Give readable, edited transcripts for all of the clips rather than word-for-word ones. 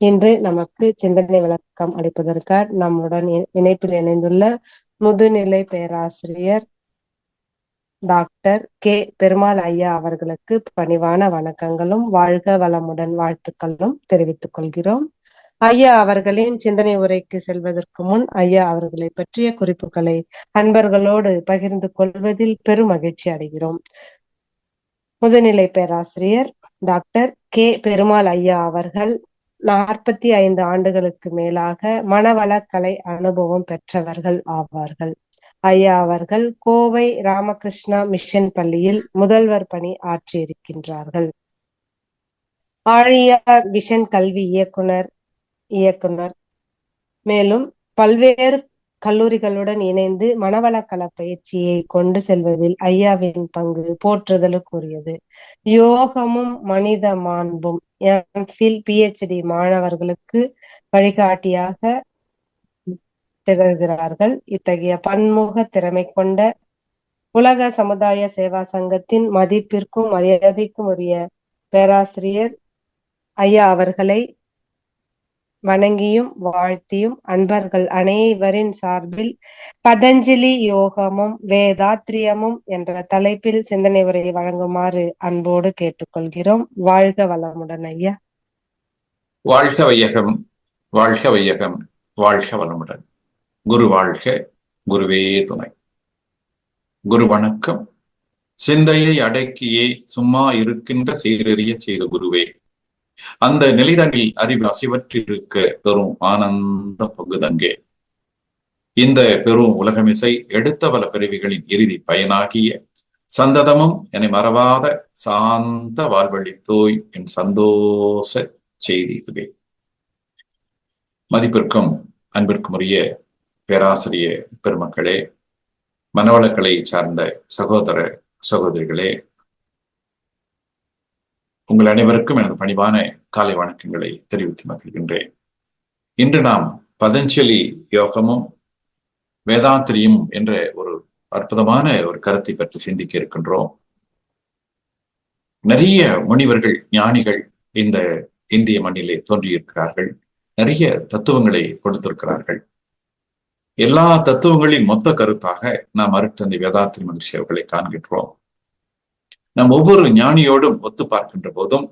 இன்று நமக்கு சிந்தனை விளக்கம் அளிப்பதற்காக நம்முடன் இணைப்பில் இணைந்துள்ள முதுநிலை பேராசிரியர் டாக்டர் கே பெருமாள் ஐயா அவர்களுக்கு பணிவான வணக்கங்களும் வாழ்க வளமுடன் வாழ்த்துக்களும் தெரிவித்துக் கொள்கிறோம். ஐயா அவர்களின் சிந்தனை உரைக்கு செல்வதற்கு முன் ஐயா அவர்களை பற்றிய குறிப்புகளை அன்பர்களோடு பகிர்ந்து கொள்வதில் பெரும் மகிழ்ச்சி அடைகிறோம். முதுநிலை பேராசிரியர் டாக்டர் கே பெருமாள் ஐயா அவர்கள் 45 ஆண்டுகளுக்கு மேலாக மனவளக்கலை அனுபவம் பெற்றவர்கள் ஆவார்கள். ஐயா அவர்கள் கோவை ராமகிருஷ்ணா மிஷன் பள்ளியில் முதல்வர் பணி ஆற்றியிருக்கின்றார்கள். ஆழியார் விஷன் கல்வி இயக்குனர் மேலும் பல்வேறு கல்லூரிகளுடன் இணைந்து மனவளக்கல பயிற்சியை கொண்டு செல்வதில் ஐயாவின் பங்கு போற்றுதலுக்குரியது. யோகமும் மனித மாண்பும் எம்ஃபில் PhD மாணவர்களுக்கு வழிகாட்டியாக திகழ்கிறார்கள். இத்தகைய பன்முக திறமை கொண்ட உலக சமுதாய சேவா சங்கத்தின் மதிப்பிற்கும் மரியாதைக்கும் உரிய பேராசிரியர் ஐயா அவர்களை வணங்கியும் வாழ்த்தியும் அன்பர்கள் அனைவரின் சார்பில் பதஞ்சலி யோகமும் வேதாத்ரியமும் என்ற தலைப்பில் சிந்தனை உரை வழங்குமாறு அன்போடு கேட்டுக்கொள்கிறோம். வாழ்க வளமுடன் ஐயா. வாழ்க வையகம், வாழ்க வையகம், வாழ்க வளமுடன். குரு வாழ்க, குருவே துணை. குரு வணக்கம். சிந்தையை அடக்கியே சும்மா இருக்கின்ற சீரறிய செய்த குருவே, அந்த நிலைதனில் அறிவு அசைவற்றிருக்க பெரும் ஆனந்த பகுதங்கே. இந்த பெரும் உலகமிசை எடுத்த பல பிறவிகளின் இறுதி பயனாகிய சந்ததமும் என்னை மறவாத சாந்த வாழ்வழித்தோய் என் சந்தோஷ செய்தி இதுவே. மதிப்பிற்கும் அன்பிற்கும் உரிய பேராசிரிய பெருமக்களே, மனவளக்கலை சார்ந்த சகோதர சகோதரிகளே, உங்கள் அனைவருக்கும் எனது பணிவான காலை வணக்கங்களை தெரிவித்து மகிழ்கின்றேன். இன்று நாம் பதஞ்சலி யோகமும் வேதாத்திரியும் என்ற ஒரு அற்புதமான ஒரு கருத்தை பற்றி சிந்திக்க இருக்கின்றோம். நிறைய முனிவர்கள், ஞானிகள் இந்த இந்திய மண்ணிலே தோன்றியிருக்கிறார்கள். நிறைய தத்துவங்களை கொடுத்திருக்கிறார்கள். எல்லா தத்துவங்களின் மொத்த கருத்தாக நாம் அருட்தந்தை வேதாத்திரி மகிழ்ச்சி அவர்களை காண்கின்றோம். நம் ஒவ்வொரு ஞானியோடும் ஒத்து பார்க்கின்ற போதும்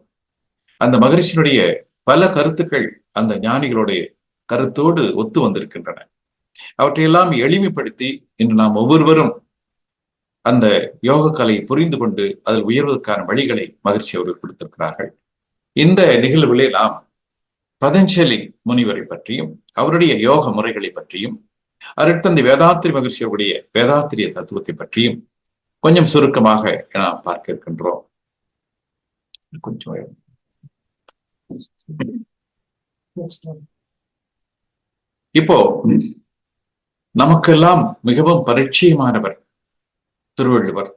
அந்த மகரிஷியினுடைய பல கருத்துக்கள் அந்த ஞானிகளுடைய கருத்தோடு ஒத்து வந்திருக்கின்றன. அவற்றையெல்லாம் எளிமைப்படுத்தி இன்று நாம் ஒவ்வொருவரும் அந்த யோக கலையை புரிந்து கொண்டு அதில் உயர்வதற்கான வழிகளை மகிழ்ச்சி அவர்கள் கொடுத்திருக்கிறார்கள். இந்த நிகழ்வுகளே நாம் பதஞ்சலி முனிவரை பற்றியும் அவருடைய யோக முறைகளை பற்றியும் அருட்தந்தை வேதாத்திரி மகிழ்ச்சி அவருடைய வேதாத்திரிய தத்துவத்தை பற்றியும் கொஞ்சம் சுருக்கமாக நாம் பார்க்க இருக்கின்றோம். கொஞ்சம் இப்போ நமக்கெல்லாம் மிகவும் பரிச்சயமானவர் திருவள்ளுவர்.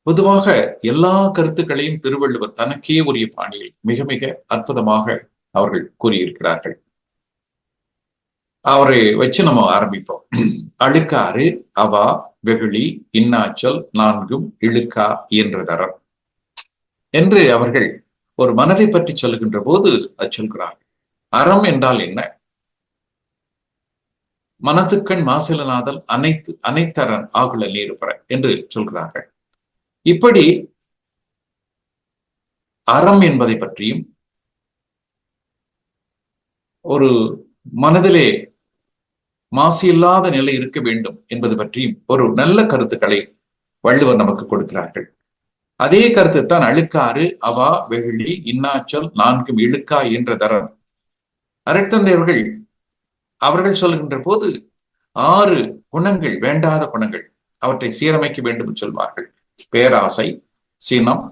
பொதுவாக எல்லா கருத்துக்களையும் திருவள்ளுவர் தனக்கே உரிய பாணியில் மிக மிக அற்புதமாக அவர்கள் கூறியிருக்கிறார்கள். அவரை வச்சு நம்ம ஆரம்பிப்போம். அழுக்காறு, அவா, வெகுளி, இன்னாச்சல், நான்கும் இழுக்கா இயன்ற தரம் என்று அவர்கள் ஒரு மனதை பற்றி சொல்லுகின்ற போது அது சொல்கிறார்கள். அறம் என்றால் என்ன? மனத்துக்கண் மாசிலனாதல் அனைத்தரன் ஆகுல நீருபர என்று சொல்கிறார்கள். இப்படி அறம் என்பதை பற்றியும் ஒரு மனதிலே மாசு இல்லாத நிலை இருக்க வேண்டும் என்பது பற்றியும் ஒரு நல்ல கருத்துக்களை வள்ளுவர் நமக்கு கொடுக்கிறார்கள். அதே கருத்து தான் அழுக்காறு, அவா, வெகுளி, இன்னாச்சல், நான்கும் இழுக்கா என்ற தரம். அருட்தந்தை அவர்கள் சொல்கின்ற போது 6 குணங்கள், வேண்டாத குணங்கள், அவற்றை சீரமைக்க வேண்டும் என்று சொல்வார்கள். பேராசை, சீனம்,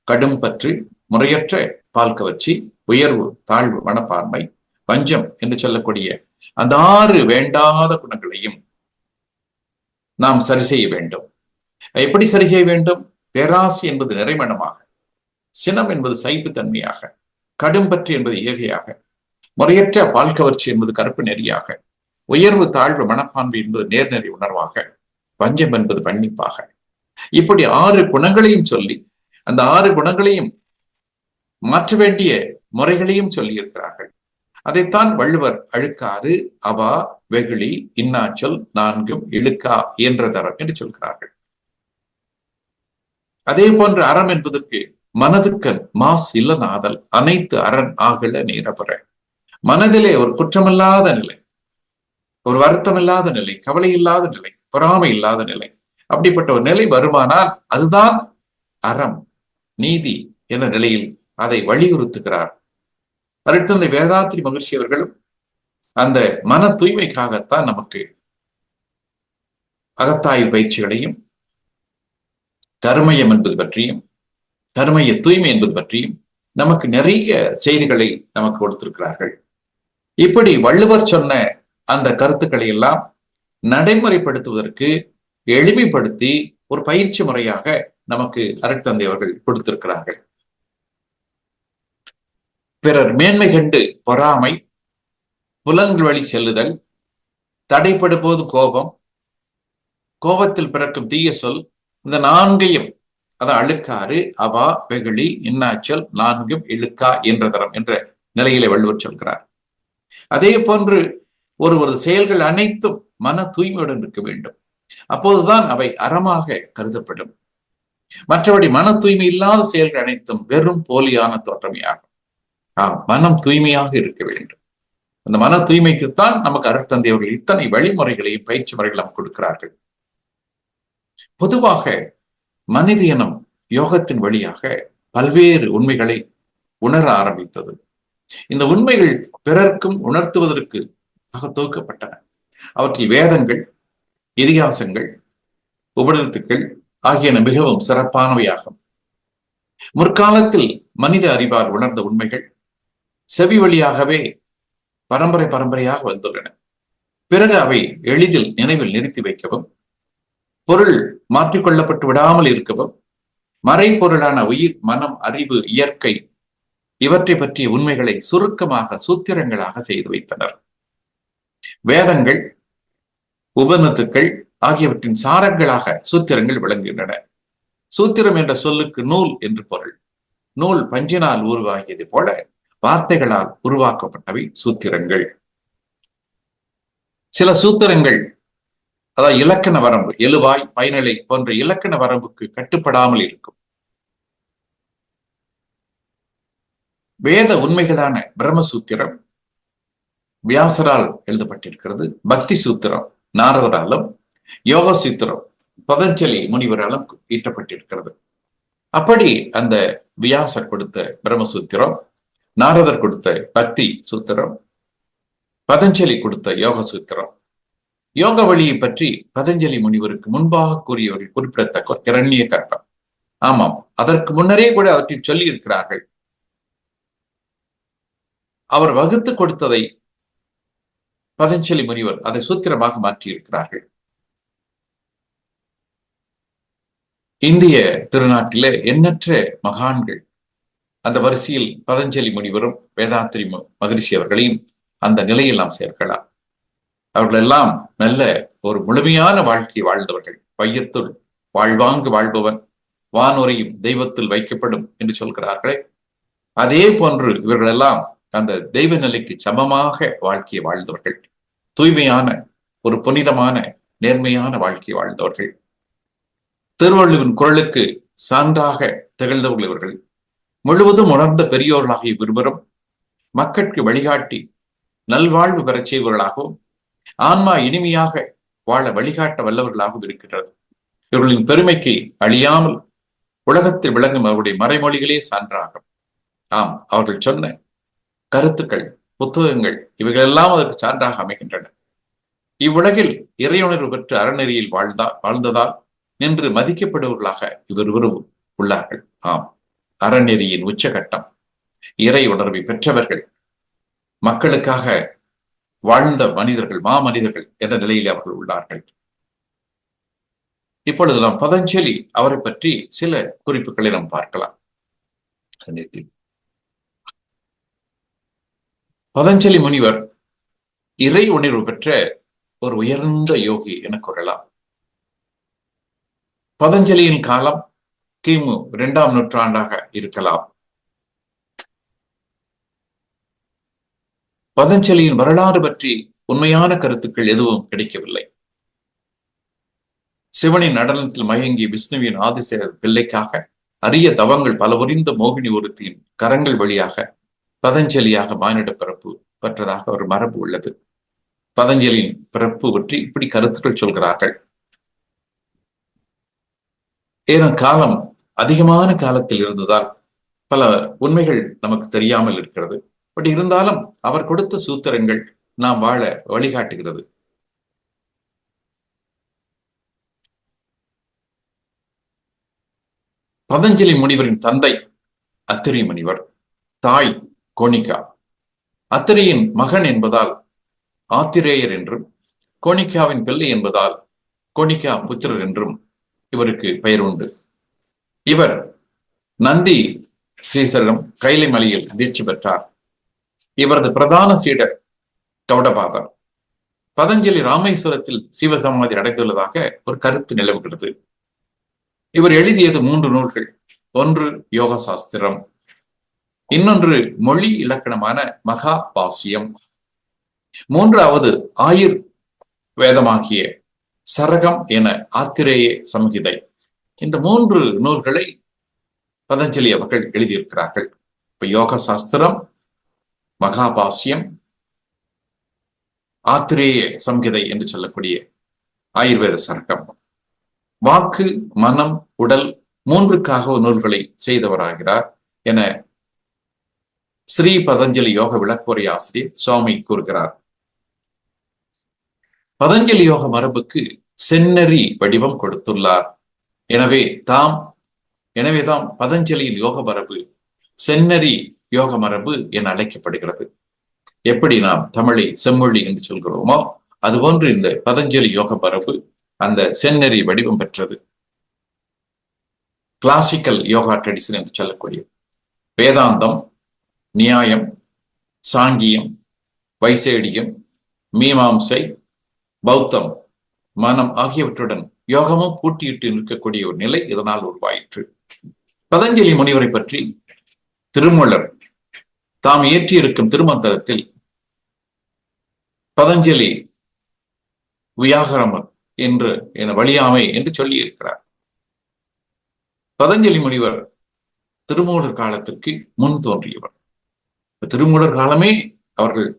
கடும் பற்று, முறையற்ற பால் கவர்ச்சி, உயர்வு தாழ்வு மனப்பான்மை, பஞ்சம் என்று சொல்லக்கூடிய அந்த 6 வேண்டாத குணங்களையும் நாம் சரி செய்ய வேண்டும். எப்படி சரி செய்ய வேண்டும்? பேராசை என்பது நிறைமணமாக, சினம் என்பது சைப்புத்தன்மையாக, கடும் பற்று என்பது ஏகையாக, முறையற்ற பால் கவர்ச்சி என்பது கருப்பு நெறியாக, உயர்வு தாழ்வு மனப்பான்மை என்பது நேர்நெறி உணர்வாக, பஞ்சம் என்பது மன்னிப்பாக, இப்படி 6 குணங்களையும் சொல்லி அந்த 6 குணங்களையும் மாற்ற வேண்டிய முறைகளையும் சொல்லி இருக்கிறார்கள். அதைத்தான் வள்ளுவர் அழுக்காறு, அவா, வெகுளி, இன்னாச்சொல் நான்கும் இழுக்கா என்ற தரம் என்று சொல்கிறார்கள். அதே போன்று அறம் என்பதற்கு மனதுக்கண் மாஸ் இல்லனாதல் அனைத்து அரண் ஆகல நீரபுற. மனதிலே ஒரு குற்றமில்லாத நிலை, ஒரு வருத்தமில்லாத நிலை, கவலை இல்லாத நிலை, பொறாமை இல்லாத நிலை, அப்படிப்பட்ட ஒரு நிலை வருமானால் அதுதான் அறம், நீதி என்ற நிலையில் அதை வலியுறுத்துகிறார். அருட்தந்தை வேதாத்திரி மகிழ்ச்சி அவர்களும் அந்த மன தூய்மைக்காகத்தான் நமக்கு அகத்தாய்வு பயிற்சிகளையும் கருமையம் என்பது பற்றியும் கருமைய தூய்மை என்பது பற்றியும் நமக்கு நிறைய செய்திகளை நமக்கு கொடுத்திருக்கிறார்கள். இப்படி வள்ளுவர் சொன்ன அந்த கருத்துக்களை எல்லாம் நடைமுறைப்படுத்துவதற்கு எளிமைப்படுத்தி ஒரு பயிற்சி முறையாக நமக்கு அருட்தந்தை அவர்கள் கொடுத்திருக்கிறார்கள். பிறர் மேன்மை கண்டு பொறாமை, புலன்கள் வழி செல்லுதல், தடைப்படும்போது கோபம், கோபத்தில் பிறக்கும் தீய சொல், இந்த நான்கையும் அதான் அழுக்காறு, அவா, வெகுளி, இன்னாச்சொல் நான்கும் இழுக்கா என்ற தரம் என்ற நிலையிலே வள்ளுவர் சொல்கிறார். அதே போன்று ஒரு செயல்கள் அனைத்தும் மன தூய்மையுடன் இருக்க வேண்டும். அப்போதுதான் அவை அறமாக கருதப்படும். மற்றபடி மன தூய்மை இல்லாத செயல்கள் அனைத்தும் வெறும் போலியான தோற்றமையாகும். மனம் தூய்மையாக இருக்க வேண்டும். அந்த மன தூய்மைக்குத்தான் நமக்கு அருட்தந்தை அவர்கள் இத்தனை வழிமுறைகளையும் பயிற்சி முறைகள் நமக்கு கொடுக்கிறார்கள். பொதுவாக மனித இனம் யோகத்தின் வழியாக பல்வேறு உண்மைகளை உணர ஆரம்பித்தது. இந்த உண்மைகள் பிறர்க்கும் உணர்த்துவதற்கு தொகுக்கப்பட்டன. அவற்றில் வேதங்கள், இதிகாசங்கள், உபநிடத்துக்கள் ஆகியன மிகவும் சிறப்பானவையாகும். முற்காலத்தில் மனித அறிவால் உணர்ந்த உண்மைகள் செவி வழியாகவே பரம்பரையாக வந்துள்ளன. பிறகு அவை எளிதில் நினைவில் நிறுத்தி வைக்கவும், பொருள் மாற்றிக்கொள்ளப்பட்டு விடாமல் இருக்கவும், மறைப்பொருளான உயிர், மனம், அறிவு, இயற்கை இவற்றை பற்றிய உண்மைகளை சுருக்கமாக சூத்திரங்களாக செய்து வைத்தனர். வேதங்கள், உபநிடத்துக்கள் ஆகியவற்றின் சாரங்களாக சூத்திரங்கள் விளங்குகின்றன. சூத்திரம் என்ற சொல்லுக்கு நூல் என்று பொருள். நூல் பஞ்சினால் உருவாகியது போல வார்த்தைகளால் உருவாக்கப்பட்டவை சூத்திரங்கள். சில சூத்திரங்கள் அதாவது இலக்கண வரம்பு, எழுவாய், பயனிலை போன்ற இலக்கண வரம்புக்கு கட்டுப்படாமல் இருக்கும். வேத உண்மைகளான பிரம்மசூத்திரம் வியாசரால் எழுதப்பட்டிருக்கிறது. பக்தி சூத்திரம் நாரதராலும், யோக சூத்திரம் பதஞ்சலி முனிவராலும் ஈட்டப்பட்டிருக்கிறது. அப்படி அந்த வியாசர் கொடுத்த பிரம்மசூத்திரம், நாரதர் கொடுத்த பக்தி சூத்திரம், பதஞ்சலி கொடுத்த யோக சூத்திரம். யோக வழியை பற்றி பதஞ்சலி முனிவருக்கு முன்பாக கூறியவர்கள் குறிப்பிடத்தக்க இரண்ய கற்பம். ஆமாம், அதற்கு முன்னரே கூட அவற்றை சொல்லி இருக்கிறார்கள். அவர் வகுத்து கொடுத்ததை பதஞ்சலி முனிவர் அதை சூத்திரமாக மாற்றியிருக்கிறார்கள். இந்திய திருநாட்டிலே எண்ணற்ற மகான்கள், அந்த வரிசையில் பதஞ்சலி முனிவரும் வேதாத்திரி மகரிஷி அவர்களையும் அந்த நிலையில் நாம் சேர்க்கலாம். அவர்கள் எல்லாம் நல்ல ஒரு முழுமையான வாழ்க்கை வாழ்ந்தவர்கள். வையத்துள் வாழ்வாங்கு வாழ்பவன் வானுரையும் தெய்வத்தில் வைக்கப்படும் என்று சொல்கிறார்களே, அதே போன்று இவர்கள் எல்லாம் அந்த தெய்வ நிலைக்கு சமமாக வாழ்க்கையை வாழ்ந்தவர்கள். தூய்மையான ஒரு புனிதமான நேர்மையான வாழ்க்கை வாழ்ந்தவர்கள். திருவள்ளுவின் குரலுக்கு சான்றாக திகழ்ந்தவர்கள் இவர்கள். முழுவதும் உணர்ந்த பெரியோர்களாக இவ்விருவரும் மக்களுக்கு வழிகாட்டி நல்வாழ்வு பெறச் செய்வர்களாகவும் ஆன்மா இனிமையாக வாழ வழிகாட்ட வல்லவர்களாகவும் இருக்கிறது. இவர்களின் பெருமைக்கு அழியாமல் உலகத்தில் விளங்கும் அவருடைய மறைமொழிகளே சான்றாகும். ஆம், அவர்கள் சொன்ன கருத்துக்கள், புத்தகங்கள் இவைகளெல்லாம் அதற்கு சான்றாக அமைகின்றன. இவ்வுலகில் இறையுணர்வு பெற்று அறநெறியில் வாழ்ந்ததால் நின்று மதிக்கப்படுவர்களாக இவருவரும் உள்ளார்கள். ஆம், அறநெறியின் உச்சகட்டம், இறை உணர்வை பெற்றவர்கள், மக்களுக்காக வாழ்ந்த மனிதர்கள், மாமனிதர்கள் என்ற நிலையில் அவர்கள் உள்ளார்கள். இப்பொழுது நாம் பதஞ்சலி அவரை பற்றி சில குறிப்புகளை நாம் பார்க்கலாம். பதஞ்சலி முனிவர் இறை உணர்வு பெற்ற ஒரு உயர்ந்த யோகி என கூறலாம். பதஞ்சலியின் காலம் கிமு 2ஆம் நூற்றாண்டாக இருக்கலாம். பதஞ்சலியின் வரலாறு பற்றி உண்மையான கருத்துக்கள் எதுவும் கிடைக்கவில்லை. சிவனின் நடனத்தில் மயங்கிய விஷ்ணுவின் ஆதிசேர பிள்ளைக்காக அரிய தவங்கள் பல புரிந்த மோகினி ஒருத்தியின் கரங்கள் வழியாக பதஞ்சலியாக மானிட பிறப்பு பெற்றதாக ஒரு மரபு உள்ளது. பதஞ்சலியின் பிறப்பு பற்றி இப்படி கருத்துக்கள் சொல்கிறார்கள். ஏன்னா காலம் அதிகமான காலத்தில் இருந்ததால் பல உண்மைகள் நமக்கு தெரியாமல் இருக்கிறது. பட் இருந்தாலும் அவர் கொடுத்த சூத்திரங்கள் நாம் வாழ வழிகாட்டுகிறது. பதஞ்சலி முனிவரின் தந்தை அத்திரி முனிவர், தாய் கோணிகா. அத்திரியின் மகன் என்பதால் ஆத்திரேயர் என்றும், கோணிகாவின் பிள்ளை என்பதால் கோணிகா புத்திரர் என்றும் இவருக்கு பெயர் உண்டு. இவர் நந்தி ஸ்ரீசரம் கைலை மலையில் தீட்சி பெற்றார். இவரது பிரதான சீடர் கௌடபாதர். பதஞ்சலி ராமேஸ்வரத்தில் சிவசமாதி அடைந்துள்ளதாக ஒரு கருத்து நிலவுகிறது. இவர் எழுதியது 3 நூல்கள். ஒன்று யோக சாஸ்திரம், இன்னொன்று மொழி இலக்கணமான மகா பாசியம், மூன்றாவது ஆயுர் வேதமாகிய சரகம் என ஆத்திரேய சம்ஹிதை. இந்த 3 நூல்களை பதஞ்சலி அவர்கள் எழுதியிருக்கிறார்கள். இப்ப யோக சாஸ்திரம், மகாபாசியம், ஆத்திரேய சம்ஹிதை என்று சொல்லக்கூடிய ஆயுர்வேத சரகம். வாக்கு, மனம், உடல் 3க்காக நூல்களை செய்தவராகிறார் என ஸ்ரீ பதஞ்சலி யோக விளக்குரை ஆசிரியர் சுவாமி கூறுகிறார். பதஞ்சலி யோக மரபுக்கு செந்நெறி வடிவம் கொடுத்துள்ளார். எனவேதான் பதஞ்சலியின் யோக மரபு செந்நெறி யோக மரபு என அழைக்கப்படுகிறது. எப்படி நாம் தமிழை செம்மொழி என்று சொல்கிறோமோ அதுபோன்று இந்த பதஞ்சலி யோக மரபு அந்த செந்நெறி வடிவம் பெற்றது. கிளாசிக்கல் யோகா ட்ரெடிஷன் என்று சொல்லக்கூடியது. வேதாந்தம், நியாயம், சாங்கியம், வைசேடியம், மீமாம்சை, பௌத்தம், மனம் ஆகியவற்றுடன் யோகமும் பூட்டியிட்டு நிற்கக்கூடிய ஒரு நிலை இதனால் உருவாயிற்று. பதஞ்சலி முனிவரை பற்றி திருமூலர் தாம் இயற்றியிருக்கும் திருமந்திரத்தில் பதஞ்சலி வியாகரம் என்று வழியாமை என்று சொல்லி இருக்கிறார். பதஞ்சலி முனிவர் திருமூலர் காலத்திற்கு முன் தோன்றியவர். திருமூலர் காலமே அவர்கள்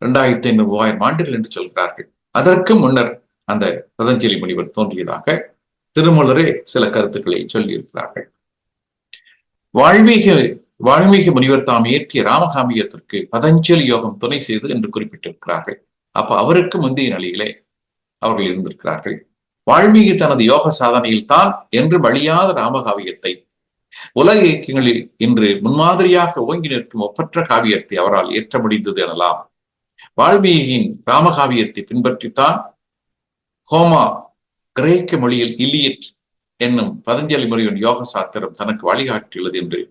2500-3000 ஆண்டுகள் என்று சொல்கிறார்கள். அதற்கு முன்னர் அந்த பதஞ்சலி முனிவர் தோன்றியதாக திருமூலரே சில கருத்துக்களை சொல்லியிருக்கிறார்கள். வால்மீகி முனிவர் தாம் இயற்றிய ராமகாமியத்திற்கு பதஞ்சலி யோகம் துணை செய்து என்று குறிப்பிட்டிருக்கிறார்கள். அப்ப அவருக்கு முந்தைய நிலையிலே அவர்கள் இருந்திருக்கிறார்கள். வால்மீகி தனது யோக சாதனையில் தான் என்று வழியாத ராமகாவியத்தை உலக இயக்கங்களில் இன்று முன்மாதிரியாக ஓங்கி நிற்கும் ஒப்பற்ற காவியத்தை அவரால் ஏற்ற முடிந்தது எனலாம். வால்மீகியின் ராமகாவியத்தை பின்பற்றித்தான் ஹோமா கிரேக்க மொழியில் இலியட் என்னும் பதஞ்சலி முனிவன் யோக சாத்திரம் தனக்கு வழிகாட்டியுள்ளது என்று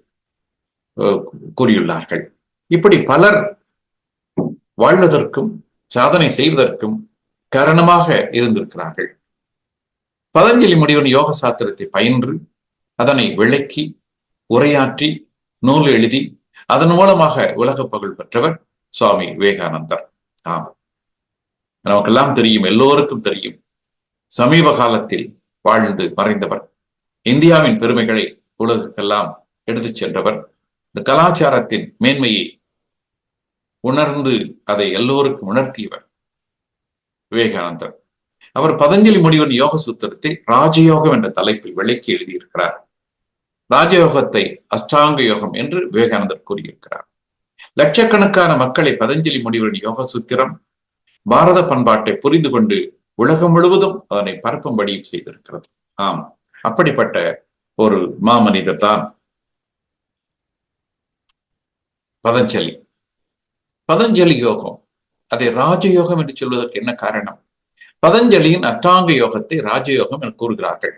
கூறியுள்ளார்கள். இப்படி பலர் வாழ்வதற்கும் சாதனை செய்வதற்கும் காரணமாக இருந்திருக்கிறார்கள். பதஞ்சலி முனிவன் யோக சாத்திரத்தை பயின்று அதனை விளக்கி உரையாற்றி நூல் எழுதி அதன் மூலமாக உலக புகழ் பெற்றவர் சுவாமி விவேகானந்தர். ஆம், நமக்கெல்லாம் தெரியும், எல்லோருக்கும் தெரியும். சமீப காலத்தில் வாழ்ந்து மறைந்தவர். இந்தியாவின் பெருமைகளை உலகுக்கெல்லாம் எடுத்துச் சென்றவர். இந்த கலாச்சாரத்தின் மேன்மையை உணர்ந்து அதை எல்லோருக்கும் உணர்த்தியவர் விவேகானந்தர். அவர் பதஞ்சலி முனிவன் யோக சூத்திரத்தை ராஜயோகம் என்ற தலைப்பில் விளக்கி எழுதியிருக்கிறார். ராஜயோகத்தை அஷ்டாங்க யோகம் என்று விவேகானந்தர் கூறியிருக்கிறார். லட்சக்கணக்கான மக்களை பதஞ்சலி முனிவரின் யோக சூத்திரம் பாரத பண்பாட்டை புரிந்து கொண்டு உலகம் முழுவதும் அதனை பரப்பும்படி செய்திருக்கிறது. ஆம், அப்படிப்பட்ட ஒரு மாமனிதர் தான் பதஞ்சலி. பதஞ்சலி யோகம் அதை ராஜயோகம் என்று சொல்வதற்கு என்ன காரணம்? பதஞ்சலியின் அஷ்டாங்க யோகத்தை ராஜயோகம் என கூறுகிறார்கள்.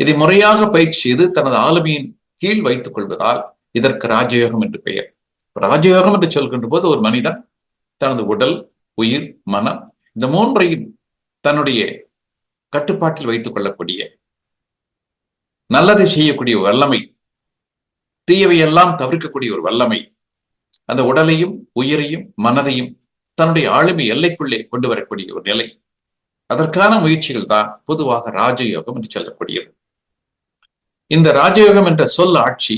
இதை முறையாக பயிற்சி செய்து தனது ஆளுமையின் கீழ் வைத்துக் கொள்வதால் இதற்கு ராஜயோகம் என்று பெயர். ராஜயோகம் என்று சொல்கின்ற போது ஒரு மனிதன் தனது உடல், உயிர், மனம் இந்த 3ஐயும் தன்னுடைய கட்டுப்பாட்டில் வைத்துக் கொள்ளக்கூடிய, நல்லதை செய்யக்கூடிய ஒரு வல்லமை, தீயவையெல்லாம் தவிர்க்கக்கூடிய ஒரு வல்லமை, அந்த உடலையும் உயிரையும் மனதையும் தன்னுடைய ஆளுமை எல்லைக்குள்ளே கொண்டு வரக்கூடிய ஒரு நிலை. அதற்கான முயற்சிகள் தான் பொதுவாக ராஜயோகம் என்று சொல்லக்கூடியது. இந்த ராஜயோகம் என்ற சொல் ஆட்சி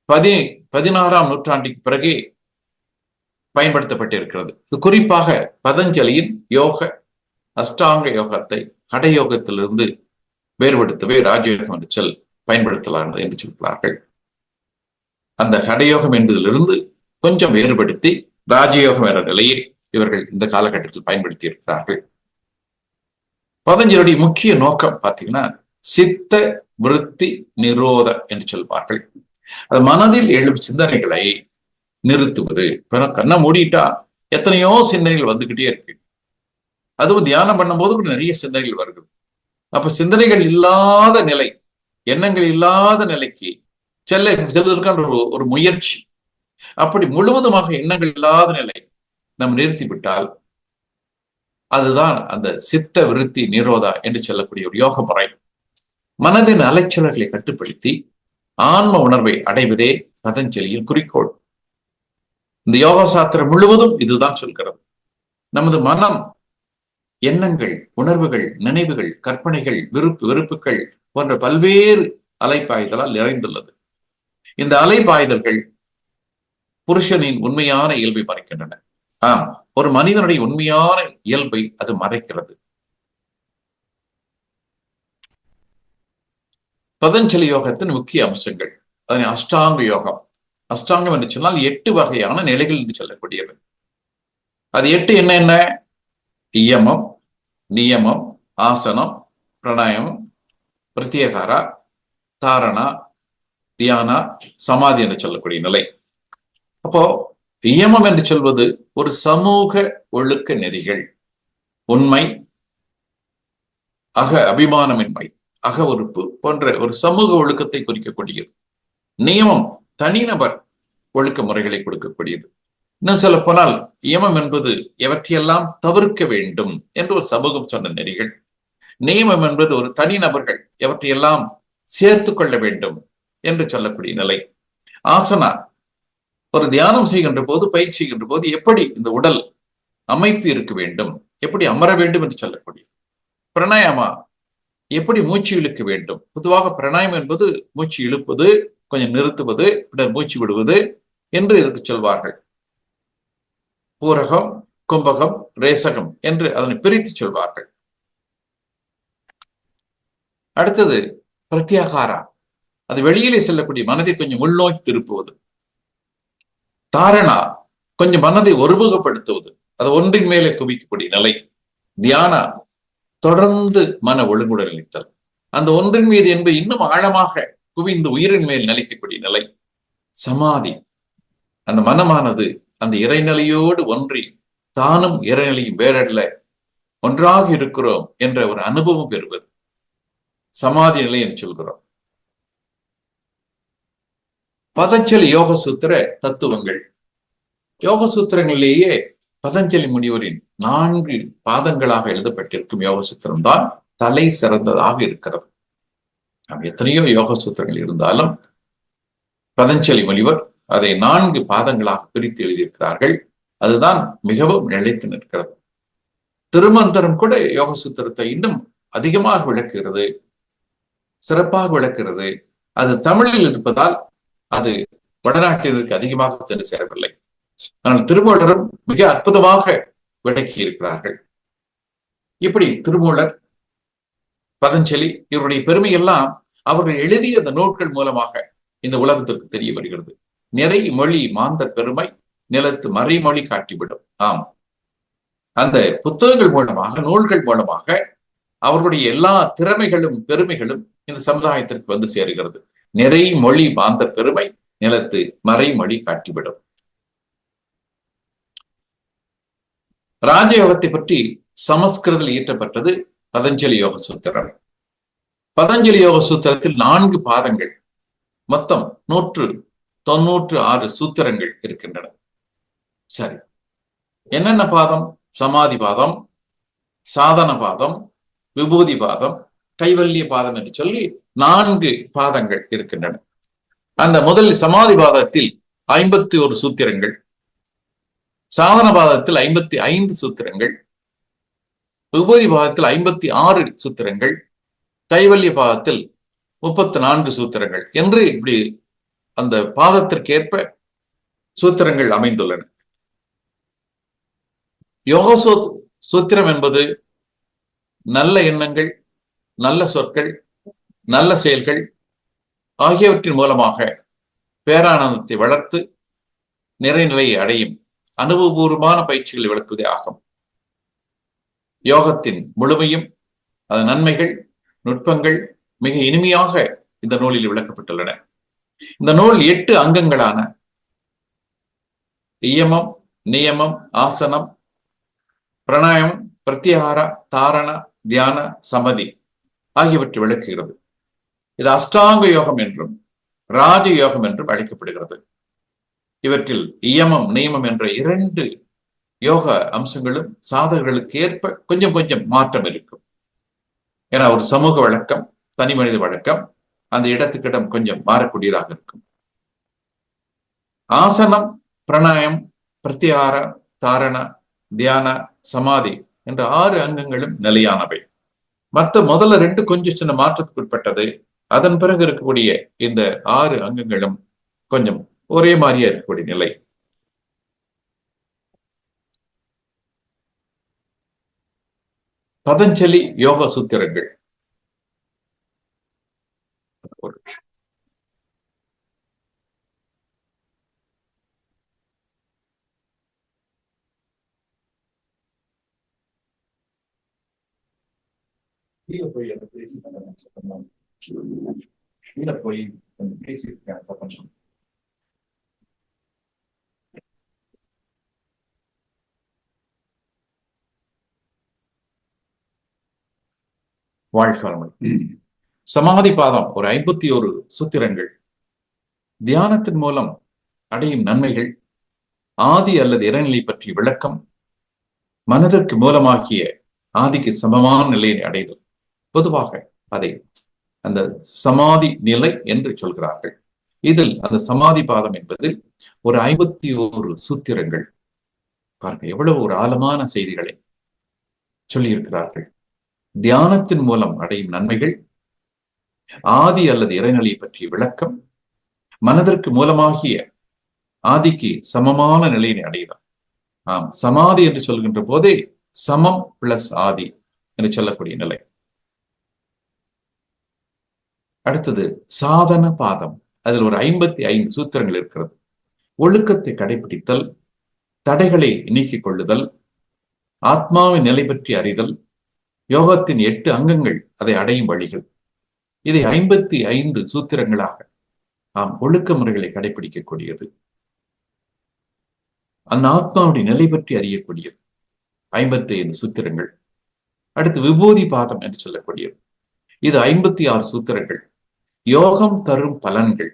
16ஆம் நூற்றாண்டுக்கு பிறகே பயன்படுத்தப்பட்டிருக்கிறது. இது குறிப்பாக பதஞ்சலியின் யோக அஷ்டாங்க யோகத்தை கடயோகத்திலிருந்து வேறுபடுத்தவே ராஜயோகம் என்ற சொல் பயன்படுத்தலாம் என்று சொல்கிறார்கள். அந்த கடயோகம் என்பதிலிருந்து கொஞ்சம் வேறுபடுத்தி ராஜயோகம் என்ற நிலையை இவர்கள் இந்த காலகட்டத்தில் பயன்படுத்தி இருக்கிறார்கள். பதஞ்சலியுடைய முக்கிய நோக்கம் பார்த்தீங்கன்னா சித்த விருத்தி நிரோத என்று சொல்வார்கள். அது மனதில் எழும் சிந்தனைகளை நிறுத்துவது. கண்ணை மூடிட்டா எத்தனையோ சிந்தனைகள் வந்துகிட்டே இருக்கு. அதுவும் தியானம் பண்ணும்போது கூட நிறைய சிந்தனைகள் வருகிறது. அப்ப சிந்தனைகள் இல்லாத நிலை, எண்ணங்கள் இல்லாத நிலைக்கு செல்வதற்கான ஒரு முயற்சி. அப்படி முழுவதுமாக எண்ணங்கள் இல்லாத நிலை நாம் நிறுத்திவிட்டால் அதுதான் அந்த சித்த விருத்தி நிரோதா என்று சொல்லக்கூடிய ஒரு யோக முறை. மனதின் அலைச்சல்களை கட்டுப்படுத்தி ஆன்ம உணர்வை அடைவதே பதஞ்சலியின் குறிக்கோள். இந்த யோகா சாஸ்திரம் முழுவதும் இதுதான் சொல்கிறது. நமது மனம் எண்ணங்கள், உணர்வுகள், நினைவுகள், கற்பனைகள், வெறுப்புகள் போன்ற பல்வேறு அலைப்பாய்தலால் நிறைந்துள்ளது. இந்த அலைப்பாய்தல்கள் புருஷனின் உண்மையான இயல்பை மறைக்கின்றன. ஒரு மனிதனுடைய உண்மையான இயல்பை அது மறைக்கிறது. பதஞ்சலி யோகத்தின் முக்கிய அம்சங்கள், அதனை அஷ்டாங்க யோகம். அஷ்டாங்கம் என்று சொன்னால் 8 வகையான நிலைகள் என்று சொல்லக்கூடியது. அது 8 என்ன? இயமம், நியமம், ஆசனம், பிராணாயாமம், பிரத்யாகாரா, தாரணா, தியானா, சமாதி என்று சொல்லக்கூடிய நிலை. அப்போ இயமம் என்று சொல்வது ஒரு சமூக ஒழுக்க நெறிகள், உண்மை, அபிமானமின்மை, அக உறுப்பு போன்ற ஒரு சமூக ஒழுக்கத்தை குறிக்கக்கூடியது. நியமம் தனிநபர் ஒழுக்க முறைகளை கொடுக்கக்கூடியது. இன்னும் சொல்ல போனால் இயமம் என்பது எவற்றையெல்லாம் தவிர்க்க வேண்டும் என்று ஒரு சமூகம் சொன்ன நெறிகள். நியமம் என்பது ஒரு தனிநபர்கள் எவற்றையெல்லாம் சேர்த்து கொள்ள வேண்டும் என்று சொல்லக்கூடிய நிலை. ஆசனா ஒரு தியானம் செய்கின்ற போது, பயிற்சி செய்கின்ற போது எப்படி இந்த உடல் அமைப்பு இருக்க வேண்டும், எப்படி அமர வேண்டும் என்று சொல்லக்கூடிய. பிராணாயாமா எப்படி மூச்சு இழுக்க வேண்டும். பொதுவாக பிராணாயாமம் என்பது மூச்சு இழுப்பது, கொஞ்சம் நிறுத்துவது, பின்னர் மூச்சு விடுவது என்று இதற்கு சொல்வார்கள். பூரகம், கும்பகம், ரேசகம் என்று அதனை பிரித்து சொல்வார்கள். அடுத்தது பிரத்யாகாரா, அது வெளியிலே செல்லக்கூடிய மனதை கொஞ்சம் உள்நோக்கி திருப்புவது. தாரணா கொஞ்சம் மனதை ஒருமுகப்படுத்துவது, அது ஒன்றின் மேலே குவிக்கக்கூடிய நிலை. தியானா தொடர்ந்து மன ஒழுங்குடன் நிலைத்தல், அந்த ஒன்றின் மீது என்பது இன்னும் ஆழமாக குவிந்து உயிரின் மேல் நிலைக்கக்கூடிய நிலை. சமாதி அந்த மனமானது அந்த இறைநிலையோடு ஒன்றி தானும் இறைநிலையும் வேறல்ல, ஒன்றாக இருக்கிறோம் என்ற ஒரு அனுபவம் பெறுவது சமாதி நிலை என்று சொல்கிறோம். பதஞ்சலி யோக சூத்திர தத்துவங்கள். யோக சூத்திரங்களிலேயே பதஞ்சலி முனிவரின் 4 பாதங்களாக எழுதப்பட்டிருக்கும் யோக சூத்திரம் தான் தலை சிறந்ததாக இருக்கிறது. எத்தனையோ யோக சூத்திரங்கள் இருந்தாலும் பதஞ்சலி முனிவர் அதை 4 பாதங்களாக பிரித்து எழுதியிருக்கிறார்கள். அதுதான் மிகவும் நிலைத்து நிற்கிறது. திருமந்திரம் கூட யோக சூத்திரத்தை இன்னும் அதிகமாக விளக்குகிறது, சிறப்பாக விளக்குகிறது. அது தமிழில் இருப்பதால் அது வடநாட்டினருக்கு அதிகமாக சென்று சேரவில்லை. ஆனால் திருமூலரும் மிக அற்புதமாக விளக்கி இருக்கிறார்கள். இப்படி திருமூலர், பதஞ்சலி இவருடைய பெருமையெல்லாம் அவர்கள் எழுதிய அந்த நூல்கள் மூலமாக இந்த உலகத்திற்கு தெரிய வருகிறது. நிறை மொழி மாந்தர் பெருமை நிலத்து மறைமொழி காட்டிவிடும். அந்த புத்தகங்கள் மூலமாக, நூல்கள் மூலமாக அவர்களுடைய எல்லா திறமைகளும் பெருமைகளும் இந்த சமுதாயத்திற்கு வந்து சேருகிறது. நிறை மொழி மாந்தர் பெருமை நிலத்து மறைமொழி காட்டிவிடும். ராஜயோகத்தை பற்றி சமஸ்கிருதத்தில் இயற்றப்பட்டது பதஞ்சலி யோக சூத்திரம். பதஞ்சலி யோக சூத்திரத்தில் 4 பாதங்கள், மொத்தம் 196 சூத்திரங்கள் இருக்கின்றன. சரி, என்னென்ன பாதம்? சமாதி பாதம், சாதன பாதம், விபூதி பாதம், கைவல்ய பாதம் என்று சொல்லி 4 பாதங்கள் இருக்கின்றன. அந்த முதல் சமாதி பாதத்தில் 51 சூத்திரங்கள், சாதன பாதத்தில் 55 சூத்திரங்கள், விபூதி பாதத்தில் 56 சூத்திரங்கள், கைவல்ய பாதத்தில் 34 சூத்திரங்கள் என்று இப்படி அந்த பாதத்திற்கேற்ப சூத்திரங்கள் அமைந்துள்ளன. யோக சூத்திரம் என்பது நல்ல எண்ணங்கள், நல்ல சொற்கள், நல்ல செயல்கள் ஆகியவற்றின் மூலமாக பேரானந்தத்தை வளர்த்து நிறைநிலையை அடையும் அனுபவபூர்வமான பயிற்சிகளை விளக்குவதே ஆகும். யோகத்தின் முழுமையும் அதன் நன்மைகள், நுட்பங்கள் மிக இனிமையாக இந்த நூலில் விளக்கப்பட்டுள்ளன. இந்த நூல் 8 அங்கங்களான இயமம், நியமம், ஆசனம், பிராணாயாமம், பிரத்யாகார, தாரண, தியான, சமதி ஆகியவற்றை விளக்குகிறது. இது அஷ்டாங்க யோகம் என்றும் ராஜ யோகம் என்றும் அழைக்கப்படுகிறது. இவற்றில் இயமம், நியமம் என்ற 2 யோக அம்சங்களும் சாதகர்களுக்கு ஏற்ப கொஞ்சம் கொஞ்சம் மாற்றம் இருக்கும். ஏன்னா ஒரு சமூக வழக்கம், தனி மனித வழக்கம் அந்த இடத்துக்கிடம் கொஞ்சம் மாறக்கூடியதாக இருக்கும். ஆசனம், பிராணாயம், பிரத்யாகார, தாரண, தியான, சமாதி என்ற 6 அங்கங்களும் நிலையானவை. முதல்ல 2 கொஞ்சம் சின்ன மாற்றத்துக்கு உட்பட்டது. அதன் பிறகு இருக்கக்கூடிய இந்த 6 அங்கங்களும் கொஞ்சம் ஒரே மாதிரியா இருக்கக்கூடிய நிலை. பதஞ்சலி யோக சூத்திரங்கள். சமாதி பாதம் ஒரு 51 சூத்திரங்கள். தியானத்தின் மூலம் அடையும் நன்மைகள், ஆதி அல்லது இறைநிலை பற்றி விளக்கம், மனதிற்கு மூலமாக்கிய ஆதிக்கு சமமான நிலையை அடைதல். பொதுவாக அதை அந்த சமாதி நிலை என்று சொல்கிறார்கள். இதில் அந்த சமாதி பாதம் என்பது ஒரு 51 சூத்திரங்கள். பாருங்க எவ்வளவு ஒரு ஆழமான செய்திகளை சொல்லியிருக்கிறார்கள். தியானத்தின் மூலம் அடையும் நன்மைகள், ஆதி அல்லது இறைநிலை பற்றிய விளக்கம், மனதிற்கு மூலமாகிய ஆதிக்கு சமமான நிலையினை அடைதல். சமாதி என்று சொல்கின்ற போதே சமம் பிளஸ் ஆதி என்று சொல்லக்கூடிய நிலை. அடுத்தது சாதன பாதம். அதில் ஒரு 55 சூத்திரங்கள் இருக்கிறது. ஒழுக்கத்தை கடைபிடித்தல், தடைகளை நீக்கிக் கொள்ளுதல், ஆத்மாவின் நிலை பற்றி அறிதல், யோகத்தின் 8 அங்கங்கள் அதை அடையும் வழிகள். இதை 55 சூத்திரங்களாக ஒழுக்க முறைகளை கடைபிடிக்கக்கூடியது. அந்த ஆத்மாவுடைய நிலை பற்றி அறியக்கூடியது 55 சூத்திரங்கள். அடுத்து விபூதி பாதம் என்று சொல்லக்கூடியது. இது 56 சூத்திரங்கள். யோகம் தரும் பலன்கள்,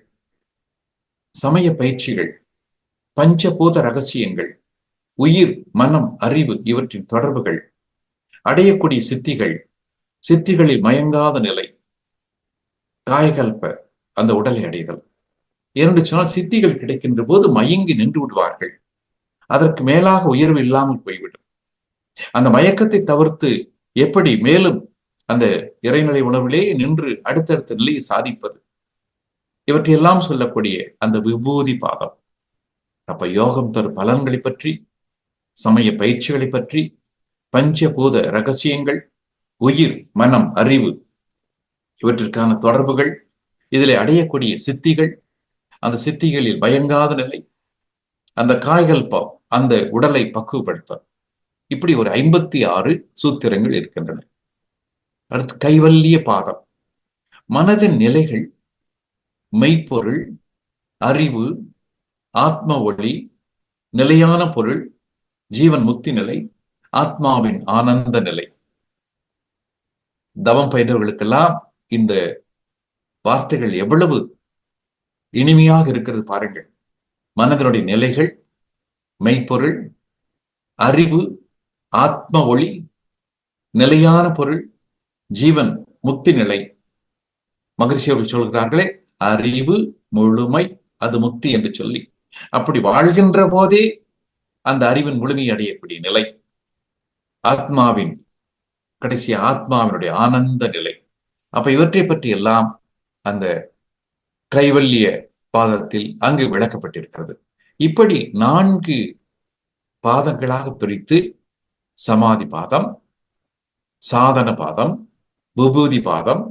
சமய பயிற்சிகள், பஞ்சபூத ரகசியங்கள், உயிர், மனம், அறிவு இவற்றின் தொடர்புகள், அடையக்கூடிய சித்திகள், சித்திகளில் மயங்காத நிலை, காயகல்ப அந்த உடலை அடைதல். என்று சொன்னால் சித்திகள் கிடைக்கின்ற போது மயங்கி நின்று விடுவார்கள். அதற்கு மேலாக உயர்வு இல்லாமல் போய்விடும். அந்த மயக்கத்தை தவிர்த்து எப்படி மேலும் அந்த இறைநிலை உணர்விலே நின்று அடுத்தடுத்த நிலையை சாதிப்பது, இவற்றையெல்லாம் சொல்லக்கூடிய அந்த விபூதி பாதம். அப்ப யோகம் தரும் பலன்களை பற்றி, சமய பயிற்சிகளை பற்றி, பஞ்சபூத ரகசியங்கள், உயிர், மனம், அறிவு இவற்றிற்கான தொடர்புகள், இதில் அடையக்கூடிய சித்திகள், அந்த சித்திகளில் பயங்காத நிலை, அந்த காய்கல்பம் அந்த உடலை பக்குவப்படுத்த, இப்படி ஒரு 56 சூத்திரங்கள் இருக்கின்றன. அடுத்து கைவல்லிய பாதம். மனதின் நிலைகள், மெய்ப்பொருள், அறிவு, ஆத்ம ஒளி, நிலையான பொருள், ஜீவன் முக்தி நிலை, ஆத்மாவின் ஆனந்த நிலை. தவம் பயின்றவர்களுக்கெல்லாம் இந்த வார்த்தைகள் எவ்வளவு இனிமையாக இருக்கிறது பாருங்கள். மனதனுடைய நிலைகள், மெய்ப்பொருள், அறிவு, ஆத்ம ஒளி, நிலையான பொருள், ஜீவன் முக்தி நிலை. மகரிஷி அவர்கள் சொல்கிறார்களே, அறிவு முழுமை அது முக்தி என்று சொல்லி அப்படி வாழ்கின்ற போதே அந்த அறிவின் முழுமை அடையக்கூடிய நிலை, ஆத்மாவின் கடைசி ஆத்மாவினுடைய ஆனந்த நிலை. அப்ப இவற்றை பற்றி எல்லாம் அந்த கைவல்ய பாதத்தில் அங்கு விளக்கப்பட்டிருக்கிறது. இப்படி 4 பாதங்களாக பிரித்து சமாதி பாதம், சாதன பாதம், விபூதி பாதம்,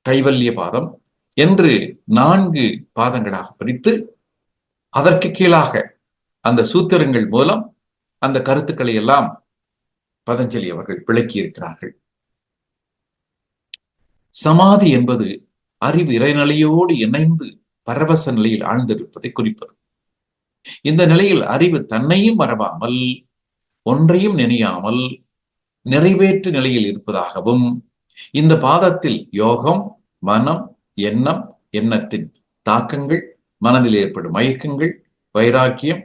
கைவல்ய பாதம் என்று 4 பாதங்களாக பிரித்து அதற்கு கீழாக அந்த சூத்திரங்கள் மூலம் அந்த கருத்துக்களை எல்லாம் பதஞ்சலி அவர்கள் விளக்கி இருக்கிறார்கள். சமாதி என்பது அறிவு இறைநிலையோடு இணைந்து பரவச நிலையில் ஆழ்ந்திருப்பதை குறிப்பது. இந்த நிலையில் அறிவு தன்னையும் மறவாமல், ஒன்றையும் நினையாமல் நிறைவேற்று நிலையில் இருப்பதாகவும், இந்த பாதத்தில் யோகம், மனம், எண்ணம், எண்ணத்தின் தாக்கங்கள், மனதில் ஏற்படும் மயக்கங்கள், வைராக்கியம்,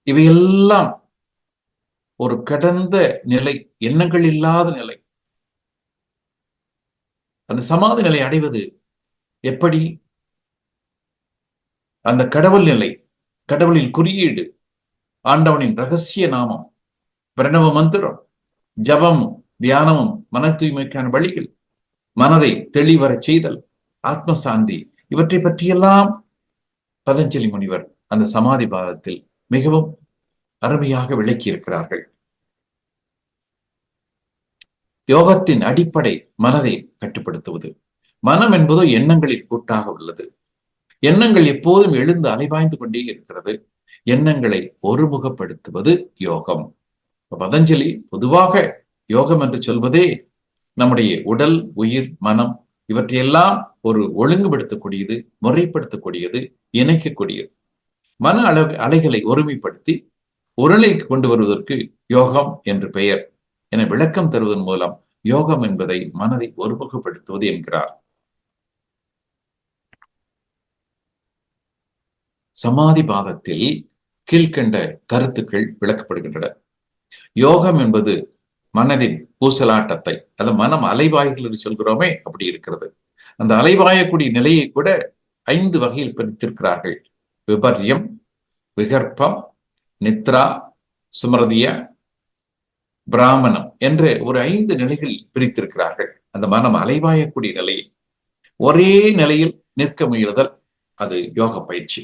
இவையெல்லாம் ஒரு கடந்த நிலை, எண்ணங்கள் இல்லாத நிலை. அந்த சமாதி நிலை அடைவது எப்படி? அந்த கடவுள் நிலை, கடவுளின் குறியீடு, ஆண்டவனின் ரகசிய நாமம், பிரணவ மந்திரம், ஜபமும் தியானமும், மன தூய்மைக்கான வழிகள், மனதை தெளிவர செய்தல், ஆத்மசாந்தி, இவற்றை பற்றியெல்லாம் பதஞ்சலி முனிவர் அந்த சமாதி பாதத்தில் மிகவும் அருமையாக விளக்கி இருக்கிறார்கள். யோகத்தின் அடிப்படை மனதை கட்டுப்படுத்துவது. மனம் என்பதோ எண்ணங்களில் கூட்டாக உள்ளது. எண்ணங்கள் எப்போதும் எழுந்து அலைபாய்ந்து கொண்டே இருக்கிறது. எண்ணங்களை ஒருமுகப்படுத்துவது யோகம். பதஞ்சலி பொதுவாக யோகம் என்று சொல்வதே நம்முடைய உடல், உயிர், மனம் இவற்றையெல்லாம் ஒரு ஒழுங்குபடுத்தக்கூடியது, முறைப்படுத்தக்கூடியது, இணைக்கக்கூடியது. மன அலைகளை ஒருமைப்படுத்தி ஒரு நிலைக்கு கொண்டு வருவதற்கு யோகம் என்று பெயர் என விளக்கம் தருவதன் மூலம் யோகம் என்பதை மனதை ஒருமுகப்படுத்துவது என்கிறார். சமாதி பாதத்தில் கீழ்கண்ட கருத்துக்கள் விளக்கப்படுகின்றன. யோகம் என்பது மனதின் ஊசலாட்டத்தை, அது மனம் அலைவாய்கள் என்று சொல்கிறோமே அப்படி இருக்கிறது. அந்த அலைவாயக்கூடிய நிலையை கூட 5 வகையில் பிரித்திருக்கிறார்கள். விபர்யம், விகற்பம், நித்ரா, சுமரதிய, பிராமணம் என்ற ஒரு 5 நிலைகளில் பிரித்திருக்கிறார்கள். அந்த மனம் அலைவாயக்கூடிய நிலையை ஒரே நிலையில் நிற்க முயலுதல், அது யோக பயிற்சி.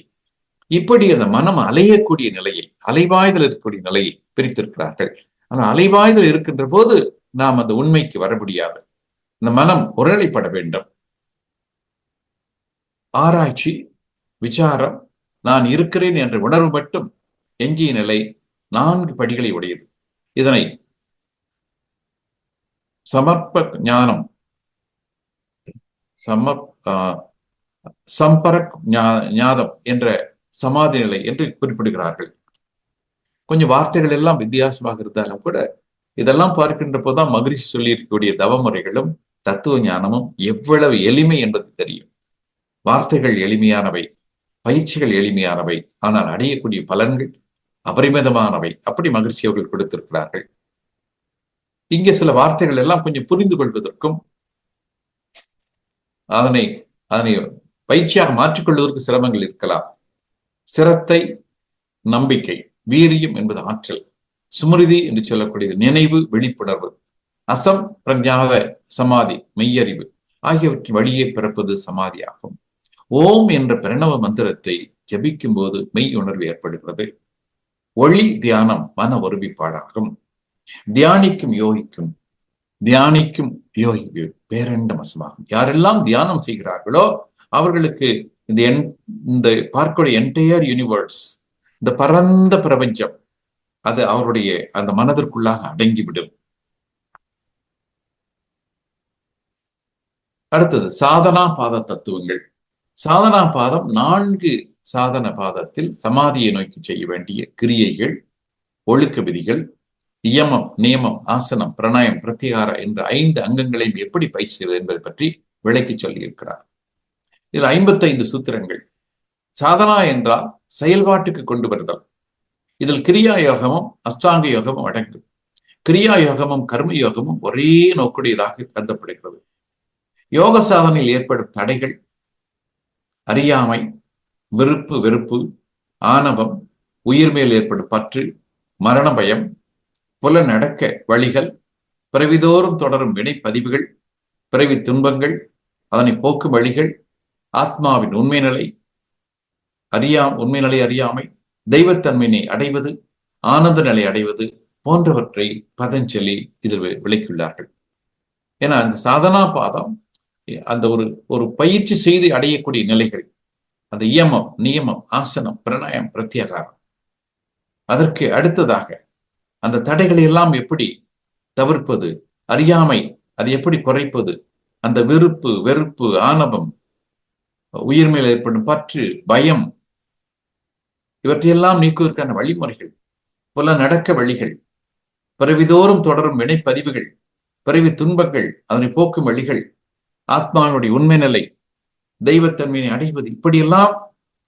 இப்படி அந்த மனம் அலையக்கூடிய நிலையை, அலைவாய்தல் இருக்கக்கூடிய நிலையை பிரித்திருக்கிறார்கள். ஆனால் அலைவாய்தல் இருக்கின்ற போது நாம் அந்த உண்மைக்கு வர முடியாது. இந்த மனம் ஒருநிலைப்பட வேண்டும். ஆராய்ச்சி, விசாரம், நான் இருக்கிறேன் என்ற உணர்வு மட்டும் எஞ்சிய நிலை 4 படிகளை உடையது. இதனை சமர்ப்ப ஞானம், சம்பரக் ஞானம் என்ற சமாதி நிலை என்று குறிப்பிடுகிறார்கள். கொஞ்சம் வார்த்தைகள் எல்லாம் வித்தியாசமாக இருந்தாலும் கூட இதெல்லாம் பார்க்கின்ற போதுதான் மகரிஷி சொல்லி இருக்கக்கூடிய தவமுறைகளும் தத்துவ ஞானமும் எவ்வளவு எளிமை என்பது தெரியும். வார்த்தைகள் எளிமையானவை, பயிற்சிகள் எளிமையானவை, ஆனால் அடையக்கூடிய பலன்கள் அபரிமிதமானவை. அப்படி மகிழ்ச்சி அவர்கள் கொடுத்திருக்கிறார்கள். இங்கே சில வார்த்தைகள் எல்லாம் கொஞ்சம் புரிந்து கொள்வதற்கும் அதனை பயிற்சியாக மாற்றிக்கொள்வதற்கு சிரமங்கள் இருக்கலாம். சிரத்தை நம்பிக்கை, வீரியம் என்பது ஆற்றல், சுமிருதி என்று சொல்லக்கூடியது நினைவு, விழிப்புணர்வு, அசம் பிரஞாத சமாதி மெய்யறிவு ஆகியவற்றின் வழியே பிறப்பது சமாதி ஆகும். ஓம் என்ற பிரணவ மந்திரத்தை ஜபிக்கும் போது மெய் உணர்வு ஏற்படுகிறது. ஒளி தியானம் மன ஒருமைப்பாடாகும். தியானிக்கும் யோகிக்கு பேரண்ட வசமாகும். யாரெல்லாம் தியானம் செய்கிறார்களோ அவர்களுக்கு இந்த பார்க்கக்கூடிய என்டையர் யூனிவர்ஸ், இந்த பரந்த பிரபஞ்சம், அது அவருடைய அந்த மனதிற்குள்ளாக அடங்கிவிடும். அடுத்தது சாதனா பாத தத்துவங்கள். சாதனா பாதம் 4 சாதன பாதத்தில் சமாதியை நோக்கி செய்ய வேண்டிய கிரியைகள், ஒழுக்க விதிகள், இயமம், நியமம், ஆசனம், பிரணாயம், பிரத்யார என்ற 5 அங்கங்களையும் எப்படி பயிற்சி செய்வது என்பதை பற்றி விளக்கி சொல்லி இருக்கிறார். இதில் 55 சூத்திரங்கள். சாதனா என்றால் செயல்பாட்டுக்கு கொண்டு வருதல். இதில் கிரியா யோகமும் அஷ்டாங்க யோகமும் அடங்கும். கிரியா யோகமும் கர்ம யோகமும் ஒரே நோக்குடையதாக கருதப்படுகிறது. யோக சாதனையில் ஏற்படும் தடைகள், அறியாமை, விருப்பு வெறுப்பு, ஆணவம், உயிர் மேல் ஏற்படும் பற்று, மரண பயம், புலநடக்க வழிகள், பிறவிதோறும் தொடரும் வினைப்பதிவுகள், பிறவி துன்பங்கள், அதனை போக்கும் வழிகள், ஆத்மாவின் உண்மை நிலை அறியாமை, தெய்வத்தன்மையினை அடைவது, ஆனந்த நிலை அடைவது போன்றவற்றை பதஞ்சலி இதில் விளக்கியுள்ளார்கள். ஏன்னா அந்த சாதனா பாதம் அந்த ஒரு பயிற்சி செய்து அடையக்கூடிய நிலைகள், அந்த இயமம், நியமம், ஆசனம், பிரணாயம், பிரத்யாகாரம். அதற்கு அடுத்ததாக அந்த தடைகளை எல்லாம் எப்படி தவிர்ப்பது, அறியாமை அதை எப்படி குறைப்பது, அந்த விருப்பு வெறுப்பு, ஆணவம், உயிர் மேல் ஏற்படும் பற்று, பயம், இவற்றையெல்லாம் நீக்குவதற்கான வழிமுறைகள், புல நடக்க வழிகள், பிறவிதோறும் தொடரும் வினைப்பதிவுகள், பிறவி துன்பங்கள், அதனை போக்கும் வழிகள், ஆத்மாவினுடைய உண்மை நிலை, தெய்வத்தன்மையை அடைவது, இப்படியெல்லாம்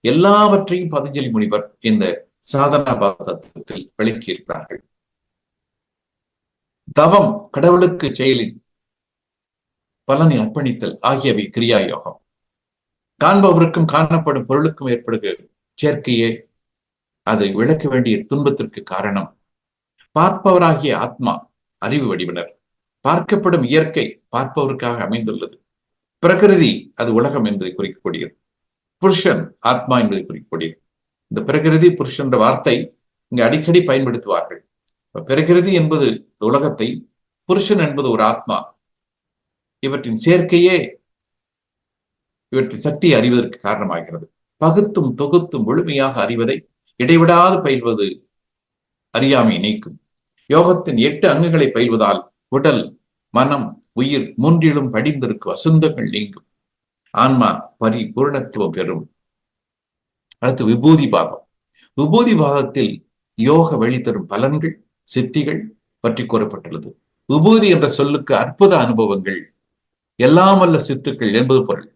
எல்லாவற்றையும் பதஞ்சலி முனிவர் இந்த சாதனா பாதத்தில் விளக்கியிருக்கிறார்கள். தவம், கடவுளுக்கு செயலின் பலனை அர்ப்பணித்தல் ஆகியவை கிரியா யோகம். காண்பவருக்கும் காணப்படும் பொருளுக்கும் ஏற்படுகிற சேர்க்கையே அதை விளக்க வேண்டிய துன்பத்திற்கு காரணம். பார்ப்பவராகிய ஆத்மா அறிவு வடிவினர். பார்க்கப்படும் இயற்கை பார்ப்பவருக்காக அமைந்துள்ளது. பிரகிருதி அது உலகம் என்பதை குறிக்கக்கூடியது. புருஷன் ஆத்மா என்பதை குறிக்கக்கூடியது. இந்த பிரகிருதி புருஷன் என்ற வார்த்தை இங்கு அடிக்கடி பயன்படுத்துவார்கள். பிரகிருதி என்பது உலகத்தை, புருஷன் என்பது ஒரு ஆத்மா. இவற்றின் சேர்க்கையே இவற்றின் சக்தியை அறிவதற்கு காரணமாகிறது. பகுத்தும் தொகுத்தும் முழுமையாக அறிவதை இடைவிடாது பயில்வது அறியாமை நீக்கும். யோகத்தின் 8 அங்கங்களை பயில்வதால் உடல், மனம், உயிர் மூன்றிலும் படிந்திருக்கும் அசுந்தங்கள் நீங்கும். ஆன்மா பரிபூர்ணத்துவம் பெறும். அடுத்து விபூதி பாதம். விபூதி பாதத்தில் யோக வழி தரும் பலன்கள், சித்திகள் பற்றி கூறப்பட்டுள்ளது. விபூதி என்ற சொல்லுக்கு அற்புத அனுபவங்கள், எல்லாம் வல்ல சித்துக்கள் என்பது பொருள்.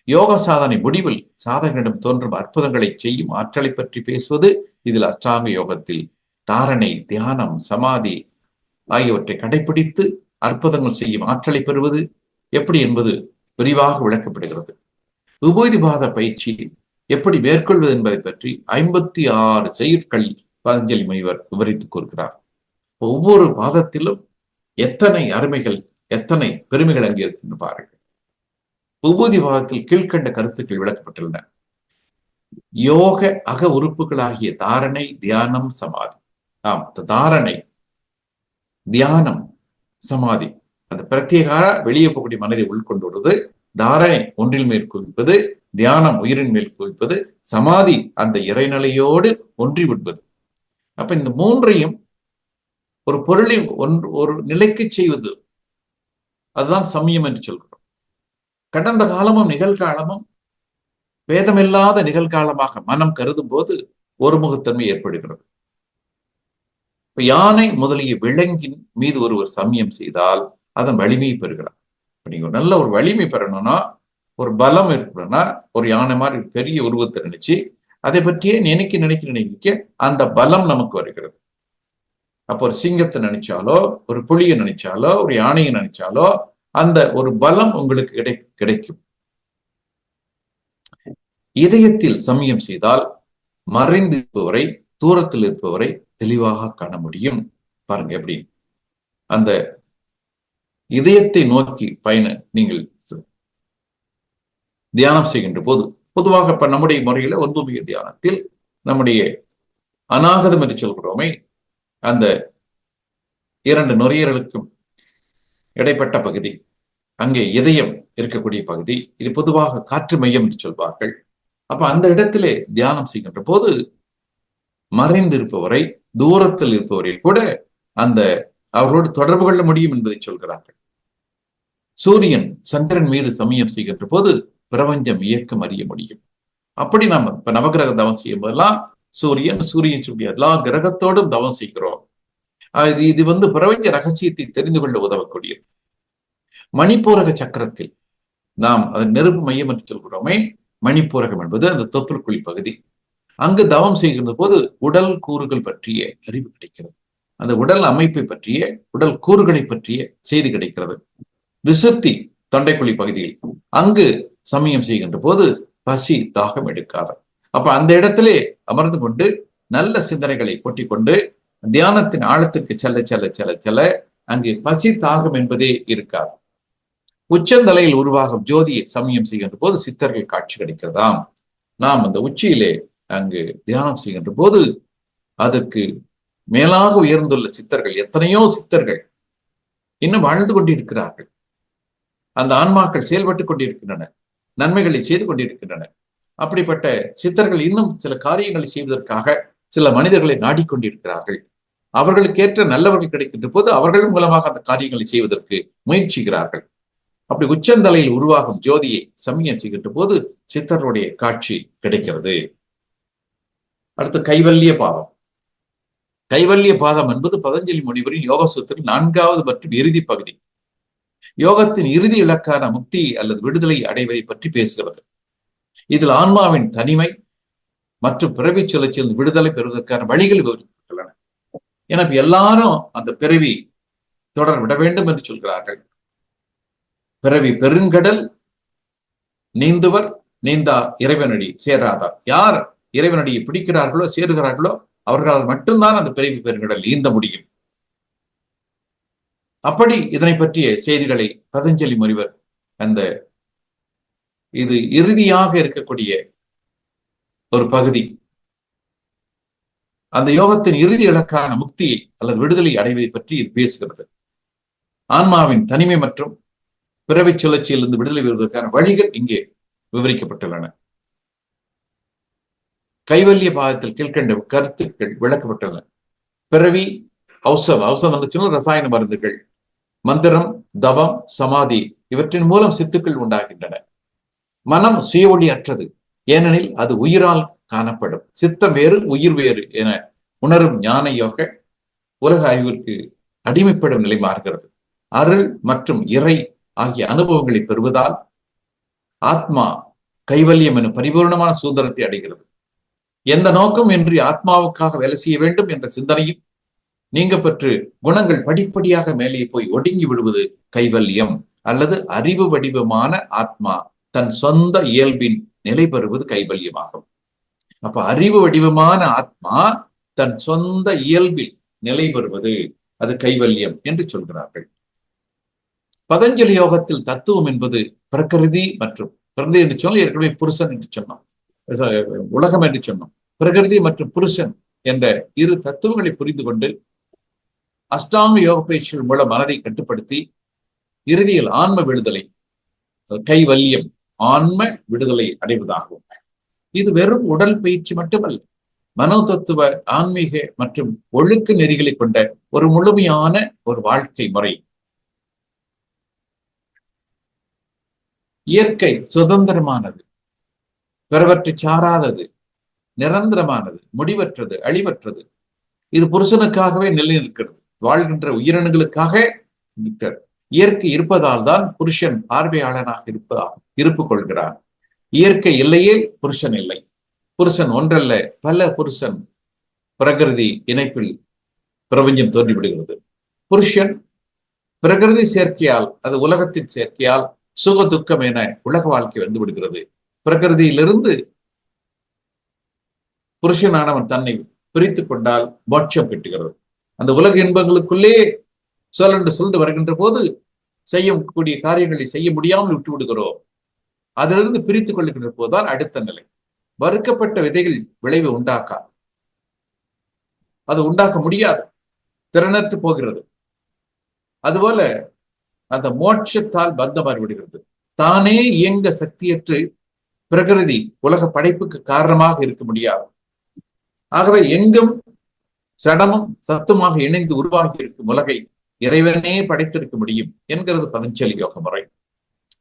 யோக சாதனை முடிவில் சாதகனிடம் தோன்றும் அற்புதங்களை செய்யும் ஆற்றலை பற்றி பேசுவது இதில் அஷ்டாங்க யோகத்தில் தாரணை, தியானம், சமாதி ஆகியவற்றை கடைபிடித்து அற்புதங்கள் செய்யும் ஆற்றலை பெறுவது எப்படி என்பது விரிவாக விளக்கப்படுகிறது. விபூதி பாத பயிற்சி எப்படி மேற்கொள்வது என்பதை பற்றி 56 செயற்களில் பதஞ்சலி முனிவர் விவரித்துக் கூறுகிறார். ஒவ்வொரு பாதத்திலும் எத்தனை அருமைகள், எத்தனை பெருமைகள் அங்கே இருக்கின்ற பாருங்கள். விபூதி பாதத்தில் கீழ்கண்ட கருத்துக்கள் விளக்கப்பட்டுள்ளன. யோக அக உறுப்புகளாகிய தாரணை, தியானம், சமாதி. தாரணை, தியானம், சமாதி அந்த பிரத்யேக வெளியே போகக்கூடிய மனதை உள்கொண்டுள்ளது. தாரணை ஒன்றில் மேல் குவிப்பது, தியானம் உயிரின் மேல் குவிப்பது, சமாதி அந்த இறைநிலையோடு ஒன்றி விடுவது. அப்ப இந்த மூன்றையும் ஒரு பொருளின் ஒரு நிலைக்கு செய்வது, அதுதான் சமயம் என்று சொல்கிறோம். கடந்த காலமும் நிகழ்காலமும் வேதமில்லாத நிகழ்காலமாக மனம் கருதும் போது ஒருமுகத்தன்மை ஏற்படுகிறது. இப்ப யானை முதலிய விலங்கின் மீது ஒருவர் சமயம் செய்தால் அதன் வலிமையை பெறுகிறார். இப்ப நீங்க நல்ல ஒரு வலிமை பெறணும்னா, ஒரு பலம் இருக்கணும்னா, ஒரு யானை மாதிரி பெரிய உருவத்தை நினைச்சு அதை பற்றியே நினைக்க அந்த பலம் நமக்கு வருகிறது. அப்போ ஒரு சிங்கத்தை நினைச்சாலோ, ஒரு புலியை நினைச்சாலோ, ஒரு யானையை நினைச்சாலோ அந்த ஒரு பலம் உங்களுக்கு கிடைக்கும். இதயத்தில் சமயம் செய்தால் மறைந்து இருப்பவரை, தூரத்தில் இருப்பவரை தெளிவாக காண முடியும். பாருங்க எப்படி அந்த இதயத்தை நோக்கி நீங்கள் தியானம் செய்கின்ற போது, பொதுவாக இப்ப நம்முடைய முறையில ஒன்புமிய தியானத்தில் நம்முடைய அநாகதம் என்று சொல்கிறோமே, அந்த 2 நுரையீரலுக்கும் இடைப்பட்ட பகுதி, அங்கே இதயம் இருக்கக்கூடிய பகுதி, இது பொதுவாக காற்று மையம் என்று சொல்வார்கள். அப்ப அந்த இடத்திலே தியானம் செய்கின்ற போது மறைந்திருப்பவரை, தூரத்தில் இருப்பவரை கூட அவர்களோடு தொடர்பு கொள்ள முடியும் என்பதை சொல்கிறார்கள். சூரியன் சந்திரன் மீது சமயம் செய்கின்ற போது பிரபஞ்சம் இயக்கம் அறிய முடியும். அப்படி நாம் இப்ப நவகிரக தவம் செய்யும் போதெல்லாம் சூரியன் சொல்லி எல்லா கிரகத்தோடும் தவம் செய்கிறோம். இது பிரபஞ்ச ரகசியத்தை தெரிந்து கொள்ள உதவக்கூடியது. மணிப்பூரக சக்கரத்தில் நாம் நெருப்பு மையம் என்று சொல்கிறோமே, மணிப்பூரகம் என்பது அந்த தொப்புள்குழி பகுதி. அங்கு தவம் செய்கின்ற போது உடல் கூறுகள் பற்றிய அறிவு கிடைக்கிறது. அந்த உடல் அமைப்பை பற்றிய, உடல் கூறுகளை பற்றிய செய்தி கிடைக்கிறது. விசுத்தி தொண்டைக்குழி பகுதியில் அங்கு சமயம் செய்கின்ற போது பசி தாகம் எடுக்காத. அப்ப அந்த இடத்திலே அமர்ந்து கொண்டு நல்ல சிந்தனைகளை கொட்டிக் கொண்டு தியானத்தின் ஆழத்திற்கு செல்ல செல்ல செல்ல செல்ல அங்கு பசி தாகம் என்பதே இருக்காது. உச்சந்தலையில் உருவாகும் ஜோதியை சமயம் செய்கின்ற போது சித்தர்கள் காட்சி கிடைக்கிறதாம். நாம் அந்த உச்சியிலே அங்கு தியானம் செய்கின்ற போது அதற்கு மேலாக உயர்ந்துள்ள சித்தர்கள், எத்தனையோ சித்தர்கள் இன்னும் வாழ்ந்து கொண்டிருக்கிறார்கள். அந்த ஆன்மாக்கள் செயல்பட்டுக் கொண்டிருக்கின்றன, நன்மைகளை செய்து கொண்டிருக்கின்றன. அப்படிப்பட்ட சித்தர்கள் இன்னும் சில காரியங்களை செய்வதற்காக சில மனிதர்களை நாடிக்கொண்டிருக்கிறார்கள். அவர்களுக்கேற்ற நல்லவர்கள் கிடைக்கின்ற போது அவர்கள் மூலமாக அந்த காரியங்களை செய்வதற்கு முயற்சிக்கிறார்கள். அப்படி உச்சந்தலையில் உருவாகும் ஜோதியை சமயம் செய்கின்ற போது சித்தர்களுடைய காட்சி கிடைக்கிறது. அடுத்து கைவல்ய பாதம். கைவல்ய பாதம் என்பது பதஞ்சலி முனிவரின் யோக சூத்திரம் 4வது மற்றும் இறுதி பகுதி. யோகத்தின் இறுதி இலக்கான முக்தி அல்லது விடுதலை அடைவதை பற்றி பேசுகிறது. இதில் ஆன்மாவின் தனிமை மற்றும் பிறவி சுழற்சியில் விடுதலை பெறுவதற்கான வழிகள் விவரிக்கப்பட்டுள்ளன. எனவே எல்லாரும் அந்த பிறவி தொடர் விட வேண்டும் என்று சொல்கிறார்கள். பிறவி பெருங்கடல் நீந்துவர் நீந்தா இறைவனடி சேராதார். யார் இறைவனடியை பிடிக்கிறார்களோ சேருகிறார்களோ அவர்களால் மட்டும்தான் அந்த பிறவி பெருங்கடல் நீந்த முடியும். அப்படி இதனை பற்றிய செய்திகளை பதஞ்சலி முனிவர் அந்த இது இறுதியாக இருக்கக்கூடிய ஒரு பகுதி, அந்த யோகத்தின் இறுதி இலக்கான முக்தியை அல்லது விடுதலை அடைவதை பற்றி இது பேசுகிறது. ஆன்மாவின் தனிமை மற்றும் பிறவி சுழற்சியிலிருந்து விடுதலை பெறுவதற்கான வழிகள் இங்கே விவரிக்கப்பட்டுள்ளன. கைவல்ய பாதத்தில் கீழ்கண்ட கருத்துக்கள் விளக்கப்பட்டுள்ளன. பிறவி ஔசவம் என்று சொன்னால் ரசாயன மருந்துகள், மந்திரம், தவம், சமாதி இவற்றின் மூலம் சித்துக்கள் உண்டாகின்றன. மனம் சுய ஒளி அற்றது, ஏனெனில் அது உயிரால் காணப்படும். சித்தம் வேறு உயிர் வேறு என உணரும் ஞான யோக உலக அறிவிற்கு அடிமைப்படும் நிலை மாறுகிறது. அருள் மற்றும் இறை ஆகிய அனுபவங்களை பெறுவதால் ஆத்மா கைவல்யம் எனும் பரிபூர்ணமான சுதந்திரத்தை அடைகிறது. எந்த நோக்கம் இன்றி ஆத்மாவுக்காக வேலை செய்ய வேண்டும் என்ற சிந்தனையும் நீங்க பெற்று குணங்கள் படிப்படியாக மேலே போய் ஒடுங்கி விடுவது கைவல்யம் அல்லது அறிவு வடிவமான ஆத்மா தன் சொந்த இயல்பின் நிலை பெறுவது கைவல்யமாகும். அப்ப அறிவு வடிவமான ஆத்மா தன் சொந்த இயல்பில் நிலை பெறுவது அது கைவல்யம் என்று சொல்கிறார்கள். பதஞ்சலி யோகத்தில் தத்துவம் என்பது பிரகிருதி மற்றும் பிரகிருதி என்று சொன்னால் ஏற்கனவே புருஷன் என்று சொன்னோம், உலகம் என்று சொன்னோம். பிரகிருதி மற்றும் புருஷன் என்ற இரு தத்துவங்களை புரிந்து கொண்டு அஷ்டாங்க யோக பயிற்சிகள் மூலம் மனதை கட்டுப்படுத்தி இறுதியில் ஆன்ம விடுதலை கைவல்யம் ஆன்ம விடுதலை அடைவதாகும். இது வெறும் உடல் பயிற்சி மட்டுமல்ல, மனோ தத்துவ ஆன்மீக மற்றும் ஒழுக்க நெறிகளை கொண்ட ஒரு முழுமையான ஒரு வாழ்க்கை முறை. இயற்கை சுதந்திரமானது, பிறவற்றை சாராதது, நிரந்தரமானது, முடிவற்றது, அழிவற்றது. இது புருஷனுக்காகவே நிலைநிற்கிறது, வாழ்கின்ற உயிரினங்களுக்காக நிற்கிறது. இயற்கை இருப்பதால் தான் புருஷன் பார்வையாளனாக இருப்பு கொள்கிறான். இயற்கை இல்லையே புருஷன் இல்லை. புருஷன் ஒன்றல்ல பல புருஷன் பிரகிருதி இணைப்பில் பிரபஞ்சம் தோன்றிவிடுகிறது. புருஷன் பிரகிருதி சேர்க்கையால், அது உலகத்தின் சேர்க்கையால் சுக துக்கம் என உலக வாழ்க்கை வந்து விடுகிறது. பிரகிருதியிலிருந்து புருஷனானவன் தன்னை பிரித்துக் கொண்டால் மோட்சம் கிட்டுகிறது. அந்த உலக இன்பங்களுக்குள்ளே சொல்லிட்டு வருகின்ற போது செய்யக்கூடிய காரியங்களை செய்ய முடியாமல் விட்டு விடுகிறோம். அதிலிருந்து பிரித்துக் கொள்ளுகின்ற போதுதான் அடுத்த நிலை. வறுக்கப்பட்ட விதைகள் விளைவு அது உண்டாக்க முடியாது, திறனற்று போகிறது. அதுபோல அந்த மோட்சத்தால் பந்தமாறி விடுகிறது. தானே இயங்க சக்தியற்று பிரகிருதி உலக படைப்புக்கு காரணமாக இருக்க முடியாது. ஆகவே எங்கும் சடமும் சத்துமாக இணைந்து உருவாகி இருக்கும் உலகை இறைவனே படைத்திருக்க முடியும் என்கிறது பதஞ்சலி யோக முறை.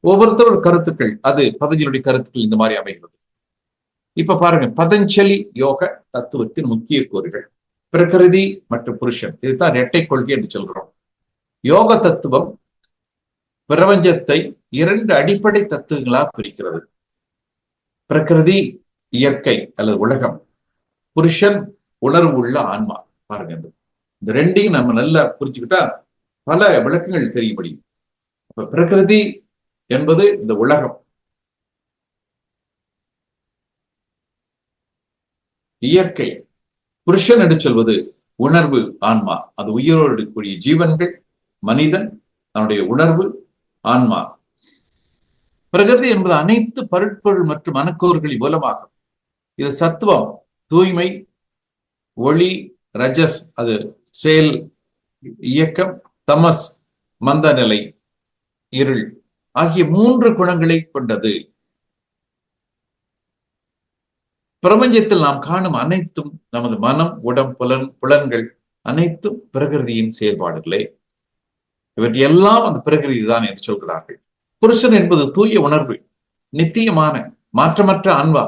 ஒவ்வொருத்தரோட கருத்துக்கள், அது பதஞ்சலியுடைய கருத்துக்கள் இந்த மாதிரி அமைகிறது. இப்ப பாருங்க, பதஞ்சலி யோக தத்துவத்தின் முக்கிய கூறுகள் பிரகிருதி மற்றும் புருஷன். இதுதான் இரட்டை கொள்கை என்று சொல்கிறோம். யோக தத்துவம் பிரபஞ்சத்தை 2 அடிப்படை தத்துவங்களாக பிரிக்கிறது. பிரகிருதி இயற்கை அல்லது உலகம், புருஷன் உணர்வு உள்ள ஆன்மா. பாருங்க, இந்த ரெண்டையும் நம்ம நல்லா புரிஞ்சுக்கிட்டா பல விளக்கங்கள் தெரிய முடியும். அப்ப பிரகிருதி என்பது இந்த உலகம், இயற்கை. புருஷன் என்று சொல்வது உணர்வு, ஆன்மா. அது உயிரோடு கூடிய ஜீவன்கள், மனிதன், தன்னுடைய உணர்வு, ஆன்மா. பிரகிருதி என்பது அனைத்து பருட்பொருள் மற்றும் அணுக்கோர்களின் மூலமாகும். இது சத்துவம், தூய்மை, ஒளி, ரஜஸ் அது செயல், இயக்கம், தமஸ் மந்த நிலை, இருள் ஆகிய 3 குணங்களை கொண்டது. பிரபஞ்சத்தில் நாம் காணும் அனைத்தும் நமது மனம், உடம், புலன்கள் அனைத்தும் பிரகிருதியின் செயல்பாடுகளே. இவற்றையெல்லாம் அந்த பிரகிருதி தான் என்று சொல்கிறார்கள். புருஷன் என்பது தூய உணர்வு, நித்தியமான மாற்றமற்ற ஆன்மா.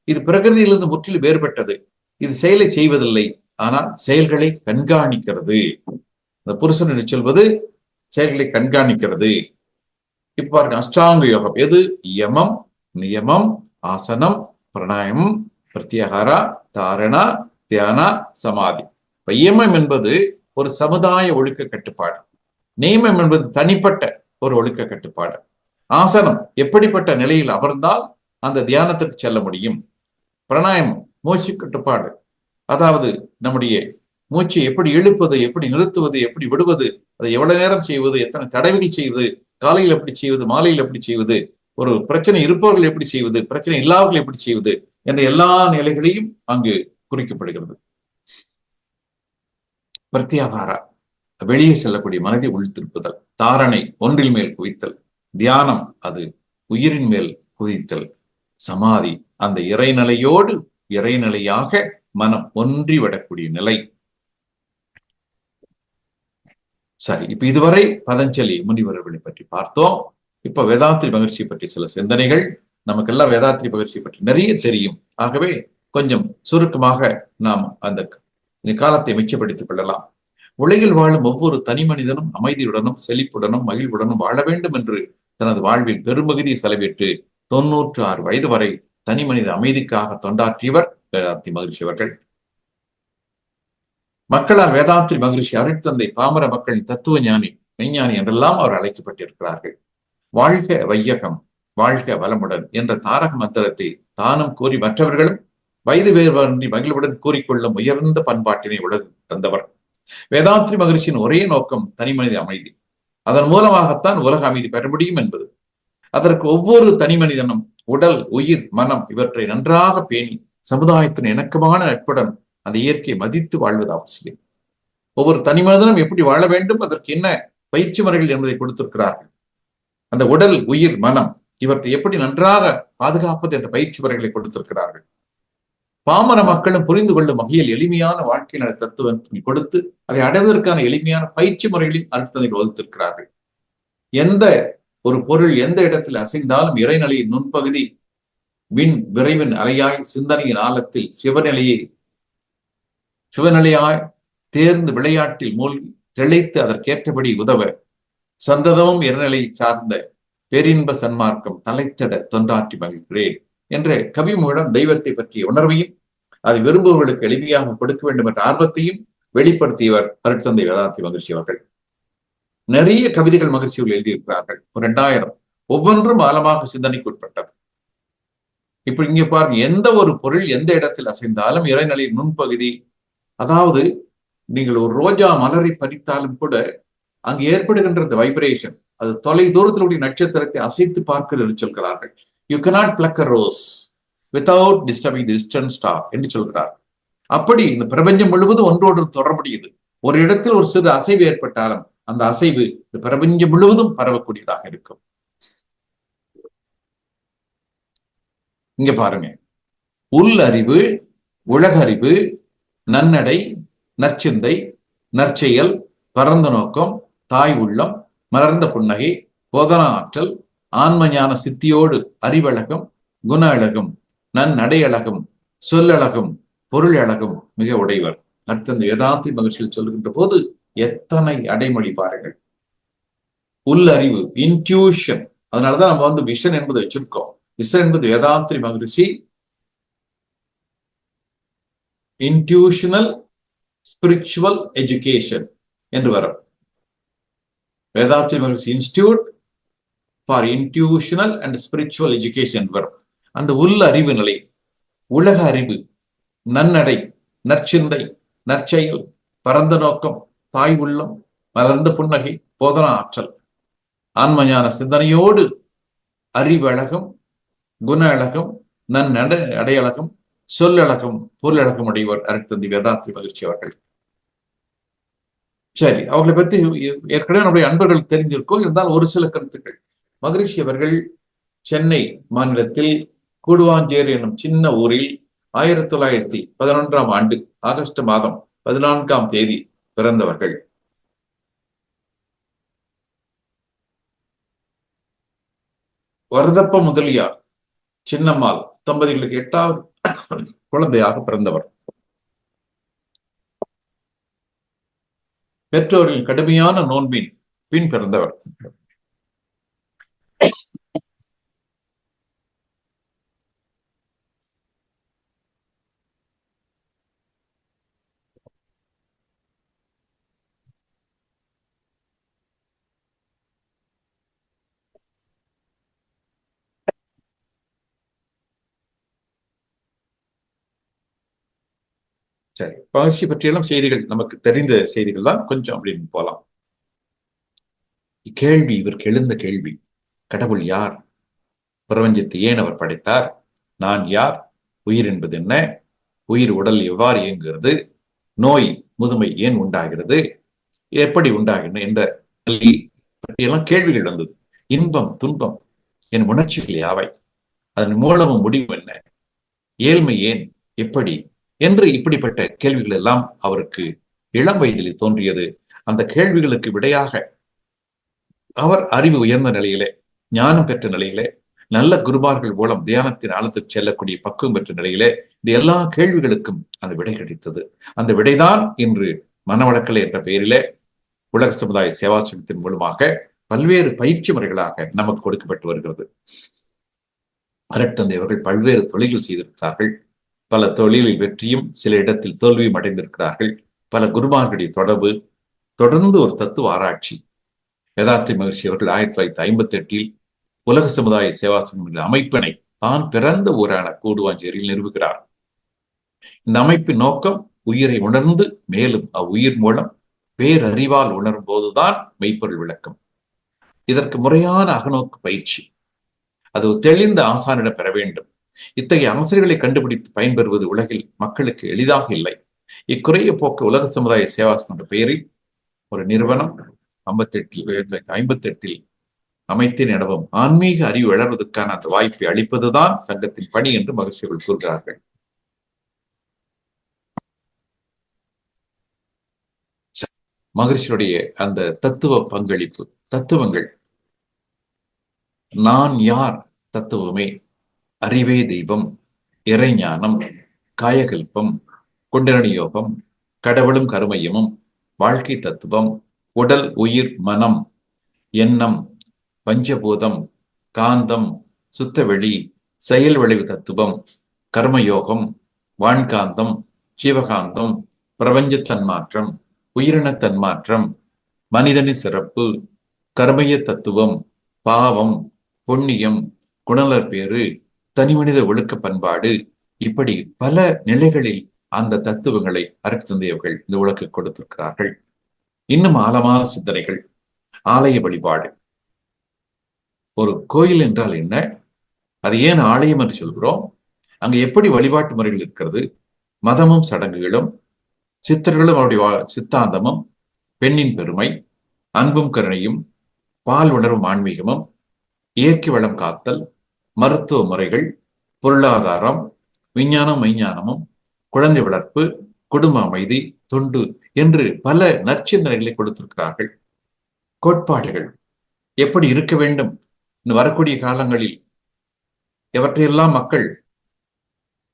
இது பிரகிருதியிலிருந்து முற்றிலும் வேறுபட்டது. இது செயலை செய்வதில்லை, ஆனால் செயல்களை கண்காணிக்கிறது. இந்த புருஷன் என்று சொல்வது செயல்களை கண்காணிக்கிறது. இப்ப பாருங்க, அஷ்டாங்க யோகம் எது? யமம், நியமம், ஆசனம், பிராணாயாமம், பிரத்யாகாரா, தாரணா, தியானா, சமாதி. இப்ப யமம் என்பது ஒரு சமுதாய ஒழுக்க கட்டுப்பாடு. நியமம் என்பது தனிப்பட்ட ஒரு ஒழுக்க கட்டுப்பாடு. ஆசனம் எப்படிப்பட்ட நிலையில் அமர்ந்தால் அந்த தியானத்திற்கு செல்ல முடியும். பிராணாயாமம் மூச்சு கட்டுப்பாடு, அதாவது நம்முடைய மூச்சை எப்படி இழுப்பது, எப்படி நிறுத்துவது, எப்படி விடுவது, அதை எவ்வளவு நேரம் செய்வது, எத்தனை தடவைகள் செய்வது, காலையில் எப்படி செய்வது, மாலையில் எப்படி செய்வது, ஒரு பிரச்சனை இருப்பவர்கள் எப்படி செய்வது, பிரச்சனை இல்லாதவர்கள் எப்படி செய்வது என்ற எல்லா நிலைகளையும் அங்கு குறிக்கப்படுகிறது. பிரத்யாகாரா வெளியே செல்லக்கூடிய மனதை உள்திருப்புதல். தாரணை ஒன்றில் மேல் குவித்தல். தியானம் அது உயிரின் மேல் குவித்தல். சமாதி அந்த இறைநிலையோடு இறைநிலையாக மனம் ஒன்றி விடக்கூடிய நிலை. சரி, இப்ப இதுவரை பதஞ்சலி முனிவர்களை பற்றி பார்த்தோம். இப்ப வேதாத்ரி மகர்ஷி பற்றி சில சிந்தனைகள். நமக்கெல்லாம் வேதாத்ரி மகர்ஷி பற்றி நிறைய தெரியும். ஆகவே கொஞ்சம் சுருக்கமாக நாம் அந்த காலத்தை மிச்சப்படுத்திக் கொள்ளலாம். உலகில் வாழும் ஒவ்வொரு தனி மனிதனும் அமைதியுடனும் செழிப்புடனும் மகிழ்வுடனும் வாழ வேண்டும் என்று தனது வாழ்வில் பெரும்பகுதியை செலவிட்டு 96 வயது வரை தனி மனித அமைதிக்காக தொண்டாற்றியவர் வேதாத்ரி மகர்ஷி அவர்கள். மக்களால் வேதாத்ரி மகரிஷி அருட்தந்தை, பாமர மக்களின் தத்துவ ஞானி, மெய்ஞானி என்றெல்லாம் அவர் அழைக்கப்பட்டிருக்கிறார்கள். வாழ்க வையகம், வாழ்க வளமுடன் என்ற தாரக மந்திரத்தை தானும் கூறி மற்றவர்களும் வயது வேறுபாடின்றி மகிழ்வுடன் கூறிக்கொள்ளும் உயர்ந்த பண்பாட்டினை உலகு தந்தவர். வேதாத்ரி மகரிஷியின் ஒரே நோக்கம் தனி மனித அமைதி. அதன் மூலமாகத்தான் உலக அமைதி பெற முடியும் என்பது. அதற்கு ஒவ்வொரு தனி மனிதனும் உடல், உயிர், மனம் இவற்றை நன்றாக பேணி சமுதாயத்தின் இணக்கமான நட்புடன் அந்த இயற்கையை மதித்து வாழ்வது அவசியம். ஒவ்வொரு தனி மனிதனும் எப்படி வாழ வேண்டும், அதற்கு என்ன பயிற்சி முறைகள் என்பதை கொடுத்திருக்கிறார்கள். அந்த உடல், உயிர், மனம் இவற்றை எப்படி நன்றாக பாதுகாப்பது என்ற பயிற்சி முறைகளை கொடுத்திருக்கிறார்கள். பாமர மக்களும் புரிந்து கொள்ளும் வகையில் எளிமையான வாழ்க்கை நல தத்துவத்தை கொடுத்து அதை அடைவதற்கான எளிமையான பயிற்சி முறைகளையும் அழுத்தங்கள் வகுத்திருக்கிறார்கள். எந்த ஒரு பொருள் எந்த இடத்தில் அசைந்தாலும் இறைநிலையின் நுண்பகுதி விண் விரைவின் அலையாய் சிந்தனையின் ஆழத்தில் சிவநிலையாய் தேர்ந்து விளையாட்டில் மூழ்கி திளைத்து அதற்கேற்றபடி உதவ சந்ததமும் இறைநிலை சார்ந்த பேரின்ப சன்மார்க்கம் தலைத்திட தொண்டாற்றி மகிழ்கிறேன் என்ற கவி மூலம் தெய்வத்தை பற்றிய உணர்வையும் அதை விரும்புவர்களுக்கு எளிமையாக கொடுக்க வேண்டும் என்ற ஆர்வத்தையும் வெளிப்படுத்தியவர் அருட்தந்தை வேதாத்ரி மகரிஷி அவர்கள். நிறைய கவிதைகள் மகிழ்ச்சிகள் எழுதியிருக்கிறார்கள். 2000 ஒவ்வொன்றும் ஆழமாக சிந்தனைக்கு உட்பட்டது. இப்ப இங்க பாருங்க, எந்த ஒரு பொருள் எந்த இடத்தில் அசைந்தாலும் இறைநிலையின் நுண்பகுதி, அதாவது நீங்கள் ஒரு ரோஜா மலரை பறித்தாலும் கூட அங்கு ஏற்படுகின்ற இந்த வைப்ரேஷன், அது தொலை தூரத்திலுடைய நட்சத்திரத்தை அசைத்து பார்க்கிறது சொல்கிறார்கள். You cannot pluck a rose without disturbing the distant star என்று சொல்கிறார். அப்படி இந்த பிரபஞ்சம் முழுவதும் ஒன்றோடு தொடர்புடையது. ஒரு இடத்தில் ஒரு சிறு அசைவு ஏற்பட்டாலும் அந்த அசைவு இந்த பிரபஞ்சம் முழுவதும் பரவக்கூடியதாக இருக்கும். இங்க பாருங்க, உள் அறிவு, உலக அறிவு, நன்னடை, நற்சிந்தை, நற்செயல், பரந்த நோக்கம், தாய் உள்ளம், மலர்ந்த புன்னகை, போதனா ஆற்றல், ஆன்ம ஞான சித்தியோடு அறிவழகம், குண அழகும், நன்னடையழகும், சொல்லழகும், பொருள் அழகும் மிக உடையவர். அடுத்த இந்த வேதாத்ரி மகர்ஷியில் சொல்லுகின்ற போது எத்தனை அடைமொழி பாருங்கள். உள் அறிவு, இன்ட்யூஷன். அதனாலதான் நம்ம விஷன் என்பதை வச்சிருக்கோம். விஷன் என்பது Vethathiri Maharishi intuitional spiritual education என்று வரும். Vethathiri Maharishi institute for intuitional and spiritual education வரும். அந்த உள் அறிவு நிலை, உலக அறிவு, நன்னடை, நற்சிந்தை, நற்செயல், பரந்த நோக்கம், தாய் உள்ளம், மலர்ந்த புன்னகை, போதனா ஆற்றல், ஆன்மஞான சிந்தனையோடு அறிவழகம், குண அழகம், அடையழகம், சொல்லழகம், பொருளழகம் உடையவர் அருட்தந்தை வேதாத்ரி மகிழ்ச்சி அவர்கள். சரி, அவர்களை பற்றி ஏற்கனவே நம்முடைய அன்பர்கள் தெரிஞ்சிருக்கோம். இருந்தால் ஒரு சில கருத்துக்கள். மகரிஷி அவர்கள் சென்னை மாநிலத்தில் கூடுவாஞ்சேரி என்னும் சின்ன ஊரில் 1911 ஆகஸ்ட் மாதம் 14 பிறந்தவர்கள். வரதப்ப முதலியார் சின்னம்மாள் தம்பதிகளுக்கு 8வது குழந்தையாக பிறந்தவர். பெற்றோரின் கடுமையான நோன்பின் பின் பிறந்தவர். சரி, மகிழ்ச்சி பற்றியெல்லாம் செய்திகள் நமக்கு தெரிந்த செய்திகள் தான், கொஞ்சம் அப்படின்னு போலாம். கேள்வி, இவருக்கு எழுந்த கேள்வி, கடவுள் யார்? பிரபஞ்சத்தை ஏன் அவர் படைத்தார்? நான் யார்? உயிர் என்பது என்ன? உயிர் உடல் எவ்வாறு இயங்குகிறது? நோய் முதுமை ஏன் உண்டாகிறது? எப்படி உண்டாகின என்ற பற்றியெல்லாம் கேள்விகள் வந்தது. இன்பம் துன்பம் என் உணர்ச்சிகள் யாவை? அதன் மூலமும் முடிவும் என்ன? ஏழ்மை ஏன்? எப்படி? என்று இப்படிப்பட்ட கேள்விகள் எல்லாம் அவருக்கு இளம் வயதில் தோன்றியது. அந்த கேள்விகளுக்கு விடையாக அவர் அறிவு உயர்ந்த நிலையிலே, ஞானம் பெற்ற நிலையிலே, நல்ல குருமார்கள் மூலம் தியானத்தின் ஆழத்துக்கு செல்லக்கூடிய பக்குவம் பெற்ற நிலையிலே இந்த எல்லா கேள்விகளுக்கும் அந்த விடை கிடைத்தது. அந்த விடைதான் இன்று மனவளக்கலை என்ற பெயரிலே உலக சமுதாய சேவா சங்கத்தின் மூலமாக பல்வேறு பயிற்சி முறைகளாக நமக்கு கொடுக்கப்பட்டு வருகிறது. அருட்தந்தை அவர்கள் பல்வேறு தொழில்கள் செய்திருக்கிறார்கள். பல தொழிலில் வெற்றியும் சில இடத்தில் தோல்வியும் அடைந்திருக்கிறார்கள். பல குருமார்களுடைய தொடர்ந்து ஒரு தத்துவ ஆராய்ச்சி. வேதாத்ரி மகிழ்ச்சி அவர்கள் 1958 உலக சமுதாய சேவா சங்கம் அமைப்பினை தான் பிறந்த ஊரான கூடுவாஞ்சேரியில் நிறுவுகிறார். இந்த அமைப்பின் நோக்கம் உயிரை உணர்ந்து மேலும் அவ்வுயிர் மூலம் பேரறிவால் உணரும் போதுதான் மெய்ப்பொருள் விளக்கம். இதற்கு முறையான அகநோக்கு பயிற்சி, அது தெளிந்த ஆசானிடம் பெற வேண்டும். இத்தகைய ஆசிரியர்களை கண்டுபிடித்து பயன்பெறுவது உலகில் மக்களுக்கு எளிதாக இல்லை. இக்குறைய போக்கு உலக சமுதாய சேவா என்ற பெயரில் ஒரு நிறுவனம் 58 அமைத்தின் எனவும் ஆன்மீக அறிவு வளர்வதற்கான அந்த வாய்ப்பை அளிப்பதுதான் சங்கத்தின் பணி என்று மகிழ்ச்சிகள் கூறுகிறார்கள். மகிழ்ச்சியுடைய அந்த தத்துவ பங்களிப்பு, தத்துவங்கள். நான் யார் தத்துவமே, அறிவே தெய்வம், இறைஞானம், காயகல்பம், குண்டலினி யோகம், கடவுளும் கருமையமும், வாழ்க்கை தத்துவம், உடல் உயிர் மனம், எண்ணம், பஞ்சபூதம், காந்தம், சுத்தவெளி, செயல் விளைவு தத்துவம், கர்மயோகம், வான்காந்தம், ஜீவகாந்தம், பிரபஞ்ச தன்மாற்றம், உயிரின தன்மாற்றம், மனிதனின் சிறப்பு, கர்மய தத்துவம், பாவம், புண்ணியம், குணலற்பேறு, தனிமனித ஒழுக்க பண்பாடு, இப்படி பல நிலைகளில் அந்த தத்துவங்களை அருட்தந்தை அவர்கள் இந்த உலகு கொடுத்திருக்கிறார்கள். இன்னும் ஆழமான சிந்தனைகள். ஆலய வழிபாடு. ஒரு கோயில் என்றால் என்ன? அது ஏன் ஆலயம் என்று சொல்கிறோம்? அங்கு எப்படி வழிபாட்டு முறைகள் இருக்கிறது? மதமும் சடங்குகளும், சித்தர்களும் அவருடைய சித்தாந்தமும், பெண்ணின் பெருமை, அன்பும் கருணையும், பால் உணர்வும் ஆன்மீகமும், இயற்கை வளம் காத்தல், மருத்துவ முறைகள், பொருளாதாரம், விஞ்ஞானம் மெய்ஞானமும், குழந்தை வளர்ப்பு, குடும்ப அமைதி, தொண்டு என்று பல நற்சிந்தனைகளை கொடுத்திருக்கிறார்கள். கோட்பாடுகள் எப்படி இருக்க வேண்டும், வரக்கூடிய காலங்களில் எவற்றையெல்லாம் மக்கள்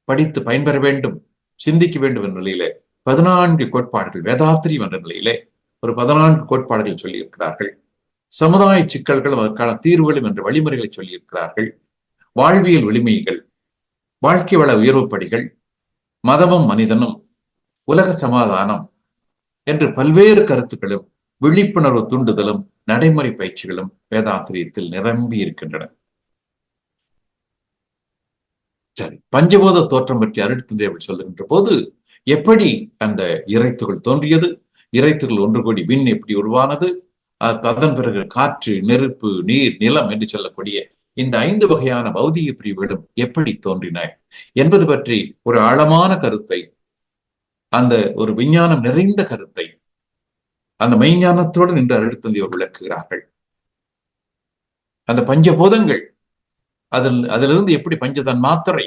படித்து பயன்பெற வேண்டும், சிந்திக்க வேண்டும் என்ற நிலையிலே 14 கோட்பாடுகள், வேதாத்திரி என்ற நிலையிலே ஒரு 14 கோட்பாடுகள் சொல்லியிருக்கிறார்கள். சமுதாய சிக்கல்களும் அதற்கான தீர்வுகளும் என்ற வழிமுறைகளை சொல்லியிருக்கிறார்கள். வாழ்வியல் வலிமைகள், வாழ்க்கை வள உயர்வுப்படிகள், மதமும் மனிதனும், உலக சமாதானம் என்று பல்வேறு கருத்துக்களும் விழிப்புணர்வு தூண்டுதலும் நடைமுறை பயிற்சிகளும் வேதாத்திரியத்தில் நிரம்பி இருக்கின்றன. சரி, பஞ்சபூத தோற்றம் பற்றி அருட்தந்தை சொல்லுகின்ற போது எப்படி அந்த இறைத்துகள் தோன்றியது, இறைத்துகள் ஒன்று கூடி விண் எப்படி உருவானது, அதன் பிறகு காற்று, நெருப்பு, நீர், நிலம் என்று சொல்லக்கூடிய இந்த 5 வகையான பௌதிக பிரிவுகளும் எப்படி தோன்றின என்பது பற்றி ஒரு ஆழமான கருத்தை, அந்த ஒரு விஞ்ஞானம் நிறைந்த கருத்தை அந்த மெய்ஞானத்தோடு நின்று அருட்தந்தை விளக்குகிறார்கள். அந்த பஞ்சபூதங்கள் அதிலிருந்து எப்படி பஞ்சதன் மாத்திரை,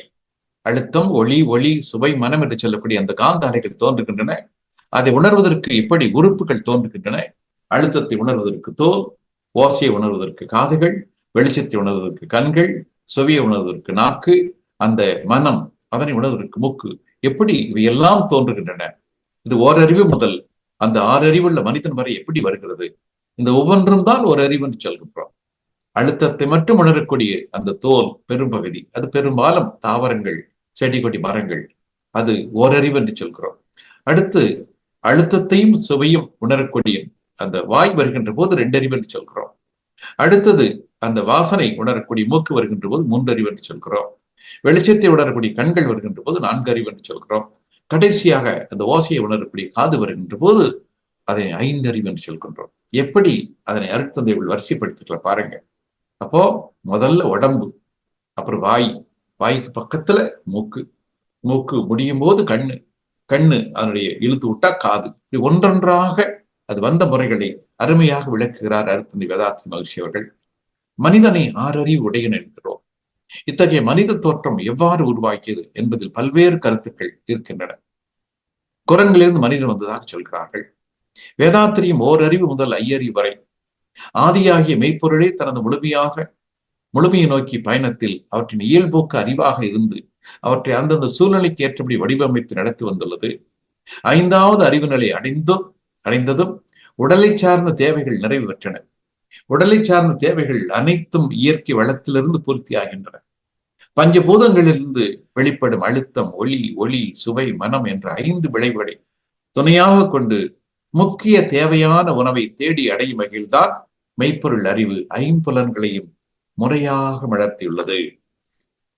அழுத்தம், ஒளி, சுவை, மனம் என்று சொல்லக்கூடிய அந்த காந்த அலைகள் தோன்றுகின்றன. அதை உணர்வதற்கு எப்படி உறுப்புகள் தோன்றுகின்றன. அழுத்தத்தை உணர்வதற்கு தோல், ஓசையை உணர்வதற்கு காதுகள், வெளிச்சத்தை உணர்வதற்கு கண்கள், சுவையை உணர்வதற்கு நாக்கு, அந்த மனம் அதனை உணர்வதற்கு மூக்கு, எப்படி இவையெல்லாம் தோன்றுகின்றன. இது ஓரறிவு முதல் அந்த 6 அறிவுள்ள மனிதன் வரை எப்படி வருகிறது. இந்த ஒவ்வொன்றும் தான் ஒரு அறிவு என்று சொல்கின்றோம். அழுத்தத்தை மட்டும் உணரக்கூடிய அந்த தோல் பெரும்பகுதி, அது பெரும்பாலும் தாவரங்கள், செடி கொடி, மரங்கள், அது ஓரறிவு என்று சொல்கிறோம். அடுத்து அழுத்தத்தையும் சுவையும் உணரக்கூடிய அந்த வாய் வருகின்ற போது 2 அறிவு என்று சொல்கிறோம். அடுத்தது அந்த வாசனை உணரக்கூடிய மூக்கு வருகின்ற போது 3 அறிவு என்று சொல்கிறோம். வெளிச்சத்தை உணரக்கூடிய கண்கள் வருகின்ற போது 4 அறிவு என்று சொல்கிறோம். கடைசியாக அந்த ஓசையை உணரக்கூடிய காது வருகின்ற போது அதை 5 அறிவு என்று சொல்கின்றோம். எப்படி அதனை அருட்தந்தைகள் வரிசைப்படுத்திக்கல பாருங்க. அப்போ முதல்ல உடம்பு, அப்புறம் வாய்க்கு பக்கத்துல மூக்கு முடியும் போது கண்ணு அதனுடைய இழுத்து விட்டா காது, இப்படி ஒன்றொன்றாக அது வந்த முறைகளை அருமையாக விளக்குகிறார் அருட்தந்தை வேதாத்ரி மகிழ்ச்சி அவர்கள். மனிதனை 6 அறிவு உடையன் என்கிறோம். இத்தகைய மனித தோற்றம் எவ்வாறு உருவாக்கியது என்பதில் பல்வேறு கருத்துக்கள் இருக்கின்றன. குரங்கிலிருந்து மனிதன் வந்ததாக சொல்கிறார்கள். வேதாத்திரியும் ஓரறிவு முதல் 5 அறிவு வரை ஆதியாகிய மெய்ப்பொருளே தனது முழுமையை நோக்கி பயணத்தில் அவற்றின் இயல்போக்கு அறிவாக இருந்து அவற்றை அந்தந்த சூழ்நிலைக்கு ஏற்றபடி வடிவமைத்து நடத்தி வந்துள்ளது. 5வது அறிவு நிலை அடைந்ததும் உடலை சார்ந்த தேவைகள் நிறைவு பெற்றன. உடலை சார்ந்த தேவைகள் அனைத்தும் இயற்கை வளத்திலிருந்து பூர்த்தியாகின்றன. பஞ்சபூதங்களிலிருந்து வெளிப்படும் அழுத்தம், ஒளி, சுவை, மனம் என்ற 5 விளைவுகளை துணையாக கொண்டு முக்கிய தேவையான உணவை தேடி அடையும் வகையில்தான் மெய்ப்பொருள் அறிவு 5 முறையாக வளர்த்தியுள்ளது.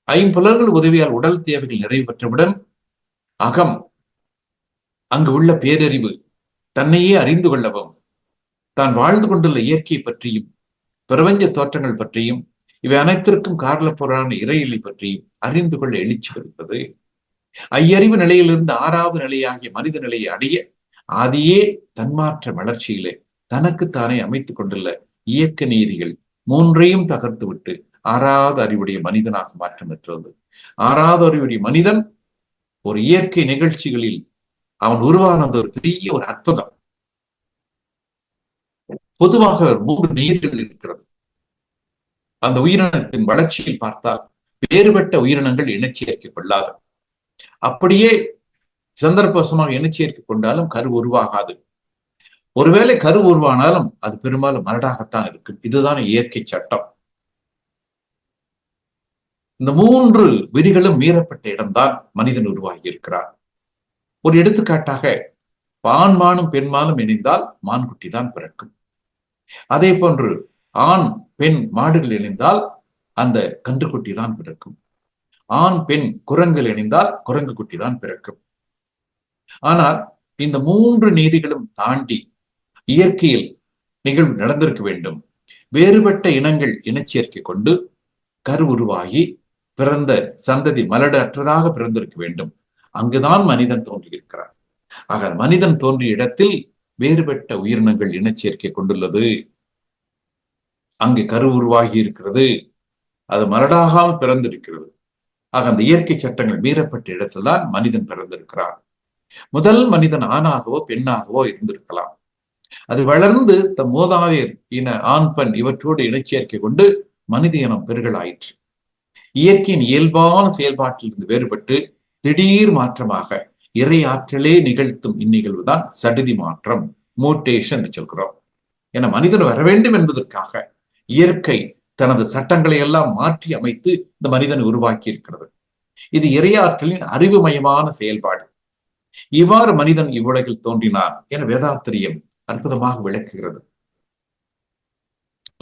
5 உதவியால் உடல் தேவைகள் நிறைவு பெற்றவுடன் அகம், அங்கு உள்ள பேரறிவு, தன்னையே அறிந்து கொள்ளவும், தான் வாழ்ந்து கொண்டுள்ள இயற்கை பற்றியும் பிரபஞ்ச தோற்றங்கள் பற்றியும் இவை அனைத்திற்கும் காரணப்பொருளான இறையிலை பற்றியும் அறிந்து கொள்ள எழுச்சி வருகிறது. 5 அறிவு நிலையிலிருந்து 6வது நிலையாகிய மனித நிலையை அடைய ஆதியே தன்மாற்ற வளர்ச்சியிலே தனக்குத்தானே அமைத்துக் கொண்டுள்ள இயக்க நீதிகள் 3ஐயும் தகர்த்து விட்டு 6வது அறிவுடைய மனிதனாக மாற்றம் பெற்றது. 6வது அறிவுடைய மனிதன் ஒரு இயற்கை நிகழ்ச்சிகளில் அவன் உருவானது ஒரு பெரிய ஒரு அற்புதம். பொதுவாக 3 நீதிகள் இருக்கிறது. அந்த உயிரினத்தின் வளர்ச்சியில் பார்த்தால் வேறுபட்ட உயிரினங்கள் இனச்சேர்க்கை கொள்ளாது. அப்படியே சந்தர்ப்பவசமாக இனச்சேர்க்கை கொண்டாலும் கரு உருவாகாது. ஒருவேளை கரு உருவானாலும் அது பெரும்பாலும் மரடாகத்தான் இருக்கும். இதுதான் இயற்கை சட்டம். இந்த 3 விதிகளும் மீறப்பட்ட இடம்தான் மனிதன் உருவாகி இருக்கிறார். ஒரு எடுத்துக்காட்டாக, ஆண்மானும் பெண்மானும் இணைந்தால் மான்குட்டி தான் பிறக்கும். அதே போன்று ஆண் பெண் மாடுகள் இணைந்தால் அந்த கன்றுக்குட்டி தான் பிறக்கும். ஆண் பெண் குரங்குகள் இணைந்தால் குரங்கு குட்டி தான் பிறக்கும். ஆனால் இந்த 3 நீதிகளும் தாண்டி இயற்கையில் நிகழ்வு நடந்திருக்க வேண்டும். வேறுபட்ட இனங்கள் இனச்சேர்க்கை கொண்டு கரு உருவாகி பிறந்த சந்ததி மலடு அற்றதாக பிறந்திருக்க வேண்டும். அங்குதான் மனிதன் தோன்றியிருக்கிறார். ஆக மனிதன் தோன்றிய இடத்தில் வேறுபட்ட உயிரினங்கள் இனச்சேர்க்கை கொண்டுள்ளது. அங்கு கரு உருவாகி இருக்கிறது. அது மலடாகாமல் பிறந்திருக்கிறது. ஆக அந்த இயற்கை சட்டங்கள் மீறப்பட்ட இடத்தில் தான் மனிதன் பிறந்திருக்கிறார். முதல் மனிதன் ஆணாகவோ பெண்ணாகவோ இருந்திருக்கலாம். அது வளர்ந்து தம் மூதாதையர் இன ஆண் பெண் இவற்றோடு இனச்சேர்க்கை கொண்டு மனித இனம் பெருகலாயிற்று. இயற்கையின் இயல்பான செயல்பாட்டில் இருந்து வேறுபட்டு திடீர் மாற்றமாக இறை ஆற்றலே நிகழ்த்தும் இந்நிகழ்வுதான் சடுதி மாற்றம், மூட்டேஷன் என்று சொல்கிறோம். என மனிதன் வர வேண்டும் என்பதற்காக இயற்கை தனது சட்டங்களை எல்லாம் மாற்றி அமைத்து இந்த மனிதனை உருவாக்கி இருக்கிறது. இது இறையாற்றலின் அறிவுமயமான செயல்பாடு. இவ்வாறு மனிதன் இவ்வுலகில் தோன்றினான் என வேதாத்திரியம் அற்புதமாக விளக்குகிறது.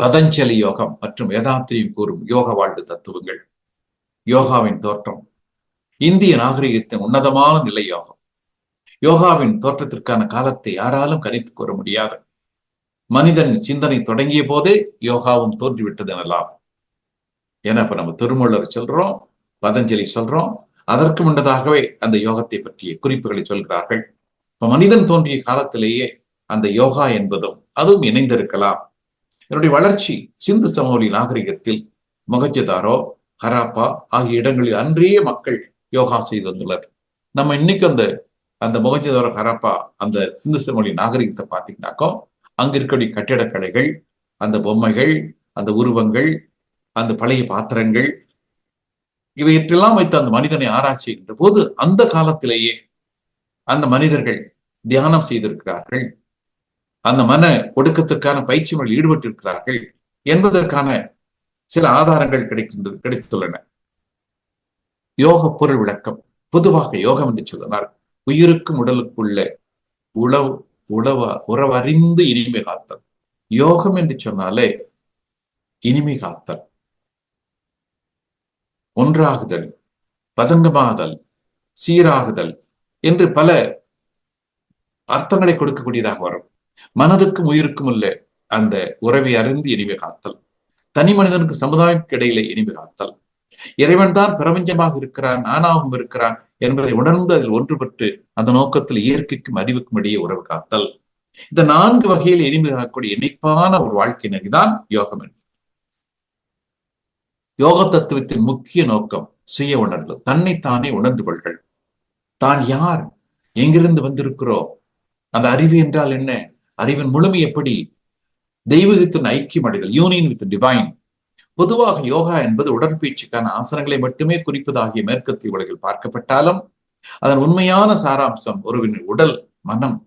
பதஞ்சலி யோகம் மற்றும் வேதாத்திரியம் கூறும் யோக வாழ்வு தத்துவங்கள், யோகாவின் தோற்றம், இந்திய நாகரிகத்தின் உன்னதமான நிலை யோகம். யோகாவின் தோற்றத்திற்கான காலத்தை யாராலும் கணித்துக் கூற முடியாது. மனிதன் சிந்தனை தொடங்கிய போதே யோகாவும் தோன்றிவிட்டது எனலாம். ஏன்னா இப்ப நம்ம திருமூலர் சொல்றோம், பதஞ்சலி சொல்றோம், அதற்கு முன்னதாகவே அந்த யோகத்தை பற்றிய குறிப்புகளை சொல்கிறார்கள். இப்ப மனிதன் தோன்றிய காலத்திலேயே அந்த யோகா என்பதும் அதுவும் இணைந்திருக்கலாம். இதனுடைய வளர்ச்சி சிந்து சமவெளி நாகரிகத்தில் மொகஞ்சதாரோ, ஹராப்பா ஆகிய இடங்களில் அன்றைய மக்கள் யோகா செய்து வந்துள்ளனர். நம்ம இன்னைக்கு அந்த அந்த மொகஞ்சதாரோ, ஹராப்பா அந்த சிந்து சமவெளி நாகரிகத்தை பார்த்தீங்கன்னாக்கோ அங்க இருக்கக்கூடிய கட்டிடக்கலைகள், அந்த பொம்மைகள், அந்த உருவங்கள், அந்த பழைய பாத்திரங்கள், இவையற்றெல்லாம் வைத்து அந்த மனிதனை ஆராய்ச்சி செய்கின்ற போது அந்த காலத்திலேயே அந்த மனிதர்கள் தியானம் செய்திருக்கிறார்கள், அந்த மன ஒடுக்கத்திற்கான பயிற்சி முறையில் ஈடுபட்டிருக்கிறார்கள் என்பதற்கான சில ஆதாரங்கள் கிடைத்துள்ளன. யோக பொருள் விளக்கம். பொதுவாக யோகம் என்று சொன்னால் உயிருக்கும் உடலுக்குள்ள உறவறிந்து இனிமை காத்தல். யோகம் என்று சொன்னாலே இனிமை காத்தல், ஒன்றாகுதல், பதங்கமாதல், சீராகுதல் என்று பல அர்த்தங்களை கொடுக்கக்கூடியதாக வரும். மனதுக்கும் உயிருக்கும் உள்ள அந்த உறவை அறிந்து இனிமை காத்தல், தனி மனிதனுக்கு சமுதாயத்துக்கு இடையிலே இனிமை காத்தல், இறைவன் தான் பிரபஞ்சமாக இருக்கிறான், நானாகவும் இருக்கிறான் என்பதை உணர்ந்து அதில் ஒன்றுபட்டு அந்த நோக்கத்தில் இயற்கைக்கும் அறிவுக்கும் இடையே உறவு காத்தல். இந்த 4 வகையில் இனிமை காக்கக்கூடிய இணைப்பான ஒரு வாழ்க்கை நெறிதான் யோகம் என்பது. யோக தத்துவத்தின் முக்கிய நோக்கம் சுய உணர்வு, தன்னைத்தானே உணர்ந்து கொள்கள். தான் யார், எங்கிருந்து வந்திருக்கிறோம், அந்த அறிவு என்றால் என்ன, அறிவின் முழுமை எப்படி, தெய்வீகத்தின் ஐக்கியம் அடைதல், யூனியன் வித் டிவைன். பொதுவாக யோகா என்பது உடற்பயிற்சிக்கான ஆசனங்களை மட்டுமே குறிப்பதாகிய மேற்கத்திய உலகில் பார்க்கப்பட்டாலும் அதன் உண்மையான சாராம்சம் ஒருவரின் உடல், மனம்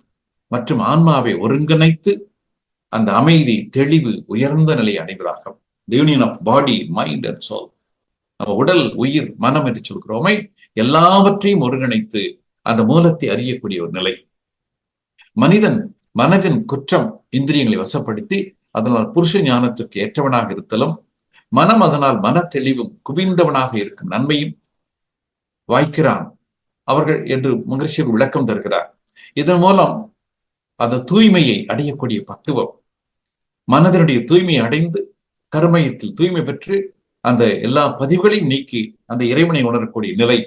மற்றும் ஆன்மாவை ஒருங்கிணைத்து அந்த அமைதி, தெளிவு, உயர்ந்த நிலையை அடைவதாகும். The union of body, mind and soul. நம்ம உடல், உயிர், மனம் என்று சொல்கிறோமே, எல்லாவற்றையும் ஒருங்கிணைத்து அந்த மூலத்தை அறியக்கூடிய ஒரு நிலை. மனிதன் மனதின் குற்றம் இந்திரியங்களை வசப்படுத்தி அதனால் புருஷ ஞானத்திற்கு ஏற்றவனாக இருத்தலும், மனம் அதனால் மன தெளிவும் குவிந்தவனாக இருக்கும் நன்மையும் வாய்க்கிறான் அவர்கள் என்று மகிழ்ச்சியில் விளக்கம் தருகிறார். இதன் மூலம் அந்த தூய்மையை அடையக்கூடிய பக்குவம், மனதனுடைய தூய்மையை அடைந்து கருமையத்தில் தூய்மை பெற்று அந்த எல்லா பதிவுகளையும் நீக்கி அந்த இறைவனை உணரக்கூடிய நிலை.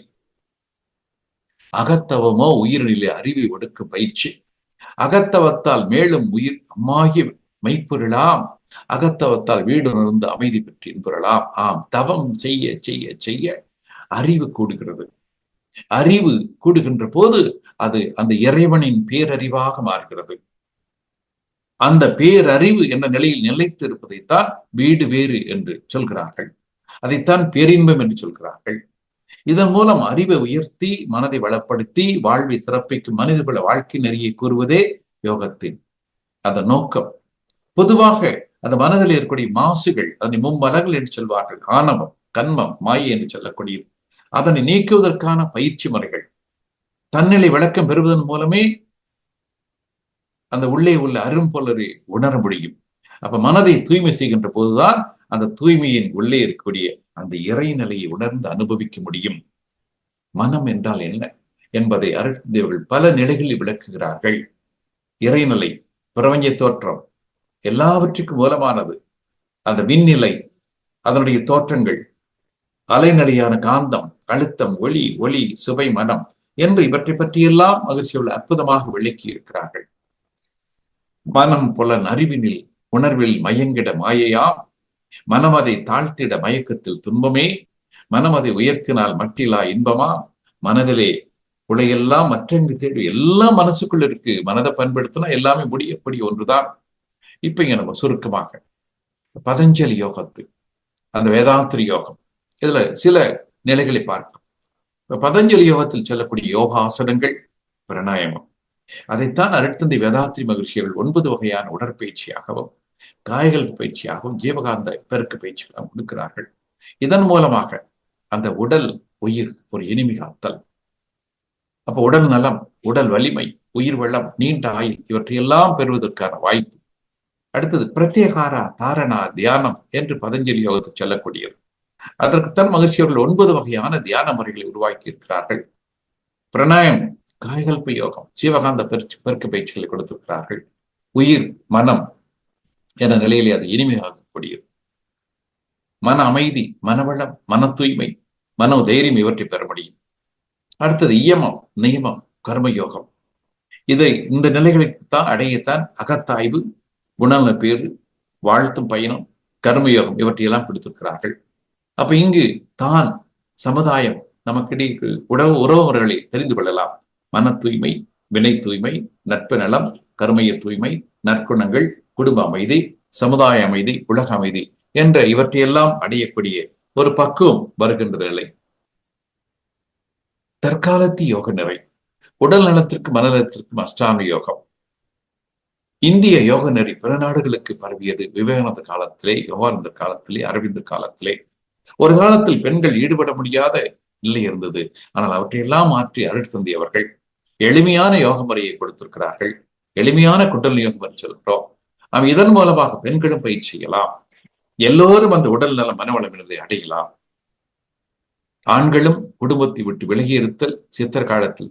அகத்தவமோ உயிரினிலே அறிவை ஒடுக்கும் பயிற்சி. அகத்தவத்தால் மேலும் உயிர் அம்மாகி மெய்ப்பொருளாம், அகத்தவத்தால் வீடுணர்ந்து அமைதி பெற்று இன்புறலாம். ஆம், தவம் செய்ய செய்ய செய்ய அறிவு கூடுகிறது. அறிவு கூடுகின்ற போது அது அந்த இறைவனின் பேரறிவாக மாறுகிறது. அந்த பேரறிவு என்ற நிலையில் நிலைத்து இருப்பதைத்தான் வீடு வேறு என்று சொல்கிறார்கள். அதைத்தான் பேரின்பம் என்று சொல்கிறார்கள். இதன் மூலம் அறிவை உயர்த்தி மனதை வளப்படுத்தி வாழ்வை சிறப்பிக்கும் மனிதகுல வாழ்க்கை நெறியை கூறுவதே யோகத்தின் அந்த நோக்கம். பொதுவாக அந்த மனதில் இருக்கக்கூடிய மாசுகள், அதனை மும்மலங்கள் என்று சொல்வார்கள், ஆணவம், கன்மம், மாயை என்று சொல்லக்கூடியது, அதனை நீக்குவதற்கான பயிற்சி முறைகள். தன்னிலை விளக்கம் பெறுவதன் மூலமே அந்த உள்ளே உள்ள அரும்பொருளை உணர முடியும். அப்ப மனதை தூய்மை செய்கின்ற போதுதான் அந்த தூய்மையின் உள்ளே இருக்கக்கூடிய அந்த இறைநிலையை உணர்ந்து அனுபவிக்க முடியும். மனம் என்றால் என்ன என்பதை அருட்தந்தையர்கள் பல நிலைகளில் விளக்குகிறார்கள். இறைநிலை, பிரபஞ்ச தோற்றம், எல்லாவற்றுக்கும் மூலமானது அந்த விண்நிலை, அதனுடைய தோற்றங்கள், அலைநிலையான காந்தம், அழுத்தம், ஒளி, ஒளி, சுவை, மனம் என்று இவற்றை பற்றியெல்லாம் மகிழ்ச்சியுள்ள அற்புதமாக விளக்கி இருக்கிறார்கள். மனம் புலன் அறிவினில் உணர்வில் மயங்கிட மாயையாம், மனமதை தாழ்த்திட மயக்கத்தில் துன்பமே, மனமதை உயர்த்தினால் மட்டிலா இன்பமா, மனதிலே உலையெல்லாம் மற்றெங்கு தேடி, எல்லாம் மனசுக்குள்ள இருக்கு, மனதை பயன்படுத்தினா எல்லாமே முடியக்கூடிய ஒன்றுதான். இப்ப இங்க நம்ம சுருக்கமாக பதஞ்சலி யோகத்து, அந்த வேதாந்திரி யோகம், இதுல சில நிலைகளை பார்ப்போம். பதஞ்சலி யோகத்தில் சொல்லக்கூடிய யோகாசனங்கள், பிராணாயாமம், அதைத்தான் அருட்தந்தை வேதாத்திரி மகிழ்ச்சிகள் 9 வகையான உடற்பயிற்சியாகவும் காய்கள் பயிற்சியாகவும் ஜீவகாந்த பெருக்கு பயிற்சியாகவும் கொடுக்கிறார்கள். இதன் மூலமாக அந்த உடல் உயிர் ஒரு இனிமை காத்தல். அப்ப உடல் நலம், உடல் வலிமை, உயிர் வளம், நீண்ட ஆயுள் இவற்றையெல்லாம் பெறுவதற்கான வாய்ப்பு. அடுத்தது பிரத்யேகாரா தாரணா தியானம் என்று பதஞ்சலி யோகத்தில் சொல்லக்கூடியது. அதற்குத்தான் மகிழ்ச்சி அவர்கள் 9 வகையான தியான முறைகளை உருவாக்கி இருக்கிறார்கள். பிரணாயம், காயகல்ப யோகம், ஜீவகாந்த பெருக்க பயிற்சிகளை கொடுத்திருக்கிறார்கள். உயிர், மனம் என்ற நிலையிலே அது இனிமையாகக்கூடியது. மன அமைதி, மனவளம், மன தூய்மை, மனோ தைரியம் இவற்றை பெற முடியும். அடுத்தது இயமம், நியமம், கர்மயோகம். இந்த நிலைகளுக்குத்தான் அடையத்தான் அகத்தாய்வு, குணநல பேரு, வாழ்த்தும் பயணம், கர்மயோகம் இவற்றையெல்லாம் கொடுத்திருக்கிறார்கள். அப்ப இங்கு தான் சமுதாயம் நமக்கிடையே உறவு முறைகளை தெரிந்து கொள்ளலாம். மன தூய்மை, வினை தூய்மை, நட்பு நலம், கர்மய தூய்மை, நற்குணங்கள், குடும்ப அமைதி, சமுதாய அமைதி, உலக அமைதி என்ற இவற்றையெல்லாம் அடையக்கூடிய ஒரு பக்குவம் வருகின்ற நிலை. தற்காலத்து யோக நிறை, உடல் நலத்திற்கு மனநலத்திற்கும் அஷ்டாங்க யோகம். இந்திய யோக நெறி பிற நாடுகளுக்கு பரவியது விவேகானந்த காலத்திலே, யோகானந்த காலத்திலே, அரவிந்தர் காலத்திலே. ஒரு காலத்தில் பெண்கள் ஈடுபட முடியாத நிலை இருந்தது. ஆனால் அவற்றையெல்லாம் மாற்றி அருள் தந்தை அவர்கள் எளிமையான யோக முறையை கொடுத்திருக்கிறார்கள். எளிமையான குண்டலினி யோகம் என்று சொல்கிறோம். இதன் மூலமாக பெண்களும் பயிற்சி செய்யலாம். எல்லோரும் அந்த உடல் நல மனவளம் என்பதை அடையலாம். ஆண்களும் குடும்பத்தை விட்டு விலகி இருத்தல் சித்தர் காலத்தில்,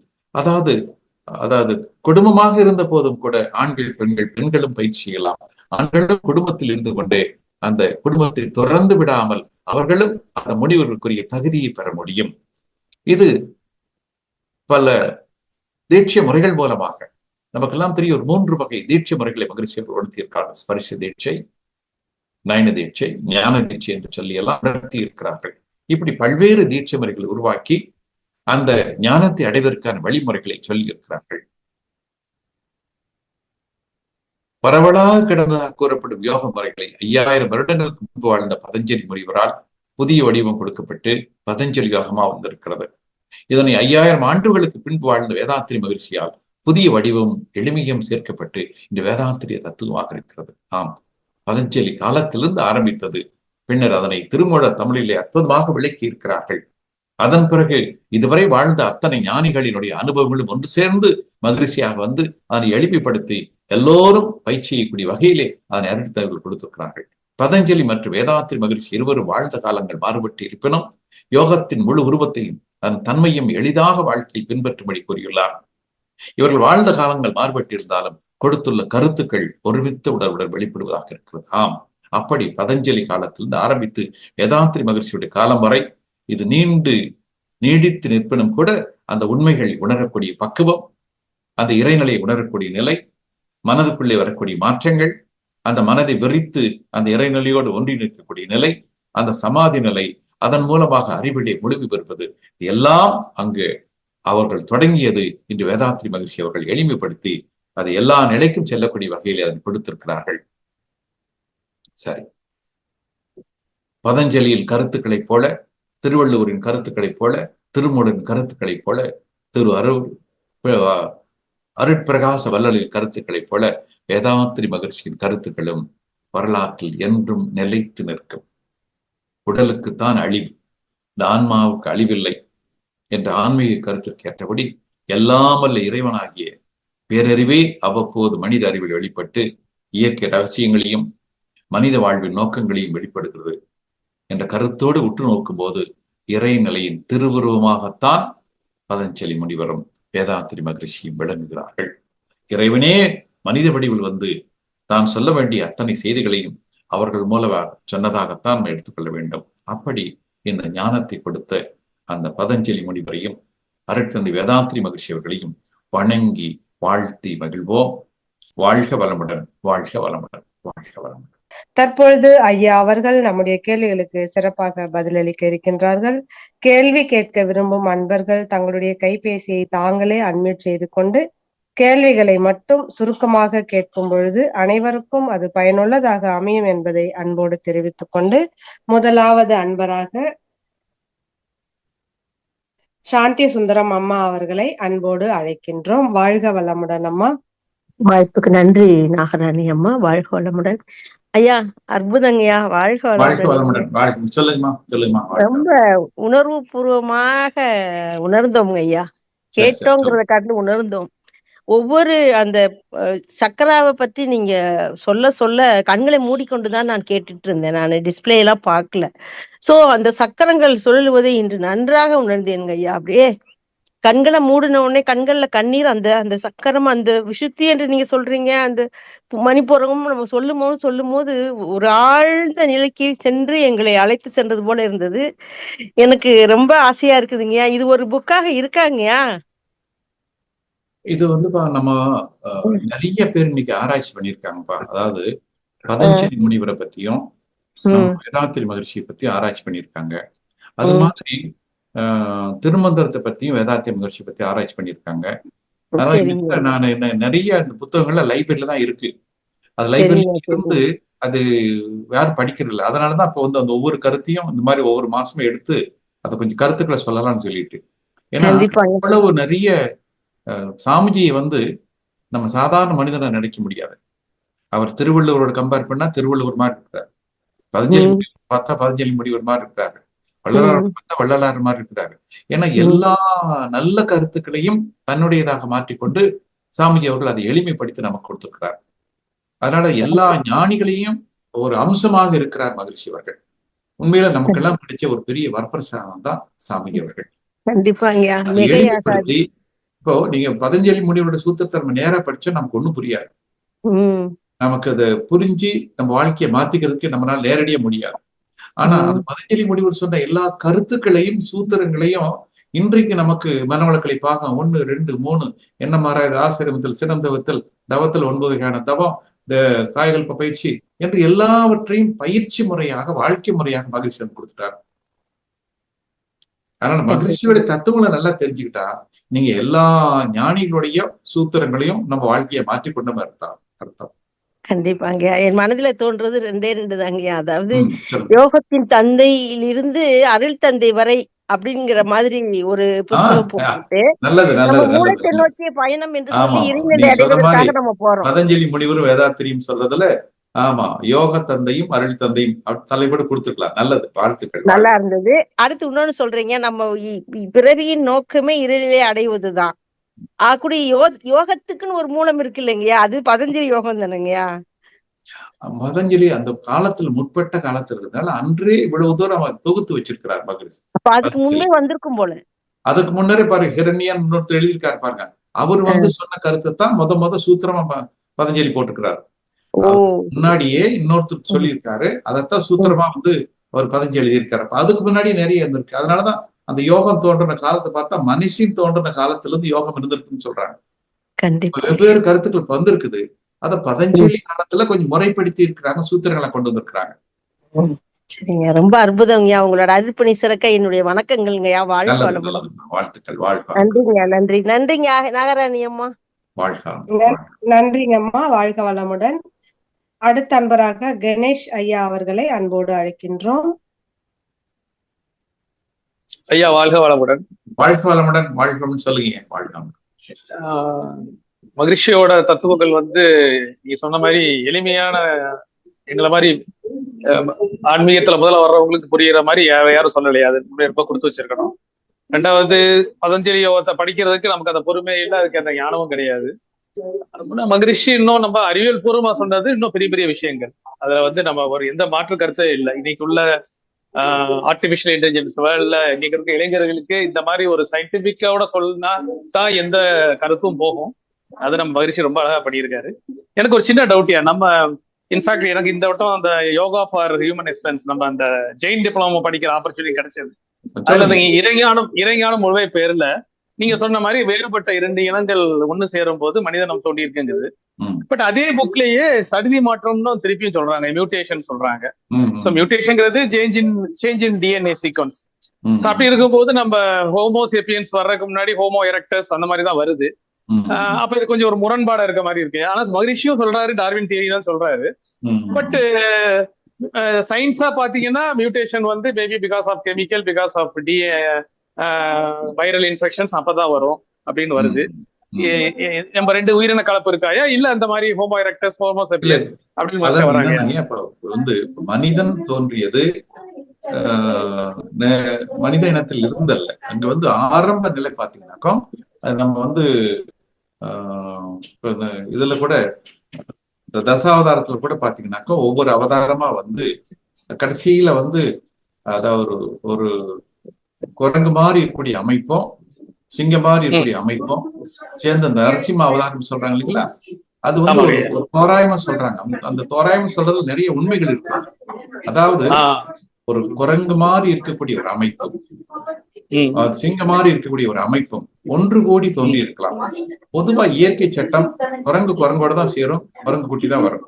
அதாவது குடும்பமாக இருந்த போதும் கூட ஆண்கள் பெண்களும் பயிற்சி செய்யலாம். ஆண்களும் குடும்பத்தில் இருந்து கொண்டே அந்த குடும்பத்தை தொடர்ந்து விடாமல் அவர்களும் அந்த முடிவுகளுக்குரிய தகுதியை பெற முடியும். இது பல தீட்சை முறைகள் மூலமாக நமக்கெல்லாம் தெரியும். ஒரு 3 வகை தீட்சை முறைகளை மகிழ்ச்சி உணர்த்தியிருக்கார்கள். ஸ்பரிச தீட்சை, நயன தீட்சை, ஞான தீட்சை என்று சொல்லி எல்லாம் நடத்தி இருக்கிறார்கள். இப்படி பல்வேறு தீட்சை முறைகளை உருவாக்கி அந்த ஞானத்தை அடைவதற்கான வழிமுறைகளை சொல்லி இருக்கிறார்கள். பரவலாக கிடந்ததாக கூறப்படும் யோக முறைகளை 5000 வருடங்களுக்கு முன்பு வாழ்ந்த பதஞ்சலி முனிவரால் புதிய வடிவம் கொடுக்கப்பட்டு பதஞ்சலி யோகமா வந்திருக்கிறது. இதனை 5000 ஆண்டுகளுக்கு பின்பு வாழ்ந்த வேதாத்திரி மகிழ்ச்சியால் புதிய வடிவம் எளிமையும் சேர்க்கப்பட்டு இந்த வேதாத்திரிய தத்துவமாக இருக்கிறது. ஆம், பதஞ்சலி காலத்திலிருந்து ஆரம்பித்தது. பின்னர் அதனை திருமூல தமிழிலே அற்புதமாக விளக்கி இருக்கிறார்கள். அதன் பிறகு இதுவரை வாழ்ந்த அத்தனை ஞானிகளினுடைய அனுபவங்களும் ஒன்று சேர்ந்து மகிழ்ச்சியாக வந்து அதனை எளிமைப்படுத்தி எல்லோரும் பயிற்சி செய்யக்கூடிய வகையிலே அதனை அறிவித்தவர்கள் கொடுத்திருக்கிறார்கள். பதஞ்சலி மற்றும் வேதாத்திரி மகிழ்ச்சி இருவரும் வாழ்ந்த காலங்கள் மாறுபட்டு இருப்பினும் யோகத்தின் முழு உருவத்தையும் அதன் தன்மையும் எளிதாக வாழ்க்கையில் பின்பற்றும்படி கூறியுள்ளார். இவர்கள் வாழ்ந்த காலங்கள் மாறுபட்டு இருந்தாலும் கொடுத்துள்ள கருத்துக்கள் ஒருமித்த உணர்வுடன் வெளிப்படுவதாக இருக்கிறது. ஆம், அப்படி பதஞ்சலி காலத்திலிருந்து ஆரம்பித்து வேதாத்திரி மகிழ்ச்சியுடைய காலம் வரை இது நீடித்து நிற்பினும் கூட அந்த உண்மைகள் உணரக்கூடிய பக்குவம், அந்த இறைநிலையை உணரக்கூடிய நிலை, மனதுக்குள்ளே வரக்கூடிய மாற்றங்கள், அந்த மனதை விரித்து அந்த இறைநிலையோடு ஒன்றி நிற்கக்கூடிய நிலை, அந்த சமாதி நிலை, அதன் மூலமாக அறிவிலே முழுமை பெறுவது எல்லாம் அங்கு அவர்கள் தொடங்கியது. இன்று வேதாத்திரி மகிழ்ச்சி அவர்கள் எளிமைப்படுத்தி அதை எல்லா நிலைக்கும் செல்லக்கூடிய வகையில் அதை கொடுத்திருக்கிறார்கள். சரி, பதஞ்சலியின் கருத்துக்களைப் போல, திருவள்ளுவரின் கருத்துக்களைப் போல, திருமூலரின் கருத்துக்களைப் போல, அருட்பிரகாச வள்ளலின் கருத்துக்களைப் போல வேதாத்திரி மகிழ்ச்சியின் கருத்துக்களும் வரலாற்றில் என்றும் நிலைத்து நிற்கும். உடலுக்குத்தான் அழிவு, இந்த ஆன்மாவுக்கு அழிவில்லை என்ற ஆன்மீக கருத்திற்கு ஏற்றபடி எல்லாமல்ல இறைவனாகிய பேரறிவே அவ்வப்போது மனித அறிவில் வெளிப்பட்டு இயற்கை ரகசியங்களையும் மனித வாழ்வின் நோக்கங்களையும் வெளிப்படுகிறது என்ற கருத்தோடு உற்று நோக்கும் போது இறைநிலையின் திருவுருவமாகத்தான் பதஞ்சலி முனிவரும் வேதாத்திரி மகிழ்ச்சியும் விளங்குகிறார்கள். இறைவனே மனித வடிவில் வந்து தான் சொல்ல வேண்டிய அத்தனை செய்திகளையும் அவர்கள் மூலமாக சொன்னதாகத்தான் நாம் எடுத்துக்கொள்ள வேண்டும். அப்படி இந்த ஞானத்தை கொடுத்த அந்த பதஞ்சலி முனிவரையும் அருட்தந்தை வேதாத்திரி மகிழ்ச்சி அவர்களையும் வணங்கி வாழ்த்தி மகிழ்வோம். வாழ்க வளமுடன், வாழ்க வளமுடன், வாழ்க வளமுடன். தற்பொழுது ஐயா அவர்கள் நம்முடைய கேள்விகளுக்கு சிறப்பாக பதிலளிக்க இருக்கின்றார்கள். கேள்வி கேட்க விரும்பும் அன்பர்கள் தங்களுடைய கைபேசியை தாங்களே அன்மியூட் செய்து கொண்டு கேள்விகளை மட்டும் சுருக்கமாக கேட்கும் பொழுது அனைவருக்கும் அது பயனுள்ளதாக அமையும் என்பதை அன்போடு தெரிவித்துக் கொண்டு, முதலாவது அன்பராக சாந்தி சுந்தரம் அம்மா அவர்களை அன்போடு அழைக்கின்றோம். வாழ்க வளமுடன் அம்மா. வாய்ப்புக்கு நன்றி நாகராணி அம்மா. வாழ்க வளமுடன் ஐயா. அற்புதங்கய்யா. வாழ்க வளமுடன். ரொம்ப உணர்வு பூர்வமாக உணர்ந்தோம் ஐயா. கேட்டோங்கிறத காட்டு உணர்ந்தோம். ஒவ்வொரு அந்த சக்கராவை பத்தி நீங்க சொல்ல சொல்ல கண்களை மூடிக்கொண்டுதான் நான் கேட்டுட்டு இருந்தேன். நான் டிஸ்பிளே எல்லாம் பார்க்கல. சோ அந்த சக்கரங்கள் சொல்லுவதை இன்று நன்றாக உணர்ந்தேங்க ஐயா. அப்படியே கண்களை மூடின உடனே கண்கள்ல கண்ணீர், அந்த அந்த சக்கரம், அந்த விசுத்தி என்று நீங்க சொல்றீங்க. அந்த மணிப்புறமும் நம்ம சொல்லும் போது ஒரு ஆழ்ந்த நிலைக்கு சென்று எங்களை அழைத்து சென்றது போல இருந்தது. எனக்கு ரொம்ப ஆசையா இருக்குதுங்கய்யா. இது ஒரு புக்காக இருக்காங்கய்யா? இது வந்துப்பா நம்ம நிறைய பேர் இன்னைக்கு ஆராய்ச்சி பண்ணியிருக்காங்கப்பா. அதாவது பதஞ்சலி முனிவரை பத்தியும் நம்ம வேதாத்திரி மகர்ஷியை பத்தி ஆராய்ச்சி பண்ணியிருக்காங்க. அது மாதிரி திருமந்திரத்தை பத்தியும் வேதாத்திரி மகர்ஷி பத்தி ஆராய்ச்சி பண்ணியிருக்காங்க. அதனால நான் நிறைய அந்த புத்தகங்கள்ல லைப்ரரியில தான் இருக்கு. அது லைப்ரரியில இருந்து அது யாரும் படிக்கிறது இல்லை. அதனாலதான் இப்போ வந்து அந்த ஒவ்வொரு கருத்தையும் இந்த மாதிரி ஒவ்வொரு மாசமும் எடுத்து அதை கொஞ்சம் கருத்துக்களை சொல்லலாம்னு சொல்லிட்டு. ஏன்னா அவ்வளவு நிறைய சாமிஜியை வந்து நம்ம சாதாரண மனிதனை நினைக்க முடியாது. அவர் திருவள்ளுவரோட கம்பேர் பண்ணா திருவள்ளுவர் மாதிரி இருக்கிறார். பதஞ்சலி பார்த்தா பதஞ்சலி முனிவர் மாதிரி இருக்கிறாரு. வள்ளலார் பார்த்தா வள்ளலார் மாதிரி இருக்கிறாரு. ஏன்னா எல்லா நல்ல கருத்துக்களையும் தன்னுடையதாக மாற்றிக்கொண்டு சாமிஜி அவர்கள் அதை எளிமைப்படுத்தி நமக்கு கொடுத்திருக்கிறார். அதனால எல்லா ஞானிகளையும் ஒரு அம்சமாக இருக்கிறார் மகிழ்ச்சி அவர்கள். உண்மையில நமக்கு எல்லாம் பிடிச்ச ஒரு பெரிய வரப்பிரசாதம் தான் சாமிஜி அவர்கள். எளிமைப்படுத்தி இப்போ நீங்க பதஞ்சலி முனிவரோட சூத்திரத்தை நம்ம நேரா படிச்சா நமக்கு ஒண்ணும் புரியாது. நமக்கு அதை புரிஞ்சு நம்ம வாழ்க்கையை மாத்திக்கிறதுக்கு நம்மளால நேரடியா முடியாது. ஆனா அது பதஞ்சலி முனிவர் சொன்ன எல்லா கருத்துக்களையும் சூத்திரங்களையும் இன்றைக்கு நமக்கு மனவளக்கலை பார்க்க 1, 2, 3 என்ன மாறாது ஆசிரமத்தில் சிறந்தவத்தில் தவத்தில் 9 வகையான தவம், இந்த காய்கல்ப பயிற்சி என்று எல்லாவற்றையும் பயிற்சி முறையாக வாழ்க்கை முறையாக மகிழ்ச்சி கொடுத்துட்டார். அதனால மகிழ்ச்சியோட தத்துவங்களை நல்லா தெரிஞ்சுக்கிட்டா நீங்க எல்லா ஞானிகளுடைய சூத்திரங்களையும் நம்ம வாழ்க்கையை மாற்றிக்கொண்ட அர்த்தம். கண்டிப்பாங்க. என் மனதுல தோன்றது 2 தாங்கய்யா. அதாவது யோகத்தின் தந்தையிலிருந்து அருள் தந்தை வரை அப்படிங்கிற மாதிரி ஒரு புத்தகம் போட்டு நம்ம மூலத்தை நோக்கிய பயணம் என்று சொல்லி இறைநிலை அடைவதற்காக நம்ம போறோம். பதஞ்சலி முனிவர் வேதாத்திரியும் சொல்றதுல ஆமா யோக தந்தையும் அருள் தந்தையும் தலைப்பட கொடுத்துக்கலாம். நல்லது, வாழ்த்துக்கள். நல்லா இருந்தது. அடுத்து இன்னொன்னு சொல்றீங்க, நம்ம பிறவியின் நோக்கமே இறைநிலை அடைவதுதான். அப்படி யோகத்துக்குன்னு ஒரு மூலம் இருக்கு இல்லைங்கய்யா, அது பதஞ்சலி யோகம் தானங்கய்யா? பதஞ்சலி அந்த காலத்துல முற்பட்ட காலத்துல இருந்தாலும் அன்றே இவ்வளவு தூரம் அவர் தொகுத்து வச்சிருக்கிறார் மகிழ்ச்சி. அதுக்கு முன்னே வந்திருக்கும் போல. அதுக்கு முன்னரே பாருங்க ஹிரண்யன் இன்னொருத்தர் எழுதியிருக்காரு பாருங்க. அவர் வந்து சொன்ன கருத்தை தான் முத சூத்திரமா பதஞ்சலி போட்டுக்கிறாரு. முன்னாடியே இன்னொருத்தர் சொல்லியிருக்காரு, அதைத்தான் சூத்திரமா வந்து அவர் பதஞ்சலி எழுதியிருக்காரு. அதுக்கு முன்னாடி நிறைய இருந்திருக்கு. அதனாலதான் அந்த யோகம் தோன்றின காலத்தை பார்த்தா மனுஷன் தோன்றின காலத்துல இருந்து யோகம் இருந்திருக்குன்னு சொல்றாங்க. வெவ்வேறு கருத்துக்கள் வந்திருக்குது. அத பதஞ்சலி காலத்துல கொஞ்சம் முறைப்படுத்தி இருக்கிறாங்க, சூத்திரங்களை கொண்டு வந்திருக்கிறாங்க. சரிங்க, ரொம்ப அற்புதங்கய்யா. உங்களோட அர்ப்பணி சிறக்க என்னுடைய வணக்கங்கள்ங்கய்யா. வாழ்த்துக்கள். வாழ்க. நன்றிங்க, நன்றி. நன்றிங்க நாகராணி அம்மா. நன்றிங்க அம்மா. வாழ்க வளமுடன். அடுத்த அன்பராக கணேஷ் ஐயா அவர்களை அன்போடு அழைக்கின்றோம். ஐயா வாழ்க வளமுடன். வாழ்க வளமுடன். வாழ்க சொல்லுங்க. வாழ்க. மகிழ்ச்சியோட தத்துவங்கள் வந்து நீ சொன்ன மாதிரி எளிமையான எங்களை மாதிரி ஆன்மீகத்துல முதல்ல வர்றவங்களுக்கு புரியுற மாதிரி யாரும் சொல்லலையா? அது ரொம்ப கொடுத்து வச்சிருக்கணும். 2வது பதஞ்சலி யோகத்தை படிக்கிறதுக்கு நமக்கு அந்த பொறுமை இல்லை, அதுக்கு அந்த ஞானமும் கிடையாது. மகிழ்ச்சி இன்னும் நம்ம அறிவியல் பூர்வமா சொன்னது இன்னும் பெரிய பெரிய விஷயங்கள். அதுல வந்து நம்ம ஒரு எந்த மாற்று கருத்தே இல்லை. இன்னைக்கு உள்ள ஆர்டிபிஷியல் இன்டெலிஜென்ஸ் வேர்ல்ட்ல இன்னைக்கு இருக்க இளைஞர்களுக்கு இந்த மாதிரி ஒரு சயின்டிபிக்கோட சொல்லினா தான் எந்த கருத்தும் போகும். அது நம்ம மகிழ்ச்சி ரொம்ப அழகா பண்ணியிருக்காரு. எனக்கு ஒரு சின்ன டவுட்யா, நம்ம இன்ஃபேக்ட் எனக்கு இந்த வட்டம் அந்த யோகா ஃபார் ஹியூமன் எக்ஸ்பென்ஸ் நம்ம அந்த ஜெயின் டிப்ளமோ படிக்கிற ஆப்பர்ச்சுனிட்டி கிடைச்சது. அதுல இறைஞானம் முழுவை பேர்ல நீங்க சொன்ன மாதிரி வேறுபட்ட 2 இனங்கள் ஒண்ணு சேரும் போது மனிதனம் தோண்டி இருக்குங்குது. பட் அதே புக்லயே சடுதி மாற்றம்னு திருப்பியும் சொல்றாங்க, மியூட்டேஷன் சொல்றாங்க. சோ மியூட்டேஷன்ங்கிறது சேஞ்ச் இன் டிஎன்ஏ சீக்வன்ஸ். அப்படி இருக்கும்போது நம்ம ஹோமோ சேப்பியன்ஸ் வர்றதுக்கு முன்னாடி ஹோமோ எரெக்டஸ் அந்த மாதிரி தான் வருது. அப்ப இது கொஞ்சம் ஒரு முரண்பாடா இருக்க மாதிரி இருக்கு. ஆனா மகிழ்ச்சியும் சொல்றாரு, டார்வின் தியரி தான் சொல்றாரு. பட் சயின்ஸா பாத்தீங்கன்னா மியூட்டேஷன் வந்து maybe because of chemical, because of viral infections அப்பதான் வரும் அப்படின்னு வருது. நம்ம 2 உயிரின கலப்பு இருக்காயா இல்ல அந்த மாதிரி ஹோமோ எரெக்டஸ் ஹோமோ சேப்பியன்ஸ் அப்படின்னு வராங்க? வந்து மனிதன் தோன்றியது மனித இனத்தில் இருந்தல்ல. அங்க வந்து ஆரம்ப நிலை பாத்தீங்கன்னாக்கா நம்ம வந்து இப்ப இதுல கூட இந்த தசாவதாரத்துல கூட பாத்தீங்கன்னாக்கா ஒவ்வொரு அவதாரமா வந்து கடைசியில வந்து அதாவது ஒரு குரங்கு மாதிரி இருக்கக்கூடிய அமைப்பும் சிங்கம் மாதிரி இருக்கக்கூடிய அமைப்பும் சேர்ந்து அந்த நரசிம்ம அவதாரம் சொல்றாங்க இல்லைங்களா, அது வந்து ஒரு தோராயமா சொல்றாங்க. அந்த தோராயமா சொல்றதுல நிறைய உண்மைகள் இருக்கு. அதாவது ஒரு குரங்கு மாதிரி இருக்கக்கூடிய ஒரு அமைப்பும் சிங்க மாதிரி இருக்கக்கூடிய ஒரு அமைப்பும் ஒன்று கூடி தோன்றி இருக்கலாம். பொதுவா இயற்கை சட்டம் குரங்கு குரங்கோட தான் சேரும், குரங்கு குட்டி தான் வரும்.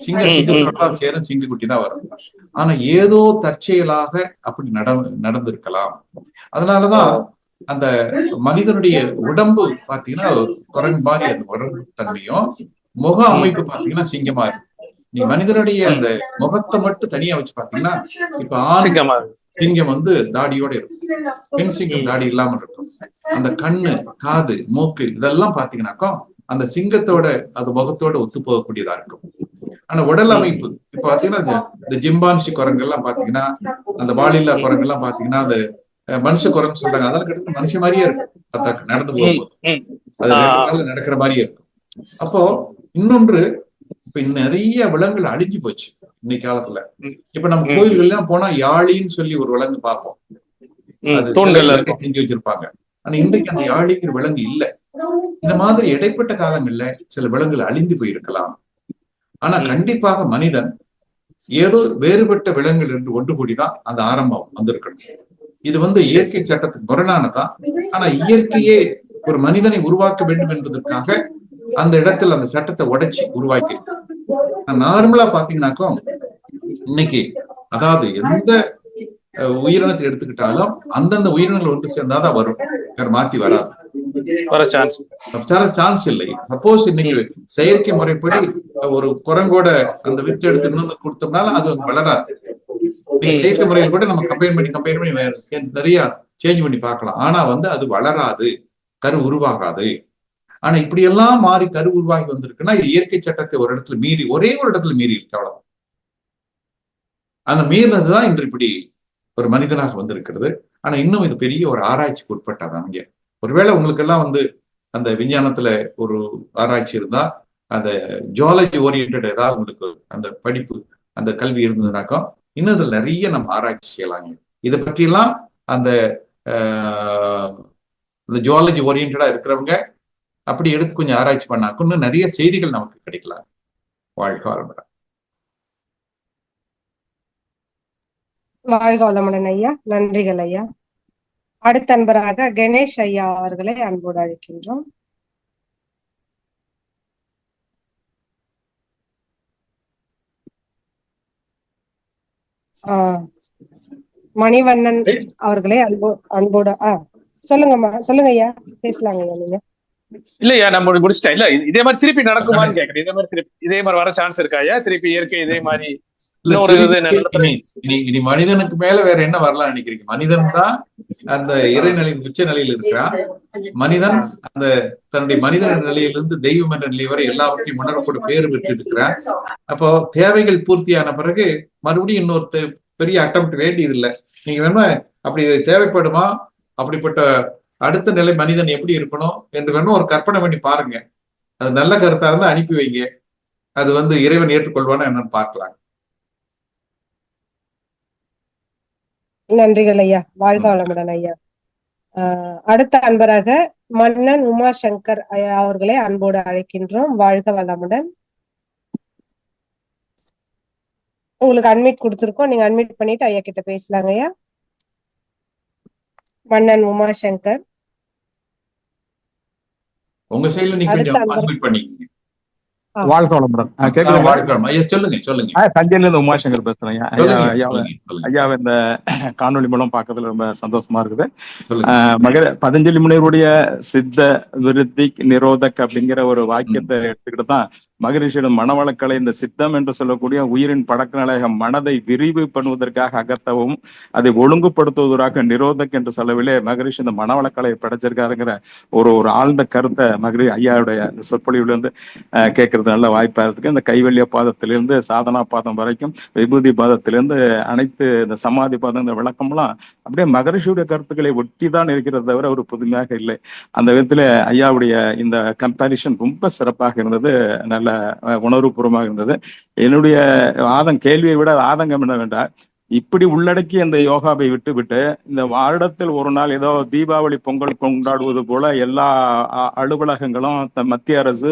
சிங்கத்தோட தான் சேரும், சிங்க குட்டி தான் வரும். ஆனா ஏதோ தற்செயலாக அப்படி நடந்திருக்கலாம். அதனாலதான் அந்த மனிதனுடைய உடம்பு பாத்தீங்கன்னா குரங்கு மாதிரி அந்த உடம்பு தன்மையும் முக அமைப்பு பாத்தீங்கன்னா சிங்கமா இருக்கு. நீ மனிதனுடைய அந்த முகத்தை மட்டும் தனியா வச்சு பாத்தீங்கன்னா இப்ப ஆண் சிங்கம் வந்து தாடியோட இருக்கும், பெண் சிங்கம் தாடி இல்லாம இருக்கும். அந்த கண்ணு, காது, மூக்கு இதெல்லாம் பாத்தீங்கன்னாக்கா அந்த சிங்கத்தோட அது முகத்தோட ஒத்து போகக்கூடியதா இருக்கும். ஆனா உடல் அமைப்பு இப்ப பாத்தீங்கன்னா இந்த ஜிம்பான்சி குரங்கு எல்லாம் பாத்தீங்கன்னா, அந்த வாலில்லா குரங்கு எல்லாம் பாத்தீங்கன்னா அந்த மனுஷ குரங்கு சொல்றாங்க, அதெல்லாம் கிட்ட மனுஷ மாதிரியே இருக்கும் நடந்து போகும்போது, அது 2 காலில் நடக்கிற மாதிரியே இருக்கும். அப்போ இன்னொன்று, இப்ப நிறைய விலங்குகள் அழிஞ்சு போச்சு இன்னைக்கு காலத்துல. இப்ப நம்ம கோயில்கள்லாம் போனா யாழின்னு சொல்லி ஒரு விலங்கு பார்ப்போம், அது செஞ்சு வச்சிருப்பாங்க. ஆனா இன்றைக்கு அந்த யாழிங்கிற விலங்கு இல்ல. இந்த மாதிரி இடைப்பட்ட காலங்கள்ல சில விலங்குகள் அழிந்து போயிருக்கலாம். ஆனா கண்டிப்பாக மனிதன் ஏதோ வேறுபட்ட விலங்குகள் என்று ஒன்று கூடிதான் அந்த ஆரம்பம் வந்திருக்கணும். இது வந்து இயற்கை சட்டத்துக்கு முரணானதான். ஆனா இயற்கையே ஒரு மனிதனை உருவாக்க வேண்டும் என்பதற்காக அந்த இடத்துல அந்த சட்டத்தை உடைச்சி உருவாக்கி நார்மலா பாத்தீங்கன்னாக்கா இன்னைக்கு அதாவது எந்த உயிரினத்தை எடுத்துக்கிட்டாலும் அந்தந்த உயிரினங்கள் ஒன்று சேர்ந்தாதான் வரும், வேற மாத்தி வராது, சான்ஸ் இல்லை. சப்போஸ் இன்னைக்கு செயற்கை முறைப்படி ஒரு குரங்கோட அந்த வித்து எடுத்து இன்னொன்னு கொடுத்தோம்னாலும் அது வளராது. செயற்கை முறையில் கூட நம்ம கம்பேர் பண்ணி நிறைய சேஞ்ச் பண்ணி பார்க்கலாம். ஆனா வந்து அது வளராது, கரு உருவாகாது. ஆனா இப்படி எல்லாம் மாறி கரு உருவாகி வந்திருக்குன்னா இது இயற்கை சட்டத்தை ஒரு இடத்துல மீறி, ஒரே ஒரு இடத்துல மீறி இருக்கு, அவ்வளவு. அந்த மீறினதுதான் இன்று இப்படி ஒரு மனிதனாக வந்திருக்கிறது. ஆனா இன்னும் இது பெரிய ஒரு ஆராய்ச்சிக்கு உட்பட்டாதான். இங்க ஒருவேளை உங்களுக்கு எல்லாம் வந்து அந்த விஞ்ஞானத்துல ஒரு ஆராய்ச்சி இருந்தா, அந்த ஜுவாலஜி ஓரியன்ட் ஏதாவது உங்களுக்கு அந்த படிப்பு அந்த கல்வி இருந்ததுனாக்கா இன்னும் இதுல நிறைய நம்ம ஆராய்ச்சி செய்யலாங்க. இதை பற்றியெல்லாம் அந்த ஜுவாலஜி ஓரியன்டா இருக்கிறவங்க அப்படி எடுத்து கொஞ்சம் ஆராய்ச்சி பண்ணாக்க இன்னும் நிறைய செய்திகள் நமக்கு கிடைக்கலாம். வாழ்க வளமுடன். வாழ்க வளமுடன் ஐயா, நன்றிகள் ஐயா. அடுத்த அன்பராக கணேஷ் ஐயா அவர்களை அன்போடு அழைக்கின்றோம். மணிவண்ணன் அவர்களே அன்போடு சொல்லுங்க ஐயா, பேசலாங்க ஐயா. நீங்க இல்லையா நம்ம முடிச்சிட்டா? இல்ல இதே மாதிரி திருப்பி நடக்குமான்னு கேக்குறேன். இதே மாதிரி வர சான்ஸ் இருக்கா ஐயா? திருப்பி இயற்கை இதே மாதிரி இனி மனிதனுக்கு மேல வேற என்ன வரலாம் நினைக்கிறீங்க? மனிதன் தான் அந்த இறைநிலையின் உச்ச நிலையில் இருக்கிறான். மனிதன் அந்த தன்னுடைய மனித நிலையிலிருந்து தெய்வம் என்ற நிலை வரை எல்லாவற்றையும் உணரக்கூட பேறு பெற்று இருக்கிறான். அப்போ தேவைகள் பூர்த்தியான பிறகு மறுபடியும் இன்னொரு பெரிய அட்டம்ப்ட் வேண்டியதில்லை. நீங்க வேணுமா அப்படி தேவைப்படுமா, அப்படிப்பட்ட அடுத்த நிலை மனிதன் எப்படி இருக்கணும் என்று வேணும் ஒரு கற்பனை பண்ணி பாருங்க. அது நல்ல கருத்தா இருந்தா அனுப்பி வைங்க. அது வந்து இறைவன் ஏற்றுக்கொள்வானா என்னன்னு பார்க்கலாம். நன்றிகள் ஐயா, வாழ்க வளமுடன் ஐயா. அடுத்த அன்பராக மன்னன் உமாசங்கர் ஐயா அவர்களை அன்போடு அழைக்கின்றோம். வாழ்க வளமுடன். உங்களுக்கு அட்மிட் கொடுத்திருக்கோம், நீங்க அட்மிட் பண்ணிட்டு ஐயா கிட்ட பேசலாங்க ஐயா. மன்னன் உமாசங்கர், உங்க சைடுல நீங்க கொஞ்சம் அட்மிட் பண்ணிக்கங்க. வாழ்க வளமுடன். சொல்லுங்க. தஞ்சையில இருந்து உமாசங்கர் பேசுறேன். ஐயா இந்த காணொலி மூலம் பார்க்கறதுல ரொம்ப சந்தோஷமா இருக்குது. பதஞ்சலி முனிவருடைய சித்த விருத்தி நிரோதக் அப்படிங்கிற ஒரு வாக்கியத்தை எடுத்துக்கிட்டு தான் மகரிஷியிடம் மனவளக்கலை இந்த சித்தம் என்று சொல்லக்கூடிய உயிரின் பழக்க நிலைய மனதை விரிவு பண்ணுவதற்காக அகத்தவும் அதை ஒழுங்குபடுத்துவதற்காக நிரோதக் என்று சொல்லவில்லை மகரிஷி இந்த மனவளக்கலையை படைச்சிருக்காருங்கிற ஒரு ஒரு ஆழ்ந்த கருத்தை ஐயாவுடைய சொற்பொழிவுலேருந்து கேட்கறது நல்ல வாய்ப்பா இருக்கு. இந்த கைவல்ய பாதத்திலிருந்து சாதனா பாதம் வரைக்கும் விபூதி பாதத்திலிருந்து அனைத்து இந்த சமாதி பாதம் இந்த விளக்கம்லாம் அப்படியே மகரிஷியுடைய கருத்துக்களை ஒட்டி தான் இருக்கிறது தவிர ஒரு புதுமையாக இல்லை. அந்த விதத்துல ஐயாவுடைய இந்த கம்பாரிஷன் ரொம்ப சிறப்பாக இருந்தது, நல்ல உணர்வுபூர்வமாக இருந்தது. என்னுடைய கேள்வியை விட ஆதங்கம் என்னவென்றால், இப்படி உள்ளடக்கி அந்த யோகாவை விட்டு இந்த வருடத்தில் ஒரு நாள் ஏதோ தீபாவளி பொங்கல் கொண்டாடுவது போல எல்லா அலுவலகங்களும் மத்திய அரசு,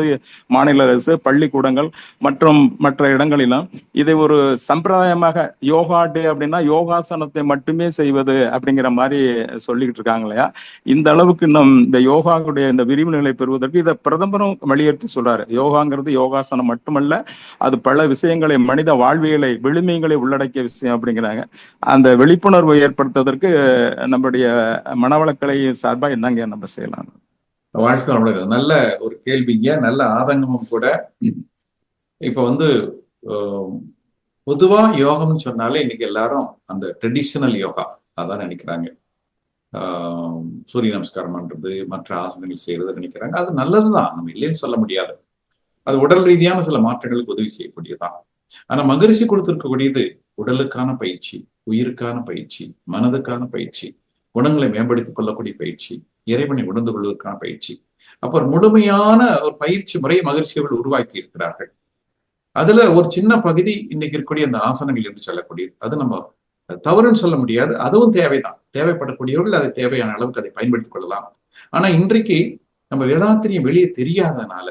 மாநில அரசு, பள்ளிக்கூடங்கள் மற்றும் மற்ற இடங்களிலும் இதை ஒரு சம்பிரதாயமாக யோகா டே அப்படின்னா யோகாசனத்தை மட்டுமே செய்வது அப்படிங்கிற மாதிரி சொல்லிக்கிட்டு இருக்காங்க இல்லையா? இந்த அளவுக்கு இன்னும் இந்த யோகாவுடைய இந்த விரிவு நிலை பெறுவதற்கு இதை பிரதமரும் வலியுறுத்தி சொல்றாரு. யோகாங்கிறது யோகாசனம் மட்டுமல்ல, அது பல விஷயங்களை மனித வாழ்வியலை விழுமியங்களை உள்ளடக்கிய விஷயம் அப்படிங்கிற அந்த விழிப்புணர்வை ஏற்படுத்துவதற்கு நம்முடைய மனவளக்கலை சார்பா என்னங்க நம்ம செய்யலாம்? வாழ்க்கை நல்ல ஒரு கேள்விங்க, நல்ல ஆதங்கமும் கூட. இப்ப பொதுவா யோகம்னு சொன்னாலே இன்னைக்கு எல்லாரும் அந்த ட்ரெடிஷனல் யோகா அதான் நினைக்கிறாங்க. சூரிய நமஸ்காரம் பண்றது, மற்ற ஆசனங்கள் செய்யறது நினைக்கிறாங்க. அது நல்லதுதான், நம்ம இல்லைன்னு சொல்ல முடியாது. அது உடல் ரீதியான சில மாற்றங்களுக்கு உதவி செய்யக்கூடியதான். ஆனா மகரிஷி கொடுத்திருக்கக்கூடியது உடலுக்கான பயிற்சி, உயிருக்கான பயிற்சி, மனதுக்கான பயிற்சி, குணங்களை மேம்படுத்திக் கொள்ளக்கூடிய பயிற்சி, இறைவனை உணர்ந்து கொள்வதற்கான பயிற்சி. அப்புறம் முழுமையான ஒரு பயிற்சி முறையை மகரிஷிகள் உருவாக்கி இருக்கிறார்கள். அதுல ஒரு சின்ன பகுதி இன்னைக்கு இருக்கக்கூடிய அந்த ஆசனங்கள் என்று சொல்லக்கூடியது. அது நம்ம தவறுன்னு சொல்ல முடியாது, அதுவும் தேவைதான். தேவைப்படக்கூடியவர்கள் அதை தேவையான அளவுக்கு அதை பயன்படுத்திக் கொள்ளலாம். ஆனா இன்றைக்கு நம்ம வேதாத்திரியம் வெளியே தெரியாதனால,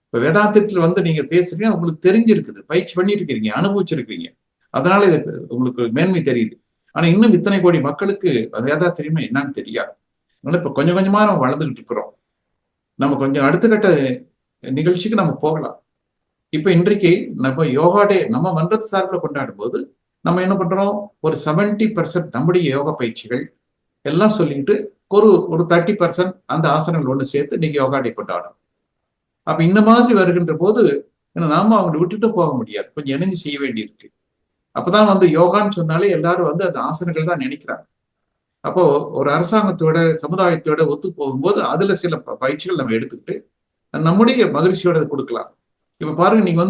இப்ப வேதாந்தத்துல நீங்க பேசுறீங்க, உங்களுக்கு தெரிஞ்சிருக்குது, பயிற்சி பண்ணிருக்கீங்க, அனுபவிச்சிருக்கீங்க, அதனால இது உங்களுக்கு மேன்மை தெரியுது. ஆனா இன்னும் இத்தனை கோடி மக்களுக்கு வேதாத்திரியம்னா என்னன்னு தெரியாது. அதனால இப்ப கொஞ்சம் கொஞ்சமா நம்ம வளர்ந்துகிட்டு இருக்கிறோம். நம்ம கொஞ்சம் அடுத்த கட்ட நிகழ்ச்சிக்கு நம்ம போகலாம். இப்ப இன்றைக்கு நம்ம யோகா டே நம்ம மன்றத்து சார்பில் கொண்டாடும் போது நம்ம என்ன பண்றோம், ஒரு 70% நம்முடைய யோகா பயிற்சிகள் எல்லாம் சொல்லிட்டு ஒரு 30% அந்த ஆசனங்கள் ஒண்ணு சேர்த்து நீங்க யோகா டே கொண்டாடணும். அப்ப இந்த மாதிரி வருகின்ற போது நாம அவங்களை விட்டுட்டு போக முடியாது, கொஞ்சம் இணைஞ்சு செய்ய வேண்டியிருக்கு. அப்பதான் யோகான்னு சொன்னாலே எல்லாரும் அந்த ஆசனங்கள் தான் நினைக்கிறாங்க. அப்போ ஒரு அரசாங்கத்தோட சமுதாயத்தோட ஒத்து போகும்போது அதுல சில பயிற்சிகள் நம்ம எடுத்துக்கிட்டு நம்முடைய மகிழ்ச்சியோட கொடுக்கலாம். இப்ப பாருங்க, நீங்க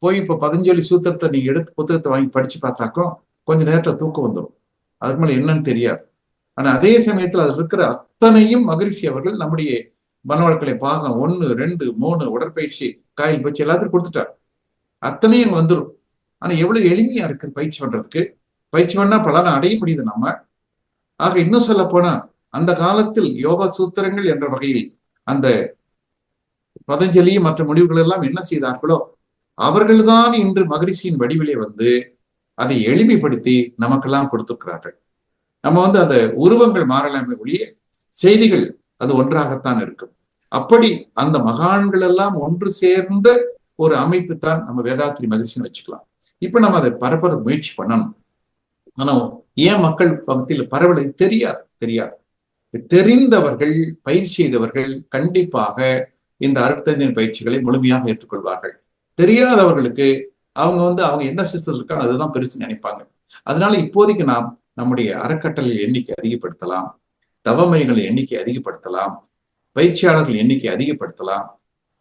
போய் இப்ப பதஞ்சலி சூத்திரத்தை நீங்க எடுத்து புத்தகத்தை வாங்கி படிச்சு பார்த்தாக்கும் கொஞ்ச நேரத்துல தூக்கம் வந்துடும், அதுக்கு மேல என்னன்னு தெரியாது. ஆனா அதே சமயத்துல அதுல இருக்கிற அத்தனையும் மகிழ்ச்சி அவர்கள் நம்முடைய மனவளக்கலை பாகம் 1, 2, 3 உடற்பயிற்சி காயில் பயிற்சி எல்லாத்துக்கும் கொடுத்துட்டாரு. அத்தனையும் வந்துடும். ஆனா எவ்வளவு எளிமையா இருக்கு பயிற்சி பண்றதுக்கு. பயிற்சி பண்ணா பலனை அடைய முடியுது நம்ம. ஆக இன்னும் சொல்ல போனா அந்த காலத்தில் யோகா சூத்திரங்கள் என்ற வகையில் அந்த பதஞ்சலி மற்ற முடிவுகள் எல்லாம் என்ன செய்தார்களோ அவர்கள்தான் இன்று மகரிஷியின் வடிவிலே அதை எளிமைப்படுத்தி நமக்கெல்லாம் கொடுத்திருக்கிறார்கள். நம்ம அந்த உருவங்கள் மாறலாமே ஒழிய செய்திகள் அது ஒன்றாகத்தான் இருக்கும். அப்படி அந்த மகான்கள் எல்லாம் ஒன்று சேர்ந்த ஒரு அமைப்பு தான் நம்ம வேதாத்திரி மகிழ்ச்சின்னு வச்சுக்கலாம். இப்ப நம்ம அதை பரப்ப முயற்சி பண்ணணும். ஆனா ஏன் மக்கள் மத்தியில் பரவலை தெரியாது. தெரிந்தவர்கள், பயிற்சி செய்தவர்கள் கண்டிப்பாக இந்த அருட்தந்தையின் பயிற்சிகளை முழுமையாக ஏற்றுக்கொள்வார்கள். தெரியாதவர்களுக்கு அவங்க அவங்க என்ன சிஸ்டம் இருக்காங்க அதுதான் பெருசு நினைப்பாங்க. அதனால இப்போதைக்கு நாம் நம்முடைய அறக்கட்டளை எண்ணிக்கை அதிகப்படுத்தலாம், தவமையங்களின் எண்ணிக்கை அதிகப்படுத்தலாம், பயிற்சியாளர்கள் எண்ணிக்கை அதிகப்படுத்தலாம்.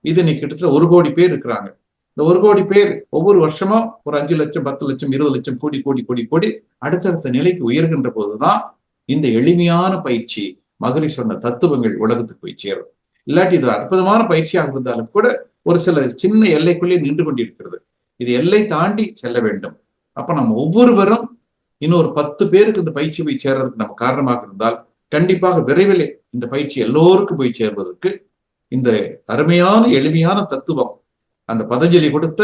இது இன்னைக்கு கிட்டத்தட்ட 1 கோடி பேர் இருக்கிறாங்க. இந்த 1 கோடி பேர் ஒவ்வொரு வருஷமும் ஒரு 5 லட்சம், 10 லட்சம், 20 லட்சம் கோடி கோடி கோடி கோடி அடுத்தடுத்த நிலைக்கு உயர்கின்ற போதுதான் இந்த எளிமையான பயிற்சி மகரி சொன்ன தத்துவங்கள் உலகத்துக்கு போய் சேரும். இல்லாட்டி இது அற்புதமான பயிற்சியாக இருந்தாலும் கூட ஒரு சில சின்ன எல்லைக்குள்ளே நின்று கொண்டிருக்கிறது. இது எல்லை தாண்டி செல்ல வேண்டும். அப்ப நம்ம ஒவ்வொருவரும் இன்னொரு 10 பேருக்கு இந்த பயிற்சி போய் சேர்றதுக்கு நம்ம காரணமாக இருந்தால் கண்டிப்பாக விரைவில் இந்த பயிற்சி எல்லோருக்கும் போய் சேர்வதற்கு இந்த அருமையான எளிமையான தத்துவம், அந்த பதஞ்சலி கொடுத்த,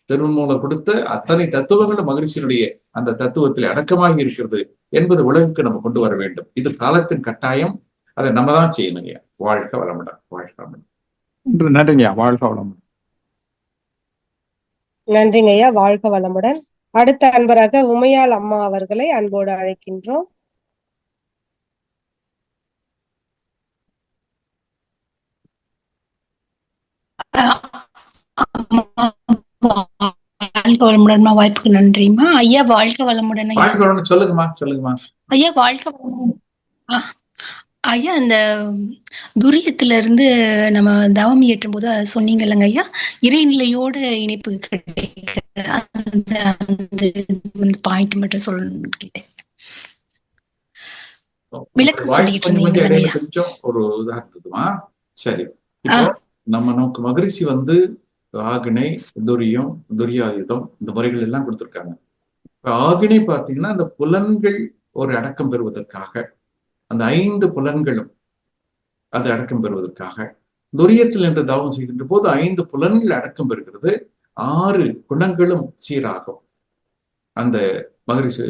திருமூலர் கொடுத்த அத்தனை தத்துவங்களும் மகிழ்ச்சியினுடைய அந்த தத்துவத்தில் அடக்கமாக இருக்கிறது என்பது உலகுக்கு நம்ம கொண்டு வர வேண்டும். இது காலத்தின் கட்டாயம், அதை நம்ம தான் செய்யணுங்க. வாழ்க வளமுடன். வாழ்க வளமுடன். நன்றிங்கய்யா. வாழ்க வளமுடன். நன்றிங்கய்யா. வாழ்க வளமுடன். அடுத்த அன்பராக உமையால் அம்மா அவர்களை அன்போடு அழைக்கின்றோம். வாழ்க வளமுடன்மா. வாய்ப்புக்கு நன்றிம்மா. ஐயா வாழ்க வளமுடன் ஐயா. வாழ்க்கை வளமுடன். சொல்லுங்கம்மா. ஐயா வாழ்க வளமுடன். ஐயா அந்த துரியத்துல இருந்து நம்ம தவம் இயற்றும் போது அது சொன்னீங்க இல்லைங்க ஐயா, இறைநிலையோட இணைப்பு கிடைக்கிறது. அந்த அந்த பாயிண்ட் மட்டும் சொல்லணும்னு கேட்டேன். விளக்கம் சொல்லிட்டு இருந்தீங்க ஐயா. கொஞ்சம் ஒரு இதா இருந்ததுமா. சரி, இப்போ நமக்கு மகரிஷி வந்து ஆகினை, துரியம், துரியாயுதம் இந்த முறைகள் எல்லாம் கொடுத்திருக்காங்க. இப்ப ஆகினை பார்த்தீங்கன்னா அந்த புலன்கள் ஒரு அடக்கம் பெறுவதற்காக, அந்த 5 புலன்களும் அது அடக்கம் பெறுவதற்காக, துரியத்தில் என்று தவம் செய்கின்ற போது 5 புலன்கள் அடக்கம் பெறுகிறது, 6 குணங்களும் சீராகும். அந்த மகரிஷி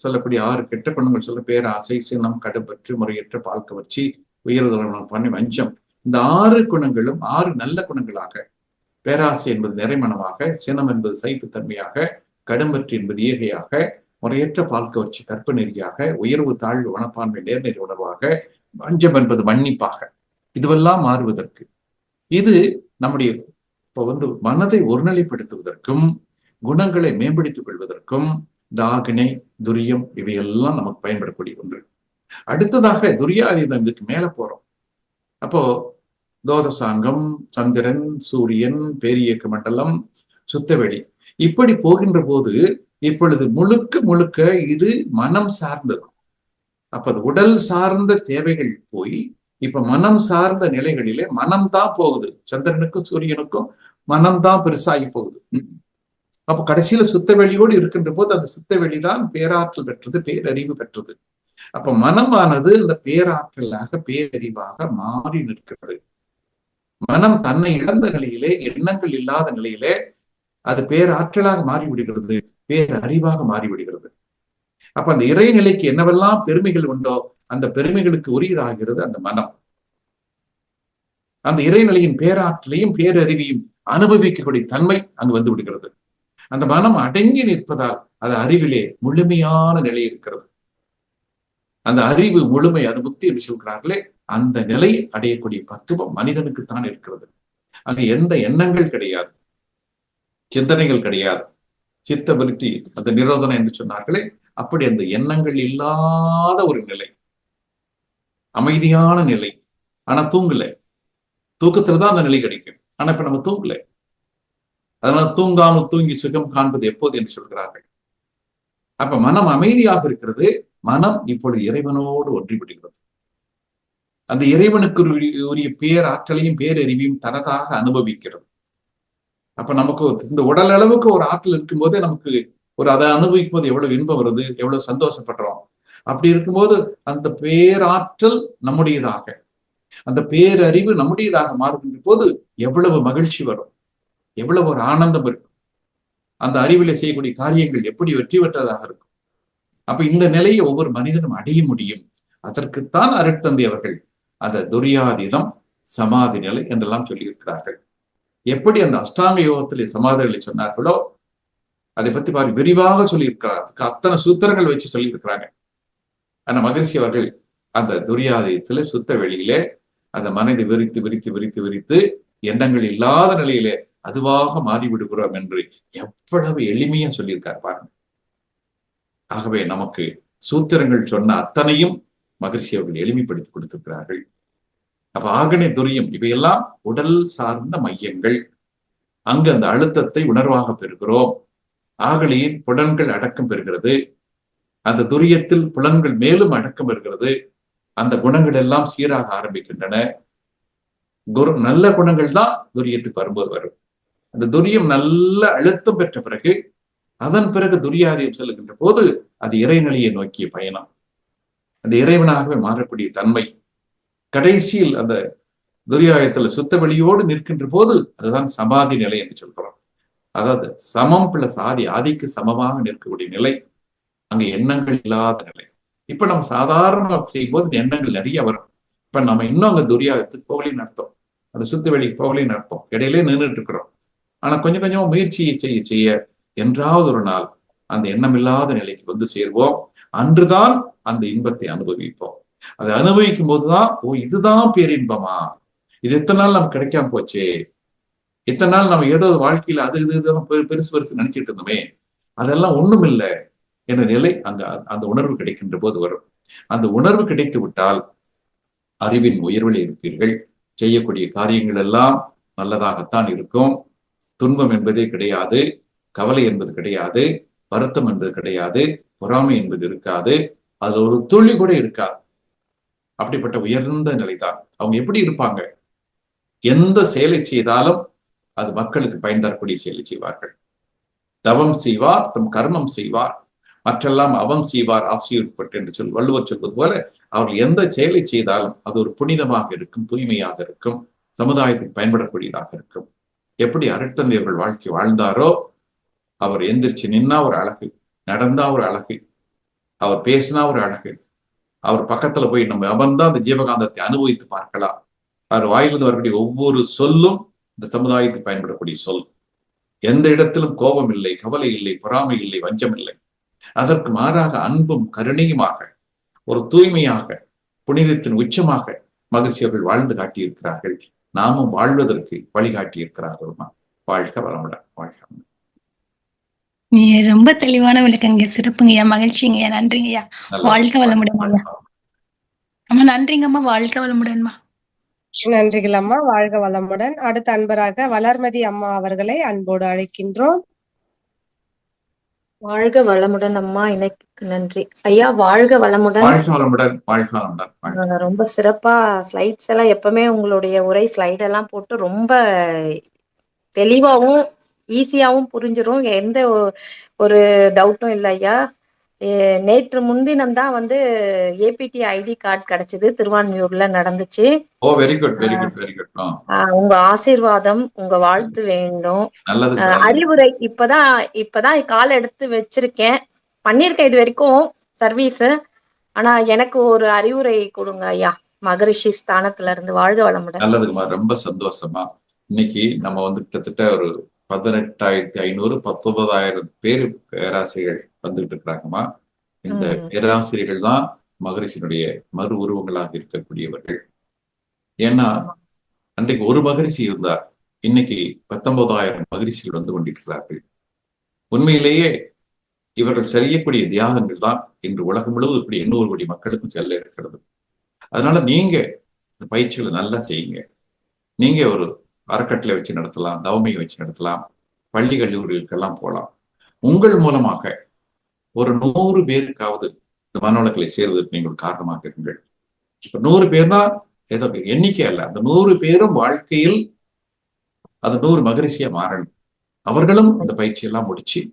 சொல்லக்கூடிய 6 கெட்ட குணங்கள் சொல்ல பேராசை, சினம், கடுப்பற்று, முறையற்ற, பால்கவர்ச்சி, உயர்தலம் பண்ணி, வஞ்சம், இந்த 6 குணங்களும் 6 நல்ல குணங்களாக, பேராசை என்பது நிறைமணமாக, சினம் என்பது சைப்புத்தன்மையாக, கடும்பற்று என்பது ஈகையாக, முறையற்ற பால்கவர்ச்சி கற்ப நெறியாக, உயர்வு தாழ்வு மனப்பான்மை நேர்நெறி உணர்வாக, வஞ்சம் என்பது மன்னிப்பாக, இதுவெல்லாம் மாறுவதற்கு, இது நம்முடைய இப்போ மனதை ஒருநிலைப்படுத்துவதற்கும் குணங்களை மேம்படுத்திக் கொள்வதற்கும் தாகினை, துரியம் இவையெல்லாம் நமக்கு பயன்படக்கூடிய ஒன்று. அடுத்ததாக துரியாதீதம் இதுக்கு மேல போறோம். அப்போ தோதசாங்கம், சந்திரன், சூரியன், பேரியக்க மண்டலம், சுத்தவெளி, இப்படி போகின்ற போது இப்பொழுது முழுக்க இது மனம் சார்ந்தது. அப்ப அது உடல் சார்ந்த தேவைகள் போய் இப்ப மனம் சார்ந்த நிலைகளிலே மனம்தான் போகுது. சந்திரனுக்கும் சூரியனுக்கும் மனம்தான் பெருசாகி போகுது. அப்ப கடைசியில சுத்தவெளியோடு இருக்கின்ற போது அந்த சுத்தவெளிதான் பேராற்றல் பெற்றது, பேரறிவு பெற்றது. அப்ப மனமானது அந்த பேராற்றலாக, பேரறிவாக மாறி நிற்கிறது. மனம் தன்னை இழந்த நிலையிலே, எண்ணங்கள் இல்லாத நிலையிலே அது பேராற்றலாக மாறிவிடுகிறது, பேரறிவாக மாறிவிடுகிறது. அப்ப அந்த இறைநிலைக்கு என்னவெல்லாம் பெருமைகள் உண்டோ அந்த பெருமைகளுக்கு உரியதாகிறது அந்த மனம். அந்த இறைநிலையின் பேராற்றலையும் பேரறிவையும் அனுபவிக்கக்கூடிய தன்மை அங்கு வந்து விடுகிறது. அந்த மனம் அடங்கி நிற்பதால் அது அறிவிலே முழுமையான நிலை இருக்கிறது. அந்த அறிவு முழுமை, அது முக்தி என்று சொல்கிறார்களே, அந்த நிலை அடையக்கூடிய பக்குவம் மனிதனுக்குத்தான் இருக்கிறது. அங்கு எந்த எண்ணங்கள் கிடையாது, சிந்தனைகள் கிடையாது. சித்த விருத்தி, அந்த நிரோதனம் என்று சொன்னார்களே, அப்படி அந்த எண்ணங்கள் இல்லாத ஒரு நிலை, அமைதியான நிலை. ஆனா தூங்கல, தூக்கத்துலதான் அந்த நிலை கிடைக்கும். ஆனா இப்ப நம்ம தூங்கல. அதனால தூங்காமல் தூங்கி சுகம் காண்பது எப்போது என்று சொல்கிறார்கள். அப்ப மனம் அமைதியாக இருக்கிறது. மனம் இப்பொழுது இறைவனோடு ஒன்றிவிடுகிறது. அந்த இறைவனுக்கு உரிய பேராற்றலையும் பேரறிவையும் தனதாக அனுபவிக்கிறது. அப்ப நமக்கு இந்த உடல் அளவுக்கு ஒரு ஆற்றல் இருக்கும் போதே நமக்கு ஒரு அதை அனுபவிக்கும் போது எவ்வளவு இன்பம் வருது, எவ்வளவு சந்தோஷப்படுறோம். அப்படி இருக்கும்போது அந்த பேராற்றல் நம்முடையதாக, அந்த பேரறிவு நம்முடையதாக மாறுகின்ற போது எவ்வளவு மகிழ்ச்சி வரும், எவ்வளவு ஒரு ஆனந்தம் இருக்கும். அந்த அறிவில செய்யக்கூடிய காரியங்கள் எப்படி வெற்றி பெற்றதாக இருக்கும். அப்ப இந்த நிலையை ஒவ்வொரு மனிதனும் அடைய முடியும். அதற்குத்தான் அருட்தந்தை அவர்கள் அந்த துரியாதீதம், சமாதி நிலை என்றெல்லாம் சொல்லியிருக்கிறார்கள். எப்படி அந்த அஷ்டாங்க யோகத்திலே சமாதிகளை சொன்னார்களோ அதை பத்தி பாரு விரிவாக சொல்லியிருக்கிறார். அத்தனை சூத்திரங்கள் வச்சு சொல்லியிருக்கிறாங்க. ஆனா மகரிஷி அவர்கள் அந்த துரியாதீதத்திலே, சுத்த வெளியிலே அந்த மனதை விரித்து விரித்து விரித்து விரித்து எண்ணங்கள் இல்லாத நிலையிலே அதுவாக மாறிவிடுகிறோம் என்று எவ்வளவு எளிமையா சொல்லியிருக்கார் பாருங்க. ஆகவே நமக்கு சூத்திரங்கள் சொன்ன அத்தனையும் மகரிஷி அவர்கள் எளிமைப்படுத்தி கொடுத்திருக்கிறார்கள். அப்ப ஆகனை, துரியம் இவையெல்லாம் உடல் சார்ந்த மையங்கள். அங்கு அந்த அழுத்தத்தை உணர்வாக பெறுகிறோம். ஆகலியின் புலன்கள் அடக்கம் பெறுகிறது. அந்த துரியத்தில் புலன்கள் மேலும் அடக்கம் பெறுகிறது. அந்த குணங்கள் எல்லாம் சீராக ஆரம்பிக்கின்றன. நல்ல குணங்கள் தான் துரியத்துக்கு வரும்போது வரும். அந்த துரியம் நல்ல அழுத்தம் பெற்ற பிறகு, அதன் பிறகு துரியாதீதம் செல்லுகின்ற போது அது இறைநிலையை நோக்கிய பயணம், அந்த இறைவனாகவே மாறக்கூடிய தன்மை. கடைசியில் அந்த துரியாதீதத்துல சுத்த வெளியோடு நிற்கின்ற போது அதுதான் சமாதி நிலை என்று சொல்கிறோம். அதாவது சமம் பிளஸ் ஆதி, ஆதிக்கு சமமாக நிற்கக்கூடிய நிலை, அங்க எண்ணங்கள் இல்லாத நிலை. இப்ப நம்ம சாதாரண செய்யும் போது எண்ணங்கள் நிறைய வரும். இப்ப நம்ம இன்னும் அங்க துரியாதீதத்துக்கு போகலின்னு அர்த்தம், அந்த சுத்த வெளிக்கு போகலின்னு அர்த்தம். இடையிலே நின்றுட்டு இருக்கிறோம். ஆனா கொஞ்சம் கொஞ்சமா முயற்சியை செய்ய செய்ய என்றாவது ஒரு நாள் அந்த எண்ணமில்லாத நிலைக்கு வந்து சேர்வோம். அன்றுதான் அந்த இன்பத்தை அனுபவிப்போம். அதை அனுபவிக்கும் போதுதான், ஓ இதுதான் பேரின்பமா, இது எத்தனை நாள் நமக்கு கிடைக்காம போச்சே இத்தனை நாள் நம்ம ஏதோ வாழ்க்கையில அது இதெல்லாம் பெருசு பெருசு நினைச்சிட்டு இருந்தோமே, அதெல்லாம் ஒண்ணும் இல்லை என்ற நிலை அந்த உணர்வு கிடைக்கின்ற போது வரும். அந்த உணர்வு கிடைத்து விட்டால் அறிவின் உயர்வில் இருப்பீர்கள். செய்யக்கூடிய காரியங்கள் எல்லாம் நல்லதாகத்தான் இருக்கும். துன்பம் என்பதே கிடையாது, கவலை என்பது கிடையாது, வருத்தம் என்பது கிடையாது, பொறாமை என்பது இருக்காது, அதுல ஒரு துளி கூட இருக்காது. அப்படிப்பட்ட உயர்ந்த நிலைதான். அவங்க எப்படி இருப்பாங்க? எந்த செயலை செய்தாலும் அது மக்களுக்கு பயன் தரக்கூடிய செயலை செய்வார்கள். தவம் செய்வார், தம் கர்மம் செய்வார், மற்றெல்லாம் அவம் செய்வார் ஆசியுட்பட்டு என்று வள்ளுவர் சொல்வது போல, அவர்கள் எந்த செயலை செய்தாலும் அது ஒரு புனிதமாக இருக்கும், தூய்மையாக இருக்கும், சமுதாயத்துக்கு பயன்படக்கூடியதாக இருக்கும். எப்படி அருட்தந்தையர்கள் வாழ்க்கை வாழ்ந்தாரோ, அவர் எந்திரிச்சு நின்னா ஒரு அழகு, நடந்தா ஒரு அழகு, அவர் பேசினா ஒரு அழகு, அவர் பக்கத்துல போய் நம்ம அமர்ந்தா அந்த ஜீவகாந்தத்தை அனுபவித்து பார்க்கலாம். அவர் வாயிலிருந்து வரக்கூடிய ஒவ்வொரு சொல்லும் இந்த சமுதாயத்துக்கு பயன்படக்கூடிய சொல். எந்த இடத்திலும் கோபம் இல்லை, கவலை இல்லை, பொறாமை இல்லை, வஞ்சம் இல்லை. அதற்கு மாறாக அன்பும் கருணையுமாக, ஒரு தூய்மையாக, புனிதத்தின் உச்சமாக மகிழ்ச்சி அவர்கள் வாழ்ந்து காட்டியிருக்கிறார்கள். நாமும் வாழ்வதற்கு வழிகாட்டி இருக்கிறார்கள். வாழ்க வளமுடன். வாழ்க. நீங்க ரொம்ப தெளிவான விளக்கங்க, சிறப்புங்கய்யா, மகிழ்ச்சிங்கய்யா, நன்றிங்கய்யா. வாழ்க வளமுடன் ஐயா. அம்மா நன்றிங்கம்மா, வாழ்க வளமுடன்மா. நன்றிகள் அம்மா, வாழ்க வளமுடன். அடுத்த அன்பராக வளர்மதி அம்மா அவர்களை அன்போடு அழைக்கின்றோம். வாழ்க வளமுடன் அம்மா, எனக்கு நன்றி ஐயா. வாழ்க வளமுடன். வாழ்க வளமுடன். வாழ்க வளமுடன். ரொம்ப சிறப்பா ஸ்லைட்ஸ் எல்லாம், எப்பவுமே உங்களுடைய உரை ஸ்லைட் எல்லாம் போட்டு ரொம்ப தெளிவாவும் ஈஸியாவும் புரிஞ்சிடும், எந்த ஒரு டவுட்டும் இல்லை ஐயா. நேற்று முன்தினம் தான் வந்து ஏபிடி ஐடி கார்டு கிடைச்சது, திருவான்மியூர்ல நடந்துச்சு. Oh, very good, very good, very good. உங்க ஆசீர்வாதம், உங்க வாழ்த்து வேண்டும். அறிவுரை இப்பதான் கால் எடுத்து வச்சிருக்கேன், பண்ணிருக்கேன் இது வரைக்கும் சர்வீஸ். ஆனா எனக்கு ஒரு அறிவுரை கொடுங்க ஐயா, மகரிஷி ஸ்தானத்துல இருந்து. வாழ்க வளமுடன். நல்லதுமா, ரொம்ப சந்தோஷமா. இன்னைக்கு நம்ம வந்து கிட்டத்தட்ட ஒரு 18,500 19,000 பேர் பேராசிரியர்கள் வந்துட்டு இருக்கிறாங்கம்மா. இந்த பேராசிரியர்கள் தான் மகரிஷியினுடைய மறு உருவங்களாக இருக்கக்கூடியவர்கள். ஏன்னா அன்றைக்கு ஒரு மகரிஷி இருந்தார், இன்னைக்கு 19,000 மகரிஷிகள் வந்து கொண்டிருக்கிறார்கள். உண்மையிலேயே இவர்கள் செய்யக்கூடிய தியாகங்கள் தான் இன்று உலகம் முழுவதும் இப்படி 800 கோடி மக்களுக்கும் செல்ல இருக்கிறது. அதனால நீங்க இந்த பயிற்சிகளை நல்லா செய்யுங்க. நீங்க ஒரு அறக்கட்டளை வச்சு நடத்தலாம், தவமையை வச்சு நடத்தலாம், பள்ளி கல்லூரிகளுக்கெல்லாம் போகலாம். உங்கள் மூலமாக ஒரு 100 பேருக்காவது இந்த மனவளக்கலை சேர்வதற்கு நீங்கள் காரணமாக இருங்கள். இப்ப 100 பேர்னா ஏதோ எண்ணிக்கை அல்ல, அந்த 100 பேரும் வாழ்க்கையில் அது 100 மகரிஷியா மாறணும். அவர்களும் இந்த பயிற்சியெல்லாம் முடிச்சு,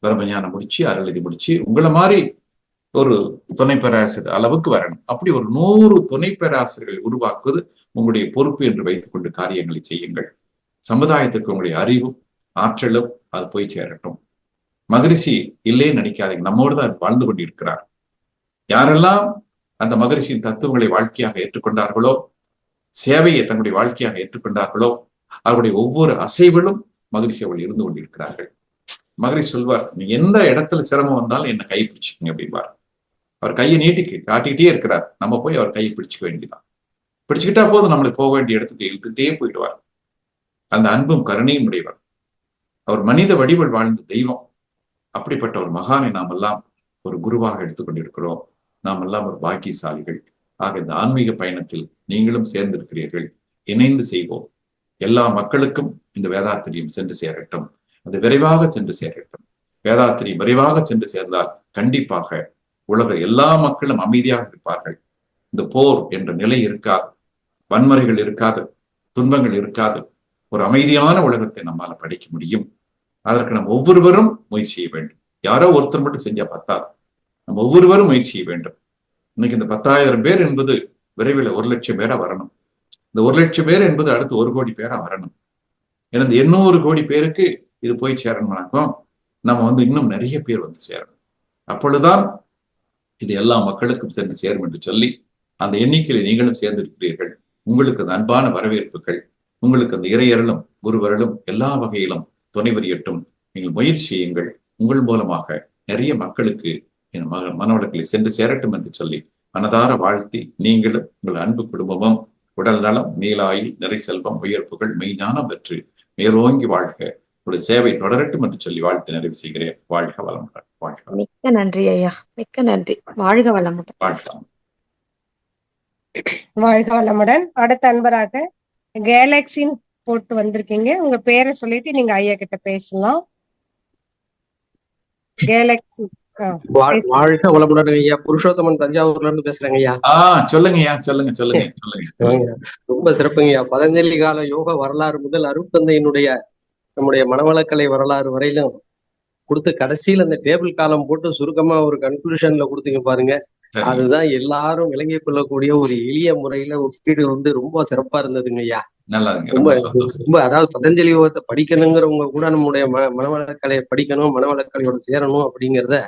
பிரம்மஞானம் முடிச்சு, அருளதி முடிச்சு, உங்களை மாதிரி ஒரு துணை பேராசிரியர் அளவுக்கு வரணும். அப்படி ஒரு 100 துணை பேராசிரியர்களை உருவாக்குவது உங்களுடைய பொறுப்பு என்று வைத்துக் கொண்டு காரியங்களை செய்யுங்கள். சமுதாயத்துக்கு உங்களுடைய அறிவும் ஆற்றலும் அது போய் சேரட்டும். மகரிஷி இல்லைன்னு நினைக்காதீங்க, நம்மோடு தான் வாழ்ந்து கொண்டிருக்கிறார். யாரெல்லாம் அந்த மகரிஷியின் தத்துவங்களை வாழ்க்கையாக ஏற்றுக்கொண்டார்களோ, சேவையை தங்களுடைய வாழ்க்கையாக ஏற்றுக்கொண்டார்களோ, அவருடைய ஒவ்வொரு அசைவிலும் மகரிஷி அவர்கள் இருந்து கொண்டிருக்கிறார்கள். மகரிஷி சொல்வார், நீ எந்த இடத்துல சிரமம் வந்தாலும் என்ன கை பிடிச்சிக்கங்க அப்படின்பார். அவர் கையை காட்டிக்கிட்டே இருக்கிறார். நம்ம போய் அவர் கையை பிடிச்சிக்க வேண்டியதான். பிடிச்சுக்கிட்டா போதும், நம்மளுக்கு போக வேண்டிய இடத்துக்கு இழுத்துட்டே போயிடுவார். அந்த அன்பும் கருணையும் உடையவர். அவர் மனித வடிவல் வாழ்ந்த தெய்வம். அப்படிப்பட்ட ஒரு மகானை நாம் எல்லாம் ஒரு குருவாக எடுத்துக்கொண்டிருக்கிறோம். நாம் எல்லாம் ஒரு பாக்கியசாலிகள். ஆக இந்த ஆன்மீக பயணத்தில் நீங்களும் சேர்ந்திருக்கிறீர்கள். இணைந்து செய்வோம். எல்லா மக்களுக்கும் இந்த வேதாத்திரியம் சென்று சேரட்டும். அது விரைவாக சென்று சேரட்டும். வேதாத்திரியம் விரைவாக சென்று சேர்ந்தால் கண்டிப்பாக உலக எல்லா மக்களும் அமைதியாக இருப்பார்கள். இந்த போர் என்ற நிலை இருக்காது, வன்முறைகள் இருக்காது, துன்பங்கள் இருக்காது. ஒரு அமைதியான உலகத்தை நம்மால படைக்க முடியும். அதற்கு நம்ம ஒவ்வொருவரும் முயற்சி செய்ய வேண்டும். யாரோ ஒருத்தர் மட்டும் செஞ்சா பத்தாது, நம்ம ஒவ்வொருவரும் முயற்சி செய்ய வேண்டும். இன்னைக்கு இந்த 10,000 பேர் என்பது விரைவில் 1,00,000 பேரா வரணும். இந்த 1,00,000 பேர் என்பது அடுத்து 1 கோடி பேரா வரணும். ஏன்னா இந்த 800 கோடி பேருக்கு இது போய் சேரணும்னாக்கும் நம்ம வந்து இன்னும் நிறைய பேர் வந்து சேரணும். அப்பொழுதுதான் இது எல்லா மக்களுக்கும் சென்று சேரும் என்று சொல்லி, அந்த எண்ணிக்கையில நீங்களும் சேர்ந்திருக்கிறீர்கள். உங்களுக்கு அந்த அன்பான வரவேற்புகள், உங்களுக்கு அந்த இறையருளும் குருவருளும் எல்லா வகையிலும் துணை புரியட்டும். நீங்கள் முயற்சி செய்யுங்கள். உங்கள் மூலமாக நிறைய மக்களுக்கு மனவளக்கலை சென்று சேரட்டும் என்று சொல்லி மனதார வாழ்த்தி, நீங்களும் உங்கள் அன்பு குடும்பமும் உடல் நலம், நீலாயில், நிறை செல்வம், உயர்ப்புகள், மெய்ஞானம் பெற்று மேலோங்கி வாழ்க, உங்களுடைய சேவை தொடரட்டும் என்று சொல்லி வாழ்த்து நிறைவு செய்கிறேன். வாழ்க வளமுடன். வாழ்க. மிக்க நன்றி ஐயா, மிக்க நன்றி. வாழ்க வளமுடன். வாழ்க. வாழ்க வளமுடன். அடுத்த அன்பராக கேலக்சின்னு போட்டு வந்திருக்கீங்க. உங்க பேரை சொல்லிட்டு நீங்க ஐயா கிட்ட பேசலாம். கேலக்சி. வாழ்க வளமுடன் ஐயா. புருஷோத்தமன் தஞ்சாவூர்ல இருந்து பேசுறேங்க ஐயா. சொல்லுங்கய்யா, சொல்லுங்க சொல்லுங்க சொல்லுங்க. ரொம்ப சிறப்புங்கய்யா. பதஞ்சலி கால யோக வரலாறு முதல் அருட்தந்தையினுடைய நம்முடைய மனவளக்கலை வரலாறு வரையிலும் கொடுத்து கடைசியில் அந்த டேபிள் காலம் போட்டு சுருக்கமா ஒரு கன்க்ளூஷன்ல கொடுத்தீங்க பாருங்க. அதுதான் எல்லாரும் விளங்கி கொள்ளக்கூடிய ஒரு எளிய முறையில ஒப்பீடு வந்து ரொம்ப சிறப்பா இருந்ததுங்க ஐயா. ரொம்ப அதாவது பதஞ்சலி யோகத்தை படிக்கணுங்கிறவங்க கூட நம்முடைய மனவளக்கலையை படிக்கணும், மனவளக்கலையோட சேரணும் அப்படிங்கிறத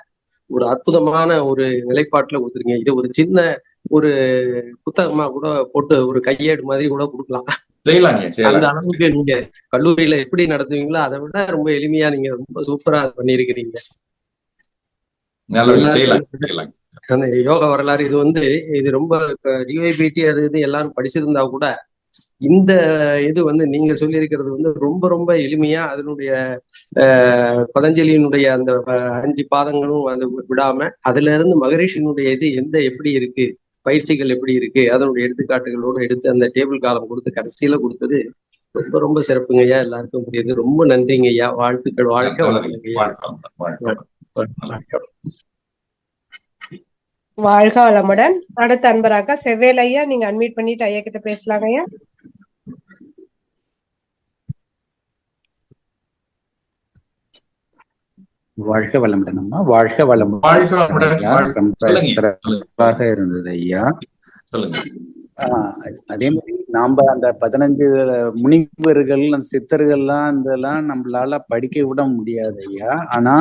ஒரு அற்புதமான ஒரு நிலைப்பாட்டுல கொடுத்துருங்க. இது ஒரு சின்ன ஒரு புத்தகமா கூட போட்டு ஒரு கையேடு மாதிரி கூட கொடுக்கலாம். அந்த அளவுக்கு நீங்க கல்லூரியில எப்படி நடத்துவீங்களோ அதை விட ரொம்ப எளிமையா நீங்க ரொம்ப சூப்பரா பண்ணிருக்கிறீங்க. அந்த யோக வரலாறு இது வந்து இது ரொம்ப டிஒய்பிடி அது இது எல்லாரும் படிச்சிருந்தா கூட இந்த இது வந்து நீங்க சொல்லியிருக்கிறது வந்து ரொம்ப ரொம்ப எளிமையா அதனுடைய பதஞ்சலியினுடைய அந்த 5 பாதங்களும் அது விடாம அதுல இருந்து மகரிஷியினுடைய இது எப்படி இருக்கு, பயிற்சிகள் எப்படி இருக்கு, அதனுடைய எடுத்துக்காட்டுகளோடு எடுத்து அந்த டேபிள் காலம் கொடுத்து கடைசியில கொடுத்தது ரொம்ப ரொம்ப சிறப்புங்க ஐயா. எல்லாருக்கும் புரியுது. ரொம்ப நன்றிங்க ஐயா. வாழ்த்துக்கள். வாழ்க்கை வாழ்க வளமுடன். அடுத்த அன்பராக செவ்வேல் ஐயா, நீங்க அன்மியூட் பண்ணிட்டு ஐயா கிட்ட பேசலாங்க ஐயா. வாழ்க வளமுடன் அம்மா. வாழ்க வளமுடன். ரொம்ப சிறப்பாக இருந்தது ஐயா. அதே மாதிரி நாம அந்த 15 முனிவர்கள் அந்த சித்தர்கள்லாம் இதெல்லாம் நம்மளால படிக்க விட முடியாது ஐயா. ஆனா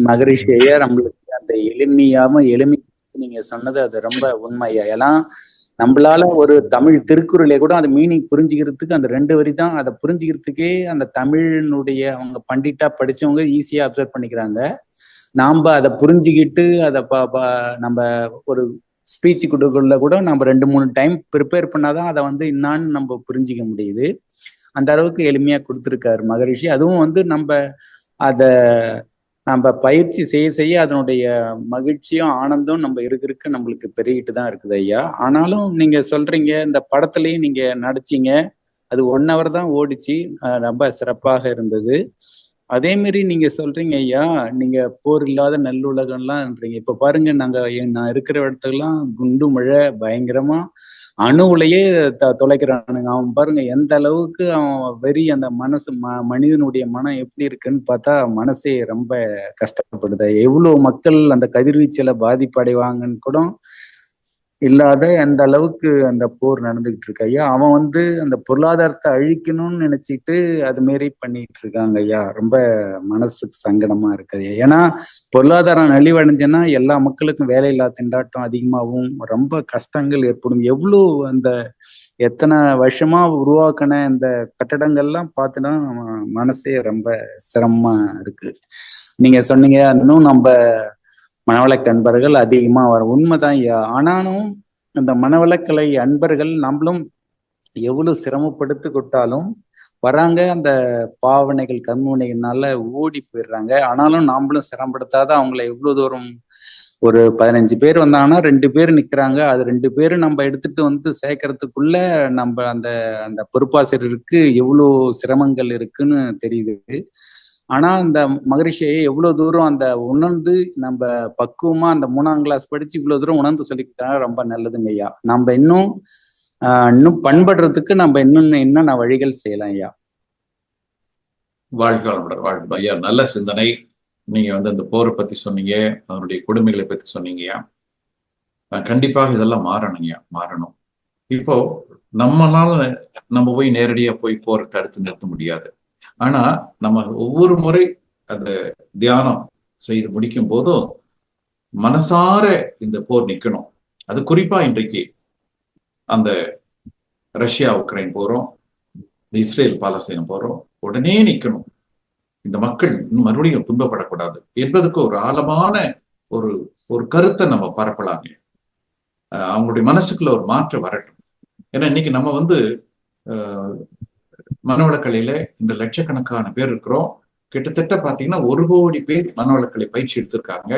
மகரிஷி ஐயா நம்மளுக்கு அந்த எளிமை நீங்க சொன்னது அது ரொம்ப உண்மையா. ஏன்னா நம்மளால ஒரு தமிழ் திருக்குறளை கூட அந்த மீனிங் புரிஞ்சுக்கிறதுக்கு அந்த 2 வரி தான், அதை புரிஞ்சுக்கிறதுக்கே அந்த தமிழினுடைய அவங்க பண்டிட்டா படிச்சவங்க ஈஸியா அப்சர்வ் பண்ணிக்கிறாங்க. நாம அதை புரிஞ்சுக்கிட்டு அதை நம்ம ஒரு ஸ்பீச் கொடுக்கல கூட நம்ம 2-3 டைம் ப்ரிப்பேர் பண்ணாதான் அதை வந்து என்னான்னு நம்ம புரிஞ்சிக்க முடியுது. அந்த அளவுக்கு எளிமையா கொடுத்துருக்காரு மகரிஷி. அதுவும் வந்து நம்ம பயிற்சி செய்ய அதனுடைய மகிழ்ச்சியும் ஆனந்தம் நம்ம இருக்க நம்மளுக்கு பெருகிட்டு தான் இருக்குது ஐயா. ஆனாலும் நீங்க சொல்றீங்க இந்த படத்துலயும் நீங்க நடிச்சீங்க, அது 1 hour தான் ஓடிச்சு, ரொம்ப சிறப்பாக இருந்தது. அதே மாதிரி நீங்க சொல்றீங்க ஐயா, நீங்க போர் இல்லாத நல்லுலகம்லாம்ன்றீங்க. இப்ப பாருங்க, நான் இருக்கிற இடத்துக்கெல்லாம் குண்டு மழை பயங்கரமா அணு உலையே தொலைக்கிறானுங்க. அவன் பாருங்க எந்த அளவுக்கு அவன் வெறி, அந்த மனசு மனிதனுடைய மனம் எப்படி இருக்குன்னு பார்த்தா மனசே ரொம்ப கஷ்டப்படுது. எவ்வளவு மக்கள் அந்த கதிர்வீச்சுல பாதிப்படைவாங்கன்னு கூட இல்லாத அந்த அளவுக்கு அந்த போர் நடந்துகிட்டு இருக்கு ஐயா. அவன் வந்து அந்த பொருளாதாரத்தை அழிக்கணும்னு நினைச்சிட்டு அது மாரி பண்ணிட்டு இருக்காங்க ஐயா. ரொம்ப மனசுக்கு சங்கடமா இருக்குது. ஏன்னா பொருளாதாரம் நலிவடைஞ்சுன்னா எல்லா மக்களுக்கும் வேலையில்லா திண்டாட்டம் அதிகமாகவும் ரொம்ப கஷ்டங்கள் ஏற்படும். எவ்வளவு அந்த எத்தனை வருஷமா உருவாக்கின இந்த கட்டடங்கள்லாம் பார்த்துனா மனசே ரொம்ப சிரமமா இருக்கு. நீங்க சொன்னீங்க இன்னும் நம்ம மனவளக்க அன்பர்கள் அதிகமா வரும். உண்மைதான் ஐயா. ஆனாலும் இந்த மனவளக்கலை அன்பர்கள் நம்மளும் எவ்வளவு சிரமப்படுத்தி கொட்டாலும் வராங்க, அந்த பாவனைகள் கர்மவினைகள்னால ஓடி போயிடுறாங்க. ஆனாலும் நாமளும் சிரமப்படுத்தாத அவங்கள எவ்வளவு தூரம் ஒரு 15 பேர் வந்தாங்கன்னா 2 பேர் நிக்கிறாங்க. அது 2 பேரும் நம்ம எடுத்துட்டு வந்து சேர்க்கறதுக்குள்ள நம்ம அந்த பொறுப்பாசிரியருக்கு எவ்வளவு சிரமங்கள் இருக்குன்னு தெரியுது. ஆனா அந்த மகரிஷியை எவ்வளவு தூரம் அந்த உணர்ந்து நம்ம பக்குவமா அந்த 3ஆம் கிளாஸ் படிச்சு இவ்வளவு தூரம் உணர்ந்து சொல்லிக்கிட்டா ரொம்ப நல்லதுங்க ஐயா. நம்ம இன்னும் பண்படுறதுக்கு நம்ம என்னென்ன வழிகள் செய்யலாம் ஐயா. வாழ்க்கை ஐயா, நல்ல சிந்தனை. நீங்க வந்து அந்த போரை பத்தி சொன்னீங்க, அதனுடைய கொடுமைகளை பத்தி சொன்னீங்கய்யா. கண்டிப்பாக இதெல்லாம் மாறணும். இப்போ நம்ம போய் நேரடியா போய் போரை தடுத்து நிறுத்த முடியாது. ஆனா நம்ம ஒவ்வொரு முறை அந்த தியானம் செய்து முடிக்கும் போதும் மனசார இந்த போர் நிக்கணும். அது குறிப்பா இன்றைக்கு அந்த ரஷ்யா உக்ரைன் போறோம், இஸ்ரேல் பாலஸ்தீனம் போறோம், உடனே நிக்கணும். இந்த மக்கள் மறுபடியும் துன்பப்படக்கூடாது என்பதுக்கு ஒரு ஆழமான ஒரு கருத்தை நம்ம பரப்பலாங்க. அவங்களுடைய மனசுக்குள்ள ஒரு மாற்றம் வரட்டும். ஏன்னா இன்னைக்கு நம்ம வந்து மனவளக்கலையில இந்த லட்சக்கணக்கான பேர் இருக்கிறோம். கிட்டத்தட்ட பாத்தீங்கன்னா 1 கோடி பேர் மனவளக்கலை பயிற்சி எடுத்திருக்காங்க.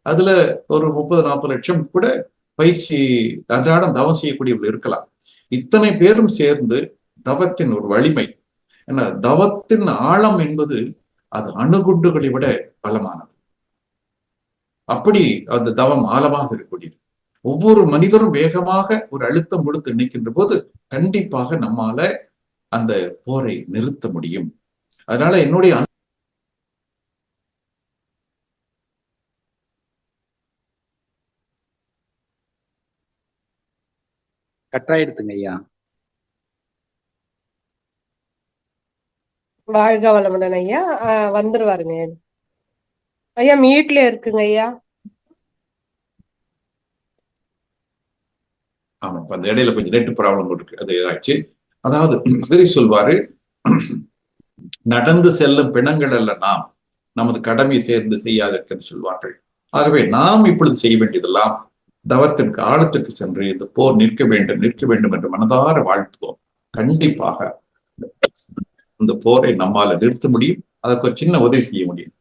அதுல ஒரு 30-40 லட்சம் கூட பயிற்சி அன்றாடம் தவம் செய்யக்கூடியவர்கள் இருக்கலாம். இத்தனை பேரும் சேர்ந்து தவத்தின் ஒரு வலிமை, ஏன்னா தவத்தின் ஆழம் என்பது அது அணுகுண்டுகளை விட பலமானது. அப்படி அந்த தவம் ஆழமாக இருக்கக்கூடியது. ஒவ்வொரு மனிதரும் வேகமாக ஒரு அழுத்தம் கொடுத்து நிற்கின்ற போது கண்டிப்பாக நம்மால அந்த போரை நிறுத்த முடியும். அதனால என்னுடைய கட்டாயிடுத்துங்க ஐயா. வாழ்க வளமுடன் ஐயா. வந்துருவாருங்க ஐயா. மியூட்ல இருக்குங்க ஐயா. ஆமா, அந்த இடையில கொஞ்சம் நெட் ப்ராப்ளம் இருக்கு, அது ஆச்சு. அதாவது சரி சொல்வாரு, நடந்து செல்லும் பிணங்கள் அல்ல நாம், நமது கடமை சேர்ந்து செய்யாதற்கு சொல்வார்கள். ஆகவே நாம் இப்பொழுது செய்ய வேண்டியதெல்லாம் தவத்திற்கு ஆழத்திற்கு சென்று இந்த போர் நிற்க வேண்டும் என்று மனதார வாழ்த்துவோம். கண்டிப்பாக இந்த போரை நம்மால நிறுத்த முடியும். அதற்கு ஒரு சின்ன உதவி செய்ய முடியும்.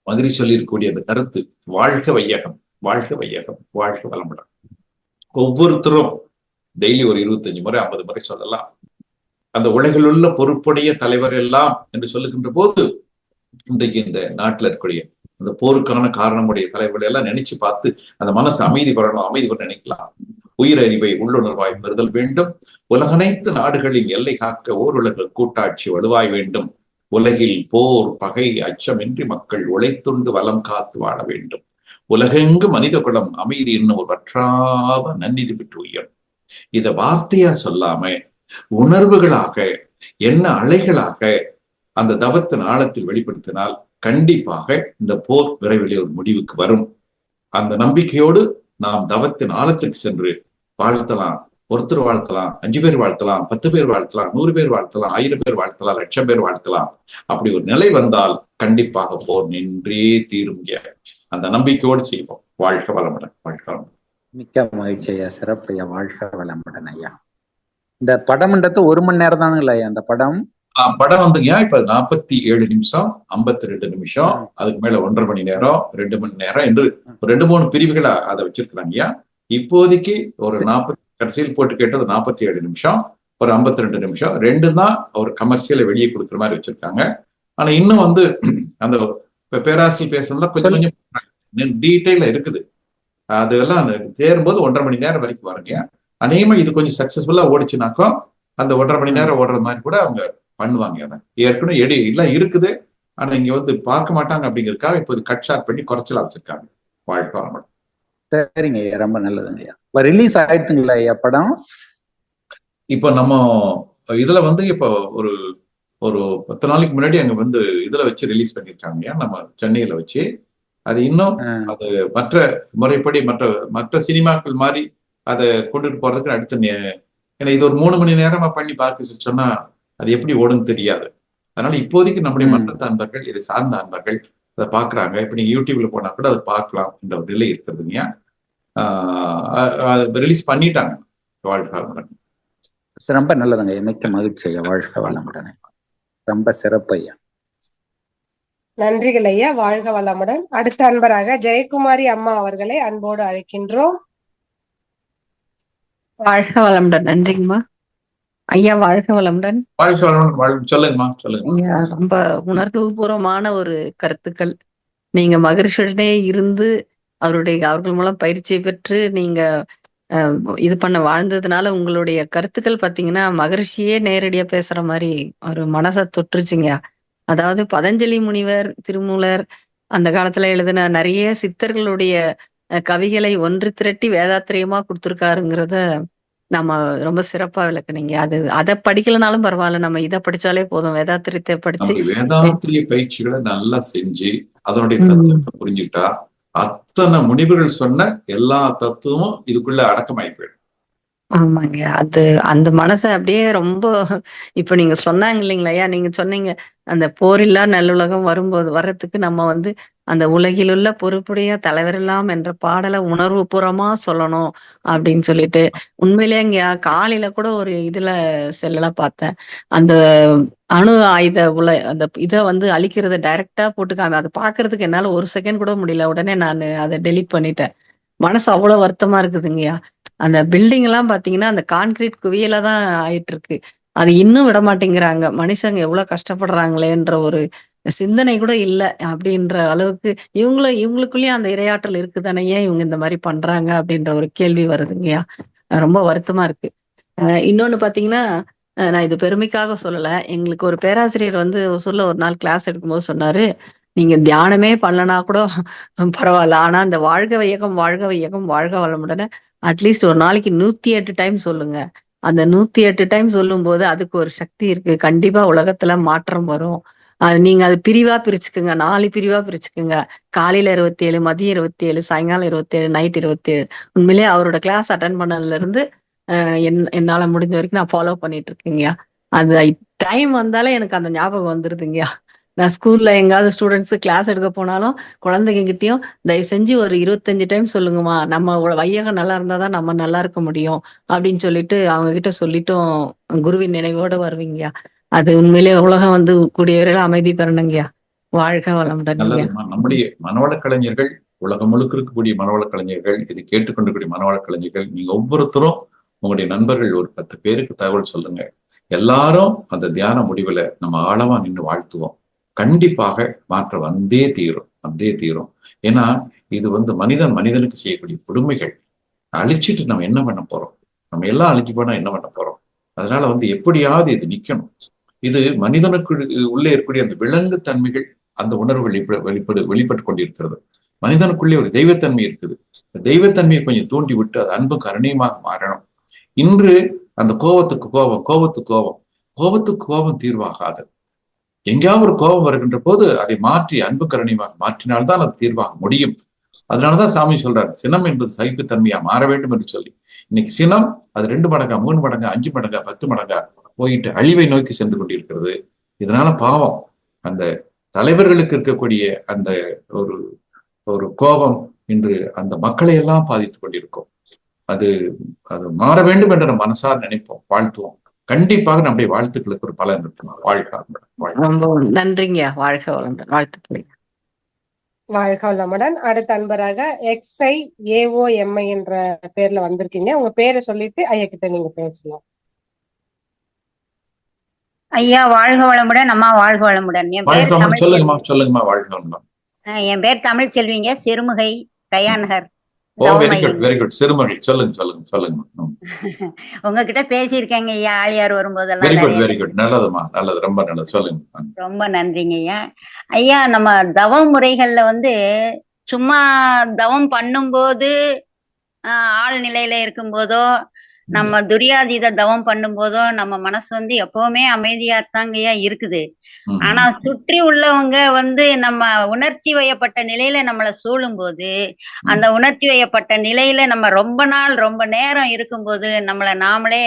மகிரி சொல்லியிருக்கக்கூடிய அந்த கருத்து, வாழ்க வையகம், வாழ்க வையகம், வாழ்க வளமுடன். ஒவ்வொருத்தரும் டெய்லி ஒரு 25 முறை 50 முறை சொல்லலாம். அந்த உலகில் உள்ள பொறுப்புடைய தலைவர் எல்லாம் என்று சொல்லுகின்ற போது இன்றைக்கு இந்த நாட்டில் இருக்கக்கூடிய அந்த போருக்கான காரணமுடைய தலைவர்களை எல்லாம் நினைச்சு பார்த்து அந்த மனசு அமைதி பெறணும் நினைக்கலாம். உயிரறிவை உள்ளுணர்வாய் பெறுதல் வேண்டும். உலகனைத்து நாடுகளின் எல்லை காக்க ஓருலக கூட்டாட்சி வலுவாய் வேண்டும். உலகில் போர் பகை அச்சமின்றி மக்கள் உழைத்துண்டு வளம் காத்து வாழ வேண்டும். உலகெங்கு மனித குலம் அமைதி என்னும் ஒரு வற்றாத நன்னிதி பெற்று உயரும். இத வார்த்தையா சொல்லாம உணர்வுகளாக, என்ன அலைகளாக அந்த தவத்தின் ஆழத்தில் வெளிப்படுத்தினால் கண்டிப்பாக இந்த போர் விரைவிலே ஒரு முடிவுக்கு வரும். அந்த நம்பிக்கையோடு நாம் தவத்தின் ஆழத்திற்கு சென்று வாழ்த்தலாம். ஒருத்தர் வாழ்த்தலாம், 5 பேர் வாழ்த்தலாம், 10 பேர் வாழ்த்தலாம், 100 பேர் வாழ்த்தலாம், 1000 பேர் வாழ்த்தலாம், 1,00,000 பேர் வாழ்த்தலாம். அப்படி ஒரு நிலை வந்தால் கண்டிப்பாக போர் நின்றே தீரும். அந்த நம்பிக்கையோடு செய்வோம். வாழ்க வளமுடன், வாழ்க வளமுடன். மிக்க மகிழ்ச்சி ஐயா, சிறப்பு ஐயா, வாழ்க வளமுடன் ஐயா. இந்த படம்ன்றது 1 மணி நேரம் தானுங்களா ஐயா அந்த படம்? படம் வந்துங்க இப்ப 47 நிமிஷம், 52 நிமிஷம், அதுக்கு மேல 1.5 மணி நேரம், 2 மணி நேரம் என்று 2-3 பிரிவுகளா அதை வச்சிருக்கிறாங்க ஐயா. இப்போதைக்கு ஒரு 40 கடைசியில் போட்டு கேட்டது 47 நிமிஷம், ஒரு 52 நிமிஷம், 2 தான் ஒரு கமர்ஷியலை வெளியே கொடுக்குற மாதிரி வச்சிருக்காங்க. ஆனா இன்னும் வந்து அந்த பேராசிரியர் பேசுறதுல கொஞ்சம் கொஞ்சம் டீட்டெயில இருக்குது. அதெல்லாம் சேரும்போது 1.5 மணி நேரம் வரைக்கும் வருங்க. அநேகமா இது கொஞ்சம் சக்சஸ்ஃபுல்லா ஓடிச்சுனாக்கோ அந்த 1.5 மணி நேரம் ஓடுறது மாதிரி கூட அவங்க பண்ணுவாங்க. அதை ஏற்கனவே எல்லாம் இருக்குது, ஆனா இங்க வந்து பார்க்க மாட்டாங்க அப்படிங்கிறதுக்காக இப்போது கட் ஷார்ட் பண்ணி குறைச்சலா வச்சிருக்காங்க. வாழ்க்கை வரமாட்டோம். சரிங்க ஐயா, ரொம்ப நல்லதுங்க ஐயா. ரிலீஸ் ஆயிடுச்சுங்களா ஐயா படம்? இப்போ நம்ம இதுல வந்து இப்போ ஒரு 10 நாளைக்கு முன்னாடி அங்க வந்து இதுல வச்சு ரிலீஸ் பண்ணிருக்காங்க நம்ம சென்னையில வச்சு. அது இன்னும் அது மற்ற முறைப்படி மற்ற சினிமாக்கள் மாதிரி அதை கொண்டுட்டு போறதுக்கு அடுத்த, ஏன்னா இது ஒரு 3 மணி நேரமா பண்ணி பார்க்க சொன்னா அது எப்படி ஓடுன்னு தெரியாது. அதனால இப்போதைக்கு நம்முடைய மற்ற அன்பர்கள், இதை சார்ந்த அன்பர்கள் அதை பாக்குறாங்க. இப்ப நீங்க யூடியூப்ல போனா கூட அதை பார்க்கலாம் என்ற ஒரு நிலை இருக்குதுங்க. ரிலீஸ் பண்ணிட்டாங்க. வாழ்க வளமுடன். ரொம்ப நல்லதுங்க, மிக்க மகிழ்ச்சி ஐயா, வாழ்க வளமுடன். ரொம்ப சிறப்பு ஐயா. நன்றிகள் ஐயா, வாழ்க வளமுடன். அடுத்த அன்பராக ஜெயக்குமாரி அம்மா அவர்களை அன்போடு அழைக்கின்றோம். வாழ்க வளமுடன். நன்றிங்கம்மா ஐயா, வாழ்க வளமுடன். சொல்லுங்கம்மா, சொல்லுங்க. ரொம்ப உணர்வுபூர்வமான ஒரு கருத்துக்கள். நீங்க மகரிஷியுடனே இருந்து அவர்கள் மூலம் பயிற்சி பெற்று நீங்க இது பண்ண வாழ்ந்ததுனால உங்களுடைய கருத்துக்கள் பாத்தீங்கன்னா மகரிஷியே நேரடியா பேசுற மாதிரி ஒரு மனசை தொற்றுச்சுங்க. அதாவது பதஞ்சலி முனிவர், திருமூலர் அந்த காலத்துல எழுதின நிறைய சித்தர்களுடைய கவிகளை ஒன்று திரட்டி வேதாத்திரியமா கொடுத்திருக்காருங்கிறத நம்ம ரொம்ப சிறப்பா விளக்குனீங்க. அதை படிக்கலனாலும் பரவாயில்ல, நம்ம இதை படிச்சாலே போதும். வேதாத்திரியத்தை படிச்சு வேதாத்திரிய பயிற்சிகளை நல்லா செஞ்சு அதனுடைய தத்துவத்தை புரிஞ்சுக்கிட்டா அத்தனை முனிவர்கள் சொன்ன எல்லா தத்துவமும் இதுக்குள்ள அடக்கமாயி போயிடும். ஆமாங்க. அது அந்த மனச அப்படியே ரொம்ப இப்ப நீங்க சொன்னாங்க இல்லைங்களா ஐயா, நீங்க சொன்னீங்க, அந்த போரில்லா நல்லுலகம் வர்றதுக்கு நம்ம வந்து அந்த உலகிலுள்ள பொறுப்புடைய தலைவரெல்லாம் என்ற பாடல உணர்வுபூர்வமா சொல்லணும் அப்படின்னு சொல்லிட்டு, உண்மையிலேயேங்க காலையில கூட ஒரு இதுல செல்லுல பார்த்தேன். அந்த அணு ஆயுத அந்த இத வந்து அழிக்கிறத டைரக்ட்டா அத பார்க்கறதுக்கு என்னால 1 செகண்ட் கூட முடியல. உடனே நானு அத டெலீட் பண்ணிட்டேன். மனசு அவ்வளோ வருத்தமா இருக்குதுங்கய்யா. அந்த பில்டிங் எல்லாம் பாத்தீங்கன்னா, அந்த கான்கிரீட் குவியலா தான் ஆயிட்டு இருக்கு. அது இன்னும் விட மாட்டேங்கிறாங்க. மனுஷங்க எவ்வளவு கஷ்டப்படுறாங்களேன்ற ஒரு சிந்தனை கூட இல்ல. அப்படின்ற அளவுக்கு இவங்களுக்குள்ளயும் அந்த இரையாற்றல் இருக்குதானே, ஏன் இவங்க இந்த மாரி பண்றாங்க? அப்படின்ற ஒரு கேள்வி வருதுங்கய்யா. ரொம்ப வருத்தமா இருக்கு. இன்னொன்னு பாத்தீங்கன்னா, நான் இது பெருமைக்காக சொல்லல. எங்களுக்கு ஒரு பேராசிரியர் வந்து ஒரு நாள் கிளாஸ் எடுக்கும்போது சொன்னாரு, "நீங்க தியானமே பண்ணலனா கூட பரவால்ல. ஆனா அந்த வாழ்க வையகம், வாழ்க வையகம், வாழ்க வளமுடன அட்லீஸ்ட் ஒரு நாளைக்கு 108 டைம் சொல்லுங்க. அந்த 108 டைம் சொல்லும்போது அதுக்கு ஒரு சக்தி இருக்கு. கண்டிப்பா உலகத்துல மாற்றம் வரும். நீங்க அது பிரிவா பிரிச்சுக்குங்க. 4 பிரிவா பிரிச்சுக்குங்க. காலையில 27, மதியம் 27, சாயங்காலம் 27, நைட் 27." உண்மையிலேயே அவரோட கிளாஸ் அட்டெண்ட் பண்ணதுல இருந்து என்னால முடிஞ்ச வரைக்கும் நான் ஃபாலோ பண்ணிட்டு இருக்கேங்கய்யா. அந்த டைம் வந்தாலே எனக்கு அந்த ஞாபகம் வந்துருதுங்கய்யா. நான் ஸ்கூல்ல எங்காவது ஸ்டூடெண்ட்ஸ் கிளாஸ் எடுக்க போனாலும் குழந்தைங்க கிட்டயும் தயவு செஞ்சு ஒரு 25 டைம் சொல்லுங்கம்மா. நம்ம வையகம் நல்லா இருந்தாதான் நம்ம நல்லா இருக்க முடியும் அப்படின்னு சொல்லிட்டு அவங்க கிட்ட சொல்லிட்டும் குருவின் நினைவோட வருவீங்கய்யா. அது உண்மையிலேயே உலகம் வந்து கூடிய விரைவில் அமைதி பெறணுங்கய்யா. வாழ்க வளமுடன்ங்கய்யா. நல்லதுமா. நம்முடைய மனவளக் கலைஞர்கள், உலகம் முழுக்க இருக்கக்கூடிய மனவளக் கலைஞர்கள், இது கேட்டுக்கொண்டிருக்கூடிய மனவளக் கலைஞர்கள், நீங்க ஒவ்வொருத்தரும் உங்களுடைய நண்பர்கள் ஒரு 10 பேருக்கு தகவல் சொல்லுங்க. எல்லாரும் அந்த தியான முடிவுல நம்ம ஆழமா நின்று வாழ்த்துவோம். கண்டிப்பாக மாற்றம் வந்தே தீரும். ஏன்னா இது வந்து மனிதனுக்கு செய்யக்கூடிய கொடுமைகள். அழிச்சிட்டு நம்ம என்ன பண்ண போறோம்? நம்ம எல்லாம் அழிஞ்சு போனா என்ன பண்ண போறோம்? அதனால வந்து எப்படியாவது இது நிக்கணும். இது மனிதனுக்கு உள்ளே இருக்கக்கூடிய அந்த விலங்கு தன்மைகள், அந்த உணர்வு வெளிப்பட்டு கொண்டிருக்கிறது. மனிதனுக்குள்ளே ஒரு தெய்வத்தன்மை இருக்குது. தெய்வத்தன்மையை கொஞ்சம் தூண்டி விட்டு அது அன்பு கருணையுமாக மாறணும். இன்று அந்த கோபத்துக்கு கோபம் தீர்வாகாது. எங்கேயாவது ஒரு கோபம் வருகின்ற போது அதை மாற்றி அன்பு கருணையாக மாற்றினால்தான் அது தீர்வாக முடியும். அதனாலதான் சாமி சொல்றாரு, சினம் என்பது சகிப்புத்தன்மையா மாற வேண்டும் என்று சொல்லி. இன்னைக்கு சினம் அது 2 மடங்கா, 3 மடங்கா, 5 மடங்கா, 10 மடங்கா போயிட்டு அழிவை நோக்கி சென்று கொண்டிருக்கிறது. இதனால பாவம் அந்த தலைவர்களுக்கு இருக்கக்கூடிய அந்த ஒரு கோபம் இன்று அந்த மக்களை எல்லாம் பாதித்துக் கொண்டிருக்கும். அது மாற வேண்டும் என்று நம்ம மனசார் நினைப்போம், வாழ்த்துவோம். கண்டிப்பாக நம்முடைய வாழ்த்துக்களுக்கு ஒரு பலன் இருக்கணும். ரொம்ப நன்றிங்க. வாழ்க வளமுடன். வாழ்த்துக்கள். வாழ்க வளமுடன். அடுத்த அன்பராக XIAOMI என்ற பேர்ல வந்திருக்கீங்க. உங்க பேரை சொல்லிட்டு ஐயா கிட்ட நீங்க பேசலாம். ஐயா வாழ்க வளமுடன். அம்மா வாழ்க வளமுடன். என் பேர் சொல்லுங்கம்மா. வாழ்க வளமுடன். என் பேர் தமிழ் செல்விங்க. சிறுமுகை தயாநகர். Very good. சிறுமுகை. சொல்லுங்க. உங்ககிட்ட பேசியிருக்கேங்க ஐயா, ஆழியார் வரும்போதெல்லாம். Very good. நல்லதுமா, நல்லது, ரொம்ப நல்லது. சொல்லுங்க. ரொம்ப நன்றிங்க ஐயா. ஐயா, நம்ம தவ முறைகள்ல வந்து சும்மா தவம் பண்ணும்போது ஆள் நிலையில இருக்கும்போதோ, நம்ம துரியாதீத தவம் பண்ணும்போதோ நம்ம மனசு வந்து எப்பவுமே அமைதியாத்தாங்கய்யா இருக்குது. ஆனா சுற்றி உள்ளவங்க வந்து நம்ம உணர்ச்சி வயப்பட்ட நிலையில நம்மள சூழும்போது, அந்த உணர்ச்சி வயப்பட்ட நிலையில நம்ம ரொம்ப நேரம் இருக்கும்போது நம்மள நாமளே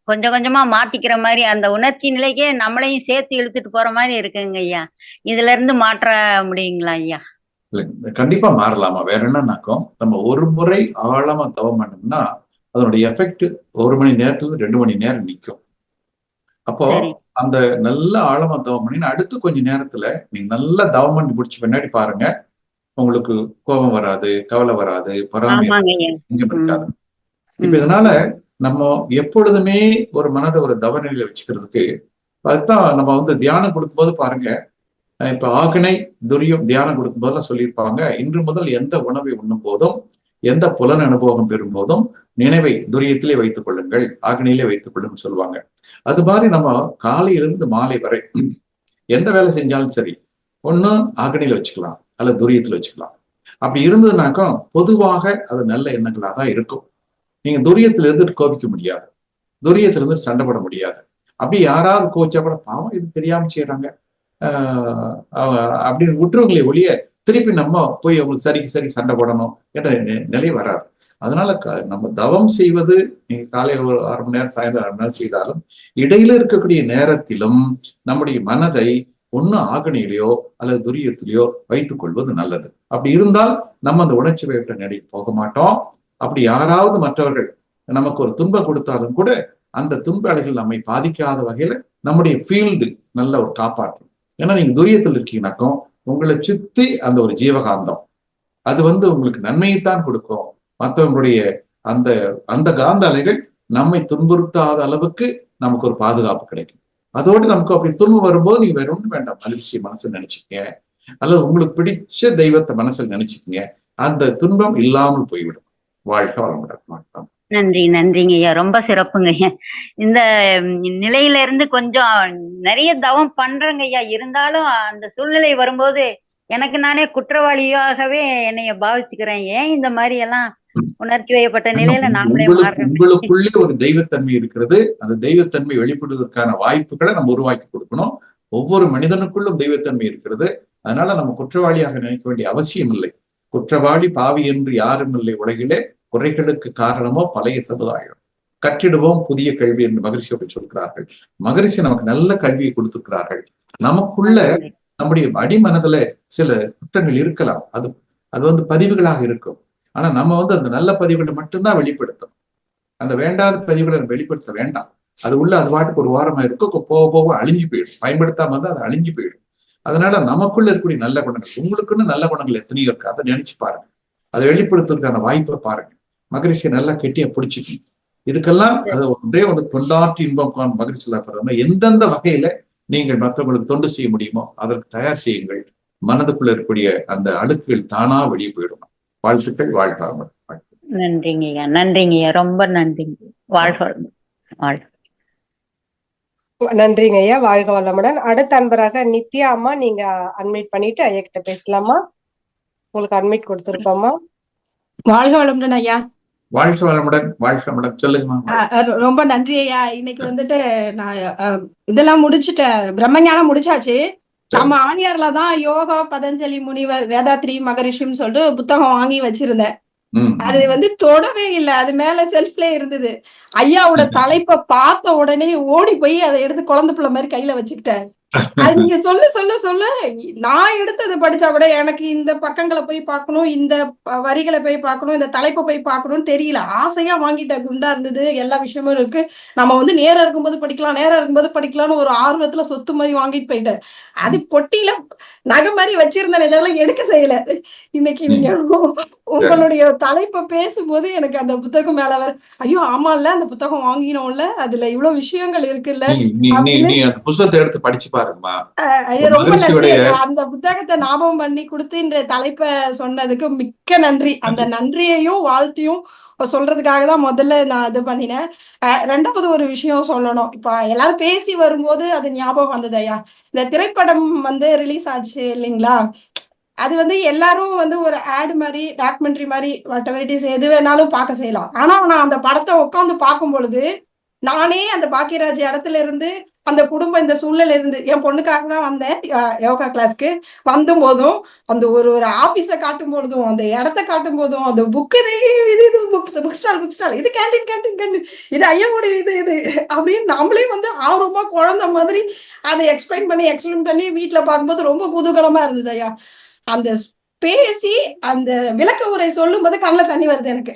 கொஞ்சம் கொஞ்சமா மாத்திக்கிற மாதிரி, அந்த உணர்ச்சி நிலைக்கே நம்மளையும் சேர்த்து இழுத்துட்டு போற மாதிரி இருக்குங்க ஐயா. இதுல இருந்து மாற்ற முடியுங்களா ஐயா? கண்டிப்பா மாறலாமா. வேற என்னன்னாக்கும், நம்ம ஒரு முறை ஆழமா தவம் பண்ணோம்னா அதனுடைய எஃபெக்ட் 1 மணி நேரத்துல 2 மணி நேரம் நிற்கும். அப்போ அந்த நல்ல ஆழமா தவம் பண்ணி அடுத்து கொஞ்ச நேரத்துல நீங்க நல்லா தவம் பண்ணி முடிச்ச பின்னாடி பாருங்க, உங்களுக்கு கோபம் வராது, கவலை வராது, பொறாமை இருக்காது. இப்ப இதனால நம்ம எப்பொழுதுமே ஒரு மனதை ஒரு தவநிலையில வச்சுக்கிறதுக்கு அதுதான் நம்ம வந்து தியானம் கொடுக்கும்போது பாருங்க, இப்ப ஆக்னை துரியம் தியானம் கொடுக்கும் போதெல்லாம் சொல்லியிருப்பாங்க, இன்று முதல் எந்த உணவை உண்ணும் போதும், எந்த புலன் அனுபவம் பெறும் போதும் நினைவை துரியத்திலே வைத்துக் கொள்ளுங்கள், ஆக்னியிலே வைத்துக் கொள்ளுங்கள் சொல்லுவாங்க. அது மாதிரி நம்ம காலையிலிருந்து மாலை வரை எந்த வேலை செஞ்சாலும் சரி, ஒண்ணு ஆக்னியில வச்சுக்கலாம் அல்லது துரியத்துல வச்சுக்கலாம். அப்படி இருந்ததுனாக்கா பொதுவாக அது நல்ல எண்ணங்களா தான் இருக்கும். நீங்க துரியத்துல இருந்துட்டு கோபிக்க முடியாது, துரியத்துல இருந்து சண்டை போட முடியாது. அப்படி யாராவது கோச்சா கூட பாவம் இது தெரியாம செய்யறாங்க அப்படின்னு விட்டுருவங்களே ஒழிய திருப்பி நம்ம போய் அவங்களுக்கு சரி சண்டை போடணும் என்ற நிலை வராது. அதனால நம்ம தவம் செய்வது நீங்க காலையில் ஒரு 1/2 மணி நேரம், சாயந்தரம் 1/2 மணி நேரம் செய்தாலும் இடையில இருக்கக்கூடிய நேரத்திலும் நம்முடைய மனதை ஒண்ணு ஆகணியிலையோ அல்லது துரியத்திலேயோ வைத்துக் கொள்வது நல்லது. அப்படி இருந்தால் நம்ம அந்த உணர்ச்சி வயப்பட்ட நிலைக்கு போக மாட்டோம். அப்படி யாராவது மற்றவர்கள் நமக்கு ஒரு துன்பம் கொடுத்தாலும் கூட அந்த துன்ப அலைகள் நம்மை பாதிக்காத வகையில நம்முடைய ஃபீல்டு நல்ல ஒரு காப்பாற்றும். ஏன்னா நீங்க துரியத்தில் இருக்கீங்கன்னாக்கும் உங்களை சுத்தி அந்த ஒரு ஜீவகாந்தம் அது உங்களுக்கு நன்மையைத்தான் கொடுக்கும். மற்றவங்களுடைய அந்த அந்த காந்த அலைகள் நம்மை துன்புறுத்தாத அளவுக்கு நமக்கு ஒரு பாதுகாப்பு கிடைக்கும். அதோடு நமக்கு அப்படி துன்பம் வரும்போது நீங்க வேற ஒன்றும் வேண்டாம், மகிழ்ச்சி மனசுல நினைச்சுக்கங்க, அல்லது உங்களுக்கு பிடிச்ச தெய்வத்தை மனசுல நினைச்சுக்கங்க, அந்த துன்பம் இல்லாமல் போய்விடும். வாழ்க வளமுடன். நன்றிங்க ஐயா, ரொம்ப சிறப்புங்க ஐயா. இந்த நிலையில இருந்து கொஞ்சம் நிறைய தவம் பண்றேங்க ஐயா, இருந்தாலும் அந்த சூழ்நிலை வரும்போது எனக்கு நானே குற்றவாளியாகவே என்னைய பாவிச்சுக்கிறேன். ஏன் இந்த மாதிரி எல்லாம் உணர்ச்சி வயப்பட்ட நிலையில நாமளே மாறுறோம். உங்களுக்குள்ளே ஒரு தெய்வத்தன்மை இருக்கிறது. அந்த தெய்வத்தன்மை வெளிப்படுவதற்கான வாய்ப்புகளை நம்ம உருவாக்கி கொடுக்கணும். ஒவ்வொரு மனிதனுக்குள்ளும் தெய்வத்தன்மை இருக்கிறது. அதனால நம்ம குற்றவாளியாக நினைக்க வேண்டிய அவசியம் இல்லை. குற்றவாளி பாவி என்று யாரும் இல்லை உலகிலே, குறைகளுக்கு காரணமோ பழைய சமுதாயம். கற்றிடுவோம் புதிய கல்வி என்று மகரிஷி அப்படி சொல்கிறார்கள். மகரிஷி நமக்கு நல்ல கல்வியை கொடுத்திருக்கிறார்கள். நமக்குள்ள நம்முடைய அடிமனதுல சில குற்றங்கள் இருக்கலாம். அது பதிவுகளாக இருக்கும். ஆனா நம்ம அந்த நல்ல பதிவுகளை மட்டும்தான் வெளிப்படுத்தும். அந்த வேண்டாத பதிவுகளை வெளிப்படுத்த வேண்டாம். அது உள்ள அது பாட்டுக்கு ஒரு வாரமா இருக்கும், போக போக அழிஞ்சு போயிடும். பயன்படுத்தாம அது அழிஞ்சு போயிடும். அதனால நமக்குள்ள இருக்கக்கூடிய நல்ல குணங்கள், உங்களுக்குன்னு நல்ல குணங்கள் எத்தனையோ இருக்கு, அதை நினைச்சு பாருங்க. அதை வெளிப்படுத்துறதுக்கான வாய்ப்பை பாருங்க. மகரிஷியை நல்லா கெட்டியா பிடிச்சிக்கணும். இதுக்கெல்லாம் அது ஒன்றே தொண்டாற்றி இன்பம் மகிழ்ச்சியில பிறந்த எந்தெந்த வகையில நீங்கள் மற்றவங்களுக்கு தொண்டு செய்ய முடியுமோ அதற்கு தயார் செய்யுங்கள். மனதுக்குள்ள இருக்கக்கூடிய அந்த அழுக்குகள் தானா வெளியே போயிடும். வாழ்த்துக்கள். வாழ்த்தாமல். நன்றிங்கய்யா, ரொம்ப நன்றிங்க. நன்றிங்க ஐயா, வாழ்க வளமுடன். அடுத்த அன்பராக நித்யா அம்மா, நீங்க அட்மிட் பண்ணிட்டு ஐயா கிட்ட பேசலாமா? உங்களுக்கு அட்மிட் கொடுத்துருக்கோமா? வாழ்க வளமுடன் ஐயா. வாழ்க வளமுடன். வாழ்க வளமுடன். சொல்லுங்கம்மா. ரொம்ப நன்றி ஐயா. இன்னைக்கு நான் இதெல்லாம் முடிச்சுட்டேன், பிரம்மஞானம் முடிச்சாச்சு. நம்ம ஆணியார்ல தான் யோகா பதஞ்சலி முனிவர் வேதாத்ரி மகரிஷின்னு சொல்லிட்டு புத்தகம் வாங்கி வச்சிருந்தேன். அது தொடவே இல்லை. அது மேல செல்ஃப்ல இருந்தது. ஐயாவோட தலைப்பை பார்த்த உடனே ஓடி போய் அதை எடுத்து குழந்தை பிள்ளை மாதிரி கையில வச்சுக்கிட்டேன். அது நீங்க சொல்ல நான் எடுத்து அதை படிச்சா கூட எனக்கு இந்த பக்கங்களை போய் பார்க்கணும், இந்த வரிகளை போய் பார்க்கணும், இந்த தலைப்பை போய் பார்க்கணும்னு தெரியல. ஆசையா வாங்கிட்டேன். குண்டா இருந்தது, எல்லா விஷயமும் இருக்கு. நம்ம நேரம் இருக்கும்போது படிக்கலாம்னு ஒரு ஆர்வத்துல சொத்து மாதிரி வாங்கிட்டு போயிட்டேன். அது பொட்டியில நகை மாதிரி வச்சிருந்தேன், இதெல்லாம் எடுக்க செய்யல. இன்னைக்கு நீங்க உங்களுடைய தலைப்பை பேசும்போது எனக்கு அந்த புத்தகம் மேல ஐயோ ஆமா இல்ல, அந்த புத்தகம் வாங்கினோம்ல, அதுல இவ்வளவு விஷயங்கள் இருக்குல்ல, புத்தகத்தை எடுத்து படிச்சு பாருங்கம்மா. ரொம்ப நன்றி. அந்த புத்தகத்தை ஞாபகம் பண்ணி கொடுத்து இந்த தலைப்பை சொன்னதுக்கு மிக்க நன்றி. அந்த நன்றியையும் வாழ்த்தையும் சொல்றதுக்காக தான் முதல்ல நான் இது பண்ணினேன். ரெண்டாவது ஒரு விஷயம் சொல்லணும். இப்ப எல்லாரும் பேசி வரும்போது அது ஞாபகம் வந்தது ஐயா. இந்த திரைப்படம் ரிலீஸ் ஆச்சு இல்லைங்களா? அது எல்லாரும் ஒரு ஆட் மாதிரி, டாக்குமெண்ட்ரி மாதிரி, வாட்டெவர் எது வேணாலும் பார்க்க செய்யலாம். ஆனா நான் அந்த படத்தை உட்காந்து பார்க்கும் பொழுது நானே அந்த பாக்கியராஜ் இடத்துல இருந்து, அந்த குடும்பம் இந்த சூழ்நிலை இருந்து, என் பொண்ணுக்காக தான் வந்தேன் யோகா கிளாஸ்க்கு. வந்த போதும் அந்த ஒரு ஆபீஸை காட்டும் பொழுதும், அந்த இடத்த காட்டும் போதும், அந்த புக் இது புக் ஸ்டால், இது கேண்டீன், இது ஐயாவோட இது அப்படின்னு நம்மளே ஆர்வமா குழந்தை மாதிரி அதை எக்ஸ்பிளைன் பண்ணி வீட்டுல பார்க்கும்போது ரொம்ப குதூகலமா இருந்தது ஐயா. அந்த பேசி அந்த விளக்க உரை சொல்லும் போது கண்ணில் தண்ணி வருது எனக்கு.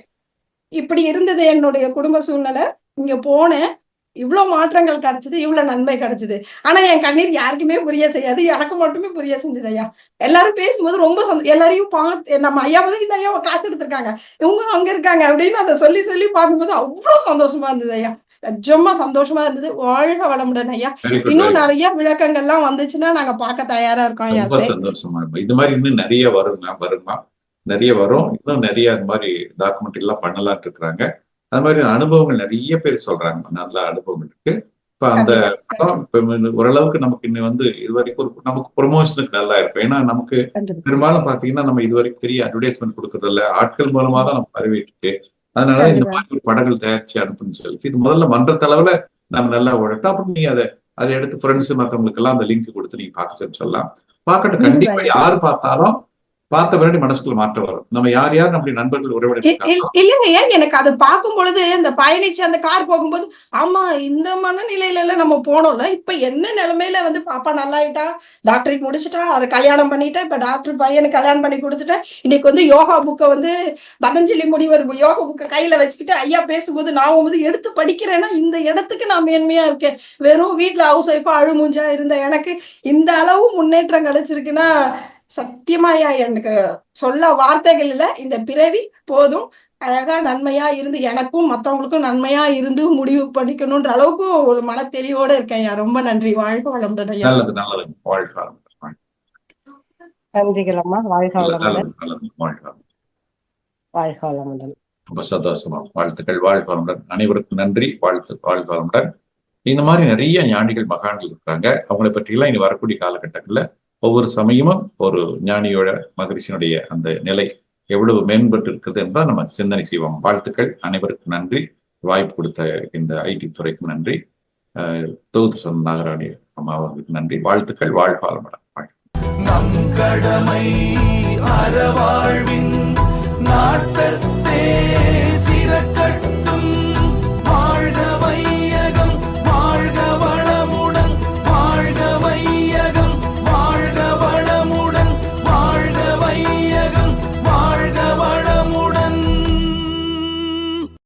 இப்படி இருந்தது என்னுடைய குடும்ப சூழ்நிலை. இங்க போனேன், இவ்வளவு மாற்றங்கள் கிடைச்சது, இவ்வளவு நன்மை கிடைச்சது. ஆனா என் கண்ணீர் யாருக்குமே புரிய செய்யாது, எனக்கு மட்டுமே புரிய செஞ்சது ஐயா. எல்லாரும் பேசும்போது ரொம்ப எல்லாரையும் பார்த்து, நம்ம ஐயா இந்த ஐயா கிளாஸ் எடுத்திருக்காங்க, இவங்க அங்க இருக்காங்க அப்படின்னு அதை சொல்லி பார்க்கும்போது அவ்வளவு சந்தோஷமா இருந்தது ஐயா. நிஜமா சந்தோஷமா இருந்தது. வாழ்க வளமுடன் ஐயா. இன்னும் நிறைய விளக்கங்கள்லாம் வந்துச்சுன்னா நாங்க பார்க்க தயாரா இருக்கோம் ஐயா. சந்தோஷமா இருக்கும். இது மாதிரி இன்னும் நிறைய வருமா நிறைய வரும். இன்னும் நிறைய அது மாதிரி டாக்குமெண்ட்ரி எல்லாம் பண்ணலாம்னு இருக்கிறாங்க. அது மாதிரி அனுபவங்கள் நிறைய பேர் சொல்றாங்க, நல்ல அனுபவங்கள் இருக்கு. இப்ப அந்த ஓரளவுக்கு நமக்கு இன்னும் இது வரைக்கும் நமக்கு ப்ரொமோஷனுக்கு நல்லா இருக்கும். ஏன்னா நமக்கு பெரும்பாலும் பாத்தீங்கன்னா நம்ம இது வரைக்கும் பெரிய அட்வர்டைஸ்மெண்ட் கொடுக்கறது இல்ல, ஆட்கள் மூலமா தான் நம்ம வரவேற்று. அதனால இந்த மாதிரி ஒரு படங்கள் தயாரிச்சு அனுப்புன்னு சொல்லி இது முதல்ல மன்றத்தளவுல நம்ம நல்லா ஓடட்டும். அப்புறம் நீ அதை எடுத்து ஃப்ரெண்ட்ஸ் மற்றவங்களுக்கு எல்லாம் அந்த லிங்க் கொடுத்து நீங்க பார்க்கணும்னு சொல்லலாம். பார்க்கட்டும். கண்டிப்பா யாரு பார்த்தாலும் பார்த்த பின்னாடி மனசுக்குள்ள மாற்றம் வரும். நம்ம யார் யார் நம்முடைய நண்பர்கள் உறவினர்கள் இல்லைங்கய்யா, எனக்கு அது பார்க்கும் பொழுது இந்த பயணிச்சு அந்த கார் போகும்போது ஆமா இந்த மனநிலையில எல்லாம் நம்ம போனோம்ல, இப்ப என்ன நிலைமையில வந்து பாப்பா நல்லாயிட்டா, டாக்டரேட் முடிச்சுட்டா, அவரை கல்யாணம் பண்ணிட்டா, இப்ப டாக்டர் பையனுக்கு கல்யாணம் பண்ணி கொடுத்துட்டேன். இன்னைக்கு வந்து யோகா புக்கை வந்து பதஞ்சலி முனிவர் யோகா புக்கை கையில வச்சுக்கிட்டு ஐயா பேசும்போது நான் வந்து எடுத்து படிக்கிறேன்னா இந்த இடத்துக்கு நான் மேன்மையா இருக்கேன். வெறும் வீட்டுல ஹவுஸ் ஒய்ஃபா அழுமூஞ்சா இருந்த எனக்கு இந்த அளவு முன்னேற்றம் கிடைச்சிருக்குன்னா சத்தியமாயா எனக்கு சொல்ல வார்த்தைகள் இல்ல. இந்த பிறவி போதும், அழகா நன்மையா இருந்து எனக்கும் மத்தவங்களுக்கும் நன்மையா இருந்து முடிவு பண்ணிக்கணும்ன்ற அளவுக்கு ஒரு மன தெளிவோட இருக்கேன். ரொம்ப நன்றி. வாழ்க வளமுடன் ஐயா. நல்லது நல்லது. வாழ்க வளமுடன். நன்றிகளம்மா. வாழ்க வளமுடன். வாழ்க வளமுடன். ரொம்ப சந்தோஷமா. வாழ்த்துக்கள். வாழ்க வளமுடன். அனைவருக்கும் நன்றி. வாழ்க வளமுடன். இந்த மாதிரி நிறைய ஞானிகள் மகான்கள் இருக்கிறாங்க. அவங்களை பற்றி எல்லாம் இனி வரக்கூடிய காலகட்டங்கள்ல ஒவ்வொரு சமயமும் ஒரு ஞானியோட மகரிஷியினுடைய அந்த நிலை எவ்வளவு மேம்பட்டு இருக்கிறது என்பதை நம்ம சிந்தனை செய்வோம். வாழ்த்துக்கள். அனைவருக்கும் நன்றி. வாய்ப்பு கொடுத்த இந்த ஐடி துறைக்கும் நன்றி. தொகுத்து சொன்ன நாகராணி அம்மா அவர்களுக்கு நன்றி. வாழ்த்துக்கள். வாழ்க வளமுடன். நம் கடமை அறவாழ்வின்